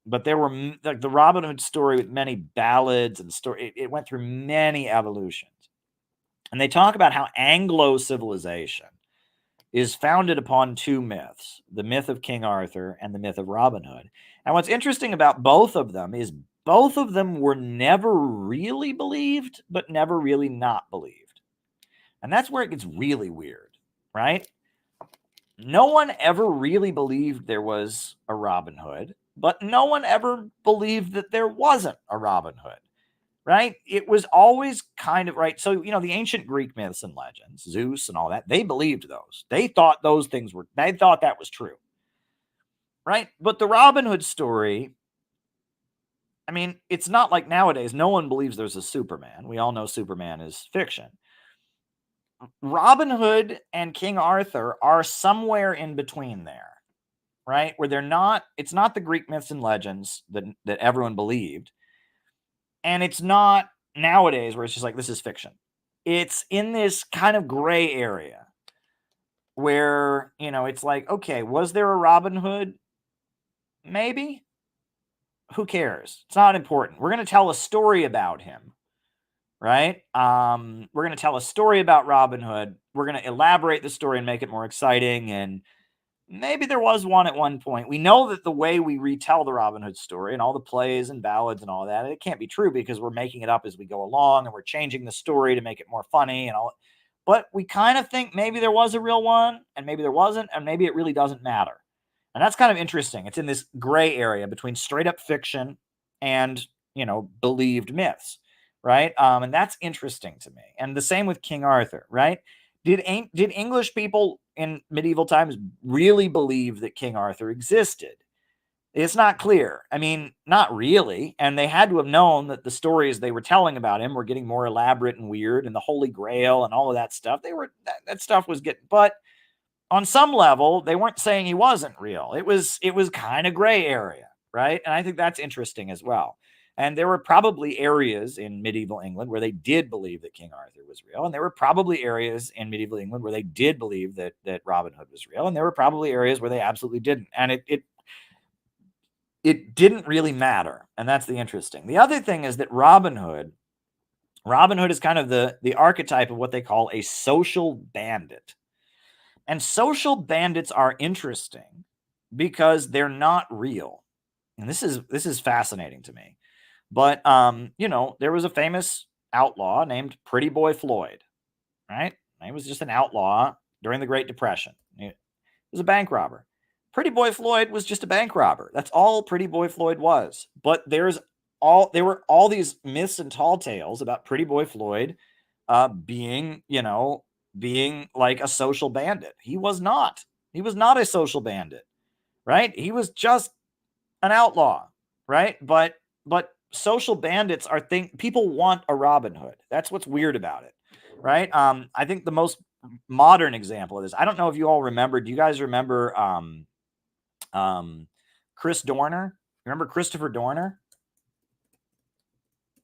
But there were the Robin Hood story with many ballads and story. It went through many evolutions, and they talk about how Anglo civilization is founded upon two myths: the myth of King Arthur and the myth of Robin Hood. And what's interesting about both of them is both of them were never really believed, but never really not believed. And that's where it gets really weird, right? No one ever really believed there was a Robin Hood, but no one ever believed that there wasn't a Robin Hood, right? It was always kind of right. So, the ancient Greek myths and legends, Zeus and all that, they believed those. They thought they thought that was true, right? But the Robin Hood story, it's not like nowadays. No one believes there's a Superman. We all know Superman is fiction. Robin Hood and King Arthur are somewhere in between there, right? Where it's not the Greek myths and legends that everyone believed. And it's not nowadays where it's just like, this is fiction. It's in this kind of gray area where, it's like, okay, was there a Robin Hood? Maybe. Who cares? It's not important. We're going to tell a story about him. Right? We're going to tell a story about Robin Hood. We're going to elaborate the story and make it more exciting. And maybe there was one at one point. We know that the way we retell the Robin Hood story and all the plays and ballads and all that, it can't be true because we're making it up as we go along and we're changing the story to make it more funny and all. But we kind of think maybe there was a real one and maybe there wasn't, and maybe it really doesn't matter. And that's kind of interesting. It's in this gray area between straight up fiction and, believed myths. Right. And that's interesting to me. And the same with King Arthur. Right. Did English people in medieval times really believe that King Arthur existed? It's not clear. I mean, not really. And they had to have known that the stories they were telling about him were getting more elaborate and weird, and the Holy Grail and all of that stuff. That stuff was getting, but on some level, they weren't saying he wasn't real. It was kind of gray area, right? And I think that's interesting as well. And there were probably areas in medieval England where they did believe that King Arthur was real, and there were probably areas in medieval England where they did believe that Robin Hood was real, and there were probably areas where they absolutely didn't. And it didn't really matter, and that's the interesting. The other thing is that Robin Hood is kind of the archetype of what they call a social bandit. And social bandits are interesting because they're not real. And this is fascinating to me. But there was a famous outlaw named Pretty Boy Floyd, right? He was just an outlaw during the Great Depression. He was a bank robber. Pretty Boy Floyd was just a bank robber. That's all Pretty Boy Floyd was. But there were all these myths and tall tales about Pretty Boy Floyd being like a social bandit. He was not. He was not a social bandit, right? He was just an outlaw, right? But social bandits are people want a Robin Hood. That's what's weird about it, right? I think the most modern example of this, I don't know if you all remember. Do you guys remember Chris Dorner? Remember Christopher Dorner?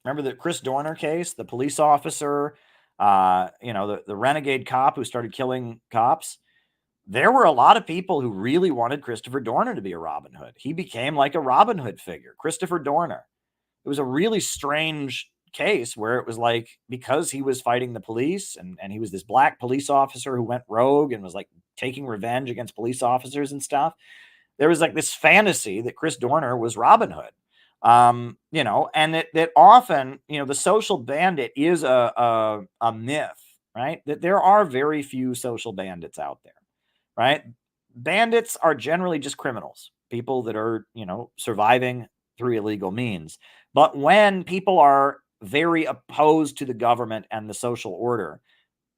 Remember the Chris Dorner case, the police officer, the renegade cop who started killing cops? There were a lot of people who really wanted Christopher Dorner to be a Robin Hood. He became like a Robin Hood figure, Christopher Dorner. It was a really strange case where it was like, because he was fighting the police and he was this black police officer who went rogue and was like taking revenge against police officers and stuff. There was like this fantasy that Chris Dorner was Robin Hood. And that often, the social bandit is a myth, right? That there are very few social bandits out there, right? Bandits are generally just criminals, people that are, surviving through illegal means. But when people are very opposed to the government and the social order,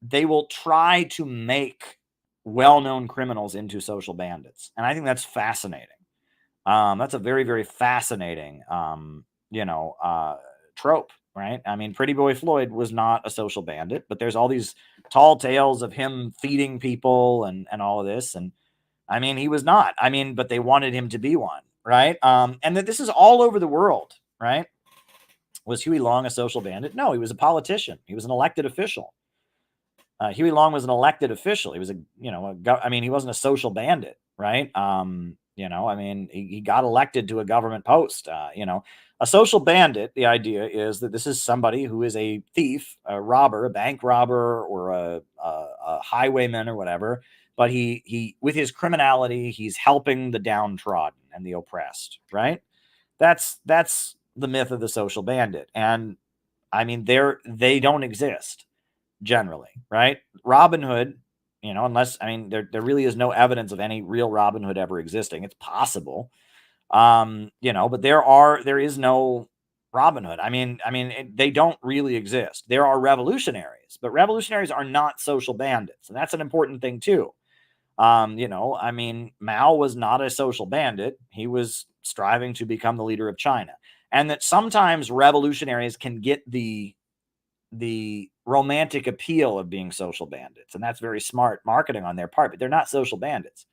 they will try to make well-known criminals into social bandits. And I think that's fascinating. That's a very, very fascinating, trope, right? I mean, Pretty Boy Floyd was not a social bandit, but there's all these tall tales of him feeding people and all of this. And I mean, he was not. I mean, but they wanted him to be one, right? And that this is all over the world, right? Was Huey Long a social bandit? No, he was a politician. He was an elected official. Huey Long was an elected official. He was he wasn't a social bandit, right? He got elected to a government post. A social bandit, the idea is that this is somebody who is a thief, a robber, a bank robber, or a highwayman or whatever. But he with his criminality, he's helping the downtrodden and the oppressed, right? That's the myth of the social bandit. And I mean, they don't exist generally, right? Robin Hood, unless, there really is no evidence of any real Robin Hood ever existing. It's possible, but there is no Robin Hood. They don't really exist. There are revolutionaries, but revolutionaries are not social bandits. And that's an important thing too. Mao was not a social bandit. He was striving to become the leader of China. And that sometimes revolutionaries can get the romantic appeal of being social bandits. And that's very smart marketing on their part, but they're not social bandits,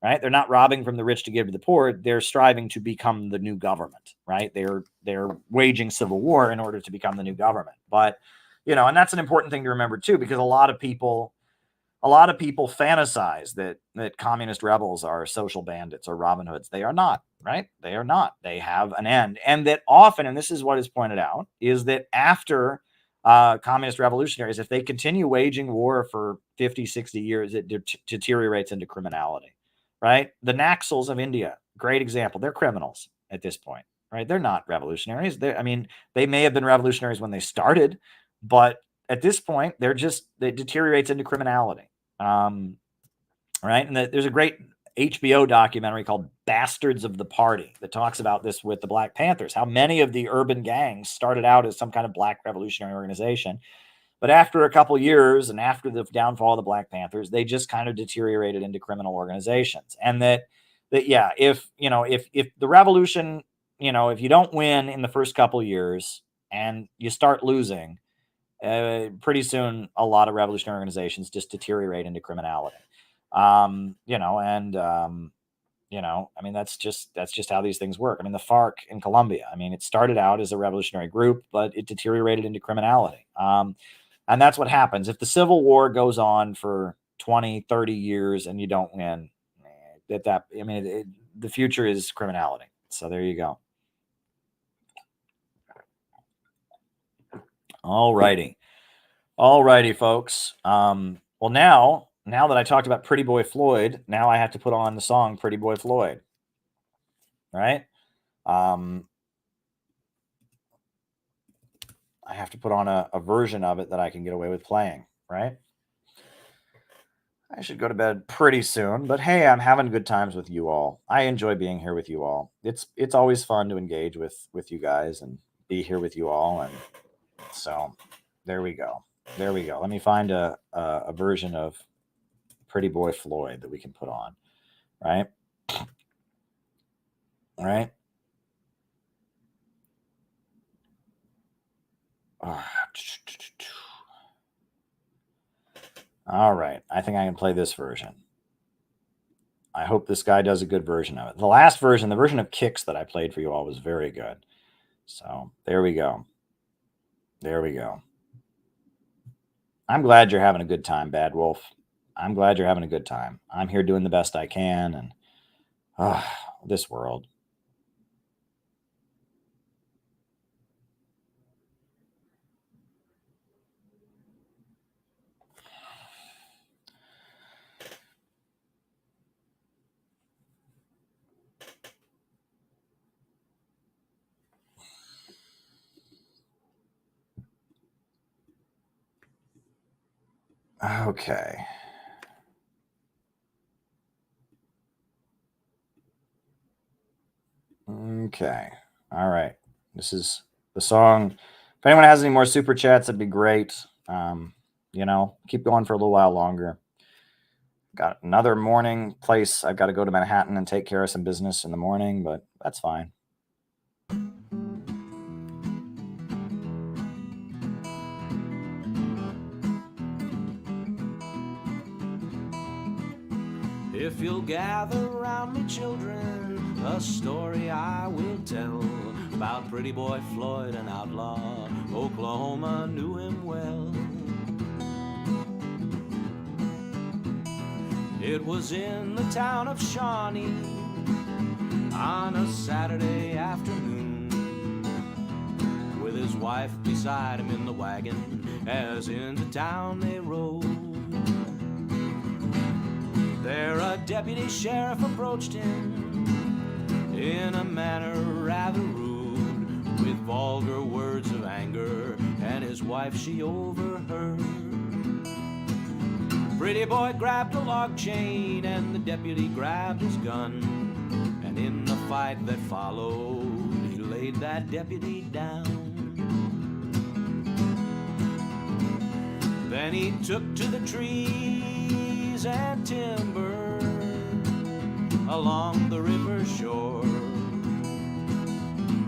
right? They're not robbing from the rich to give to the poor. They're striving to become the new government, right? They're waging civil war in order to become the new government. But, and that's an important thing to remember too, because a lot of people fantasize that communist rebels are social bandits or Robin Hoods. They are not, right? They are not. They have an end. And that often, and this is what is pointed out, is that after communist revolutionaries, if they continue waging war for 50, 60 years, it deteriorates into criminality, right? The Naxals of India, great example. They're criminals at this point, right? They're not revolutionaries. They may have been revolutionaries when they started, but at this point, it deteriorates into criminality. Right. And there's a great HBO documentary called Bastards of the Party that talks about this with the Black Panthers, how many of the urban gangs started out as some kind of black revolutionary organization. But after a couple years and after the downfall of the Black Panthers, they just kind of deteriorated into criminal organizations. And that that, yeah, if the revolution, if you don't win in the first couple years and you start losing, pretty soon a lot of revolutionary organizations just deteriorate into criminality. I mean, that's just how these things work. I mean, the FARC in Colombia, I mean, it started out as a revolutionary group, but it deteriorated into criminality. And that's what happens. If the Civil War goes on for 20, 30 years and you don't win, the future is criminality. So there you go. All righty, folks. Well, now that I talked about Pretty Boy Floyd, now I have to put on the song Pretty Boy Floyd. Right? I have to put on a version of it that I can get away with playing, right? I should go to bed pretty soon, but hey, I'm having good times with you all. I enjoy being here with you all. It's always fun to engage with you guys and be here with you all. And so there we go. Let me find a version of Pretty Boy Floyd that we can put on, right? Right? All right. I think I can play this version. I hope this guy does a good version of it. The last version, the version of Kicks that I played for you all, was very good. So there we go. I'm glad you're having a good time, Bad Wolf. I'm glad you're having a good time. I'm here doing the best I can. And this world. Okay. All right. This is the song. If anyone has any more super chats, that'd be great. Keep going for a little while longer. Got another morning place. I've got to go to Manhattan and take care of some business in the morning, but that's fine. If you'll gather around me, children, a story I will tell about Pretty Boy Floyd, an outlaw. Oklahoma knew him well. It was in the town of Shawnee on a Saturday afternoon, with his wife beside him in the wagon as into town they rode. There a deputy sheriff approached him in a manner rather rude, with vulgar words of anger, and his wife she overheard. Pretty boy grabbed a log chain and the deputy grabbed his gun, and in the fight that followed he laid that deputy down. Then he took to the trees and timber along the river shore,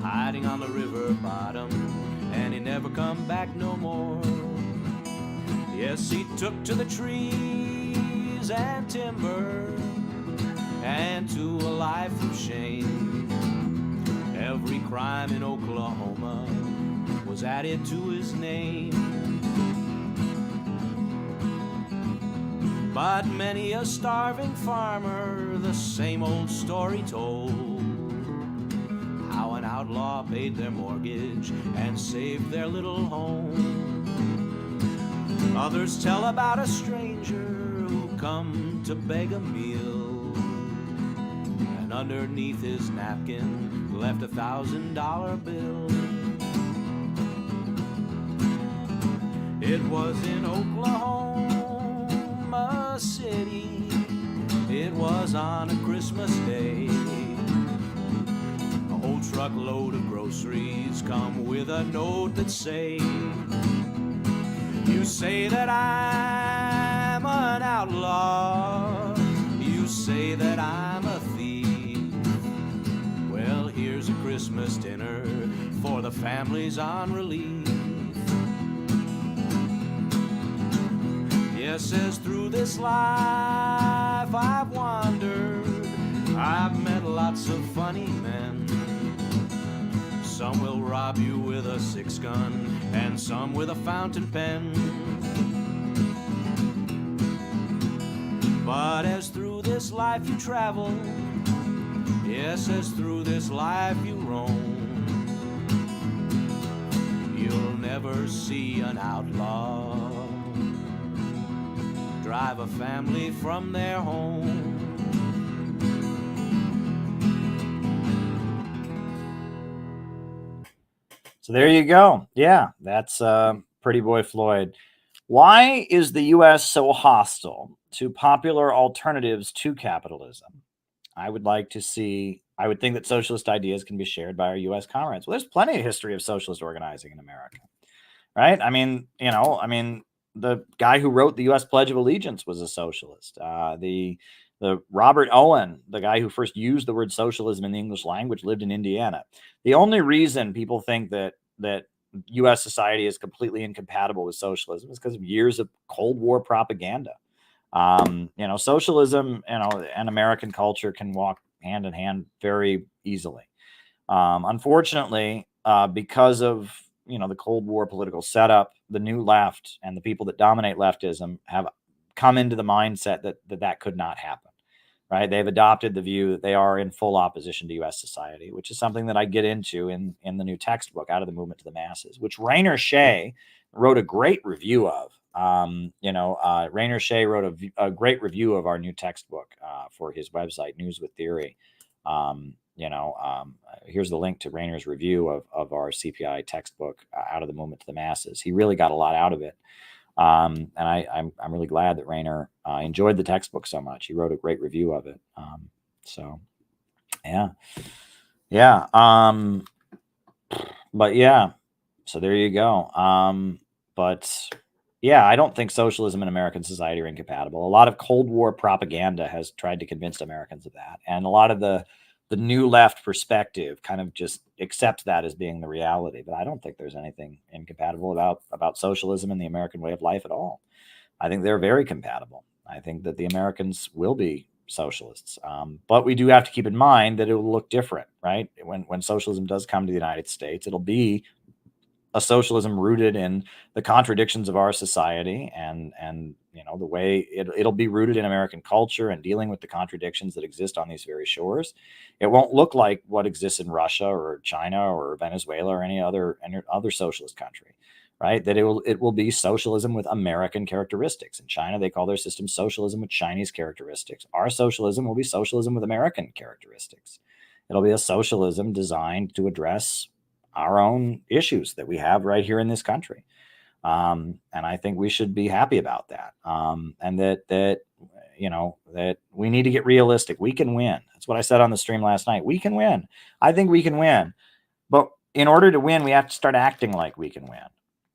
hiding on the river bottom, and he never come back no more. Yes, he took to the trees and timber, and to a life of shame. Every crime in Oklahoma was added to his name. But many a starving farmer the same old story told, how an outlaw paid their mortgage and saved their little home. Others tell about a stranger who come to beg a meal, and underneath his napkin left $1,000 bill. It was in Oklahoma City, it was on a Christmas day. A whole truckload of groceries come with a note that say, you say that I'm an outlaw, you say that I'm a thief, Christmas dinner for the families on relief. Yes, as through this life I've wandered, I've met lots of funny men. Some will rob you with a 6-gun, and some with a fountain pen. But as through this life you travel, yes, as through this life you roam, you'll never see an outlaw drive a family from their home. So there you go. Yeah, that's Pretty Boy Floyd. Why is the U.S. so hostile to popular alternatives to capitalism? I would think that socialist ideas can be shared by our U.S. comrades. Well, there's plenty of history of socialist organizing in America, right? I mean, the guy who wrote the U.S. Pledge of Allegiance was a socialist. The Robert Owen, the guy who first used the word socialism in the English language, lived in Indiana. The only reason people think that U.S. society is completely incompatible with socialism is because of years of Cold War propaganda. Socialism, and American culture can walk hand in hand very easily. Unfortunately, because of the Cold War political setup, the new left and the people that dominate leftism have come into the mindset that could not happen. Right? They've adopted the view that they are in full opposition to U.S. society, which is something that I get into in the new textbook, Out of the Movement to the Masses, which Rainer Shea wrote a great review of. Rainer Shea wrote a great review of our new textbook for his website, News with Theory. Here's the link to Rainer's review of our CPI textbook, Out of the Movement to the Masses. He really got a lot out of it. And I'm really glad that Rainer enjoyed the textbook so much. He wrote a great review of it. But yeah, so there you go. I don't think socialism and American society are incompatible. A lot of Cold War propaganda has tried to convince Americans of that, and a lot of the new left perspective kind of just accepts that as being the reality. But I don't think there's anything incompatible about socialism and the American way of life at all. I think they're very compatible. I think that the Americans will be socialists. But we do have to keep in mind that it will look different, right? When socialism does come to the United States, it'll be a socialism rooted in the contradictions of our society and the way it'll be rooted in American culture and dealing with the contradictions that exist on these very shores. It won't look like what exists in Russia or China or Venezuela or any other socialist country, right? That it will be socialism with American characteristics. In China, they call their system socialism with Chinese characteristics. Our socialism will be socialism with American characteristics. It'll be a socialism designed to address our own issues that we have right here in this country. And I think we should be happy about that. And that we need to get realistic. We can win. That's what I said on the stream last night. We can win. I think we can win. But in order to win, we have to start acting like we can win.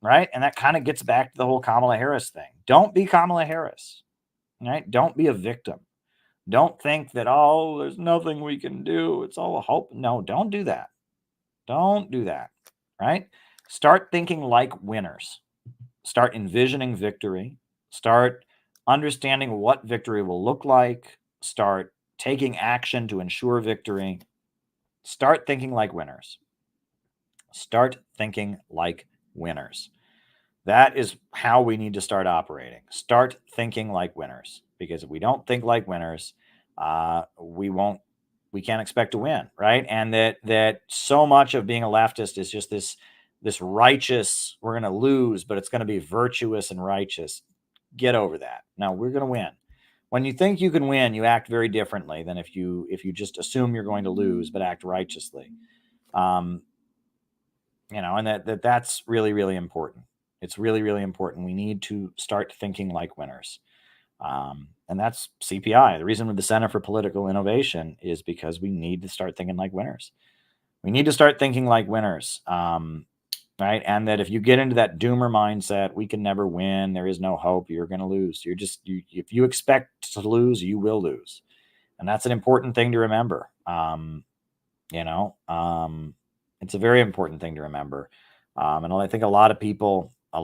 Right? And that kind of gets back to the whole Kamala Harris thing. Don't be Kamala Harris. Right? Don't be a victim. Don't think that, there's nothing we can do. It's all a hope. No, don't do that. Don't do that, right? Start thinking like winners. Start envisioning victory. Start understanding what victory will look like. Start taking action to ensure victory. Start thinking like winners. Start thinking like winners. That is how we need to start operating. Start thinking like winners. Because if we don't think like winners, we can't expect to win, right? And that so much of being a leftist is just this righteous, we're going to lose, but it's going to be virtuous and righteous. Get over that. No, we're going to win. When you think you can win, you act very differently than if you just assume you're going to lose, but act righteously. And that's really, really important. It's really, really important. We need to start thinking like winners. And that's CPI. The reason with the Center for Political Innovation is because we need to start thinking like winners. We need to start thinking like winners, right? And that if you get into that doomer mindset, we can never win, there is no hope, you're going to lose. If you expect to lose, you will lose. And that's an important thing to remember. It's a very important thing to remember. And I think a lot of people, they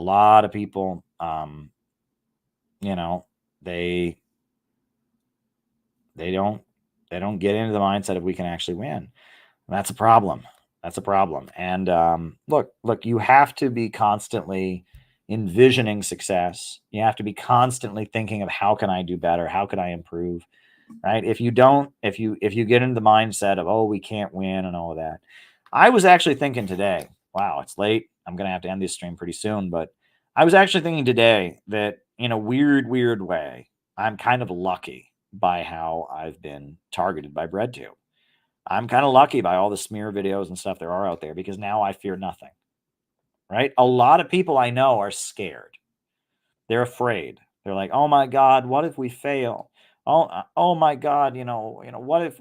don't get into the mindset of we can actually win. And that's a problem. That's a problem. And look, you have to be constantly envisioning success. You have to be constantly thinking of how can I do better? How can I improve? Right? If you get into the mindset of, oh, we can't win and all of that. I was actually thinking today, wow, it's late. I'm going to have to end this stream pretty soon. But I was actually thinking today that in a weird way, I'm kind of lucky by how I've been targeted by BreadTube. I'm kind of lucky by all the smear videos and stuff there are out there, because now I fear nothing. Right? A lot of people I know are scared. They're afraid. They're like, oh my God, what if we fail? Oh my God, what if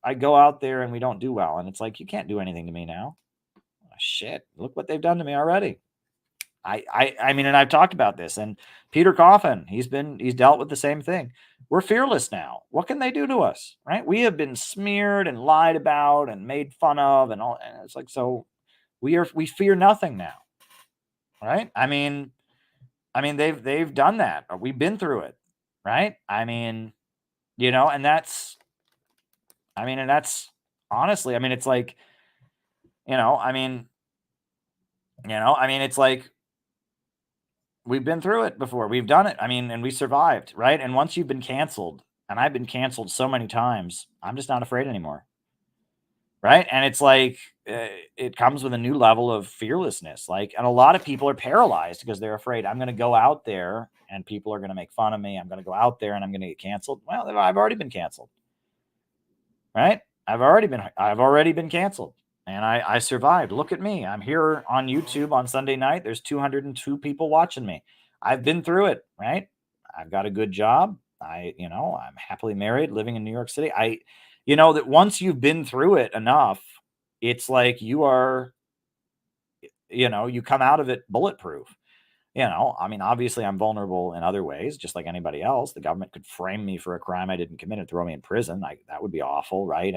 I go out there and we don't do well? And it's like, you can't do anything to me now. Oh, shit, look what they've done to me already. I mean, and I've talked about this, and Peter Coffin, he's dealt with the same thing. We're fearless now. What can they do to us? Right? We have been smeared and lied about and made fun of and all. And it's like, so we fear nothing now. Right? I mean, they've done that. We've been through it. Right? I mean, and that's honestly, it's like, it's like, we've been through it before. We've done it. And we survived, right? And once you've been canceled, and I've been canceled so many times, I'm just not afraid anymore. Right? And it's like, it comes with a new level of fearlessness. Like, and a lot of people are paralyzed because they're afraid. I'm going to go out there and people are going to make fun of me. I'm going to go out there and I'm going to get canceled. Well, I've already been canceled. Right? I've already been canceled. And I survived. Look at me. I'm here on YouTube on Sunday night. There's 202 people watching me. I've been through it, right? I've got a good job. I'm happily married, living in New York City. That once you've been through it enough, it's like you come out of it bulletproof. Obviously I'm vulnerable in other ways, just like anybody else. The government could frame me for a crime I didn't commit and throw me in prison. That would be awful, right?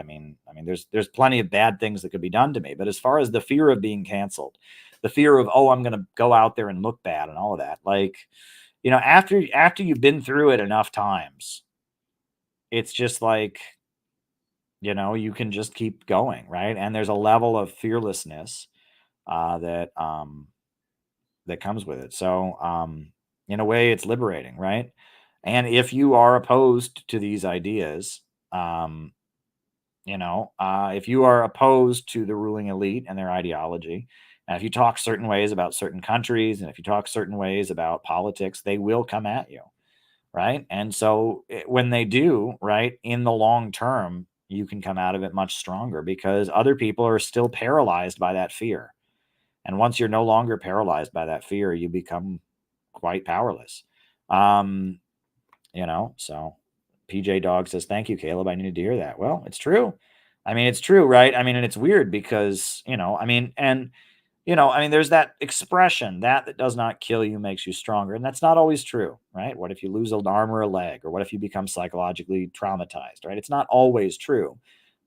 There's plenty of bad things that could be done to me. But as far as the fear of being canceled, the fear of, I'm going to go out there and look bad and all of that, after you've been through it enough times, it's just like, you can just keep going, right? And there's a level of fearlessness that comes with it. So, in a way, it's liberating, right? And if you are opposed to these ideas, if you are opposed to the ruling elite and their ideology, and if you talk certain ways about certain countries, and if you talk certain ways about politics, they will come at you, right? And so when they do, right, in the long term, you can come out of it much stronger because other people are still paralyzed by that fear. And once you're no longer paralyzed by that fear, you become quite powerless. So PJ Dog says, thank you, Caleb. I needed to hear that. Well, it's true. It's true, right? And it's weird because, there's that expression that does not kill you makes you stronger. And that's not always true, right? What if you lose an arm or a leg? Or what if you become psychologically traumatized, right? It's not always true,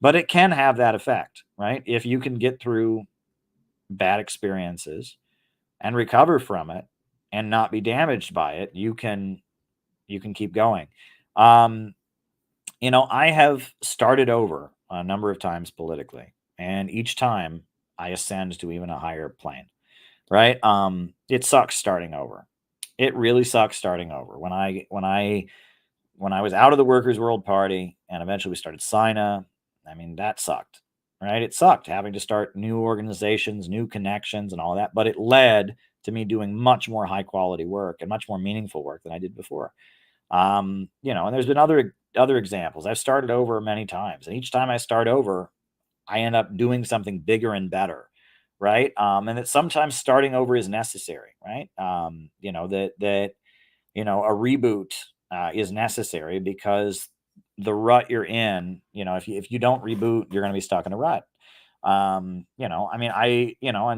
but it can have that effect, right? If you can get through bad experiences and recover from it and not be damaged by it, you can keep going. I have started over a number of times politically, and each time I ascend to even a higher plane, right? It sucks starting over. It really sucks starting over. When I was out of the Workers' World Party and eventually we started SINA, that sucked, right? It sucked having to start new organizations, new connections and all that, but it led to me doing much more high quality work and much more meaningful work than I did before. And there's been other examples. I've started over many times, and each time I start over, I end up doing something bigger and better, right? And that sometimes starting over is necessary, right? A reboot is necessary because the rut you're in, if you don't reboot, you're going to be stuck in a rut. And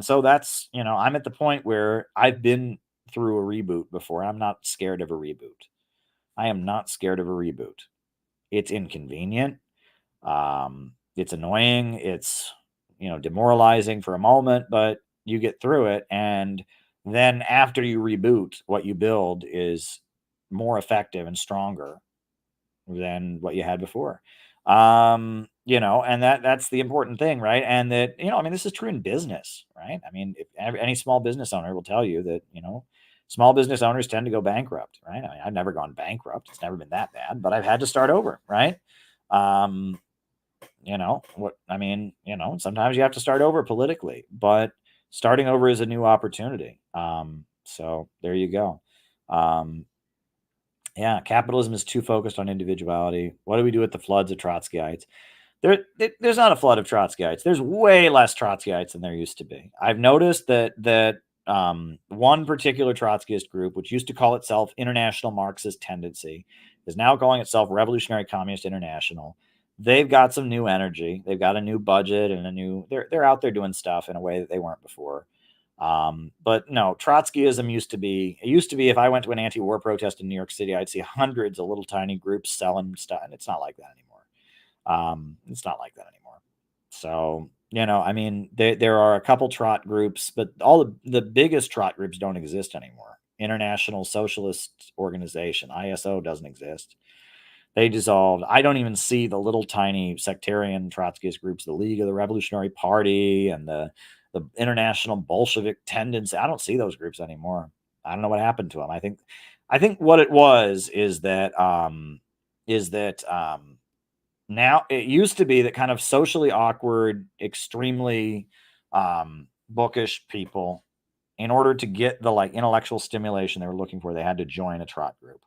so that's, I'm at the point where I've been through a reboot before. I'm not scared of a reboot. I am not scared of a reboot. It's inconvenient. It's annoying. It's, demoralizing for a moment, but you get through it. And then after you reboot, what you build is more effective and stronger than what you had before. And that's the important thing, right? And that, this is true in business, right? I mean, if any small business owner will tell you that, small business owners tend to go bankrupt, right? I mean, I've never gone bankrupt. It's never been that bad, but I've had to start over, right? Sometimes you have to start over politically, but starting over is a new opportunity. So there you go. Capitalism is too focused on individuality. What do we do with the floods of Trotskyites? There's not a flood of Trotskyites. There's way less Trotskyites than there used to be. I've noticed that one particular Trotskyist group, which used to call itself International Marxist Tendency, is now calling itself Revolutionary Communist International. They've got some new energy. They've got a new budget and they're out there doing stuff in a way that they weren't before. But no, Trotskyism used to be if I went to an anti-war protest in New York City, I'd see hundreds of little tiny groups selling stuff, and it's not like that anymore. It's not like that anymore. So, there are a couple trot groups, but all the biggest trot groups don't exist anymore. International Socialist Organization, ISO, doesn't exist. They dissolved. I don't even see the little tiny sectarian Trotskyist groups, the League of the Revolutionary Party and the International Bolshevik Tendency. I don't see those groups anymore. I don't know what happened to them. I think what it was is that now it used to be that kind of socially awkward, extremely bookish people, in order to get the intellectual stimulation they were looking for, they had to join a trot group.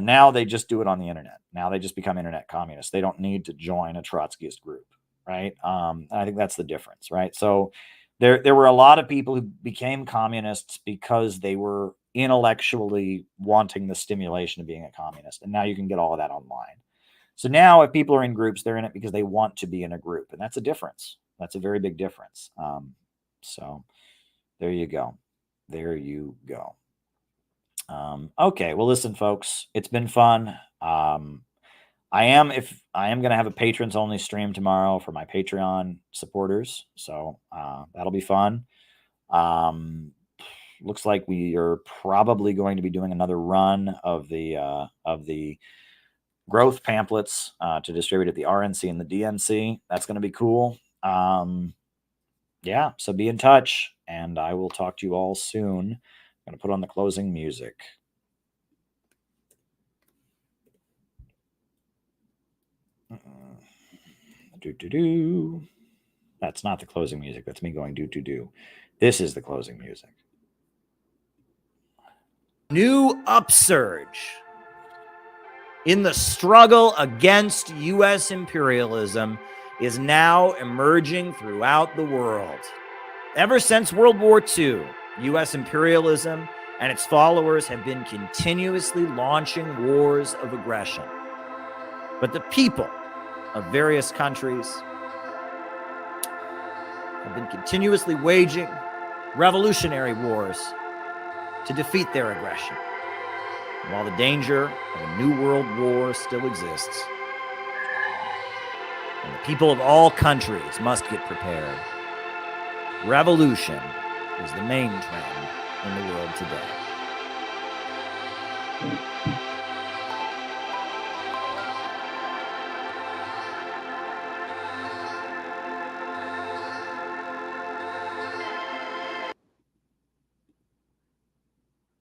Now they just do it on the internet. Now they just become internet communists. They don't need to join a Trotskyist group, right? I think that's the difference, right? So there were a lot of people who became communists because they were intellectually wanting the stimulation of being a communist. And now you can get all of that online. So now if people are in groups, they're in it because they want to be in a group. And that's a difference. That's a very big difference. So there you go. There you go. Okay. Well, listen, folks, it's been fun. I am going to have a patrons only stream tomorrow for my Patreon supporters. So that'll be fun. Looks like we are probably going to be doing another run of the growth pamphlets to distribute at the RNC and the DNC. That's going to be cool. So be in touch, and I will talk to you all soon. I'm going to put on the closing music. That's not the closing music. That's me going do. This is the closing music. New upsurge in the struggle against U.S. imperialism is now emerging throughout the world. Ever since World War II, U.S. imperialism and its followers have been continuously launching wars of aggression. But the people of various countries have been continuously waging revolutionary wars to defeat their aggression. And while the danger of a new world war still exists, and the people of all countries must get prepared, revolution is the main trend in the world today.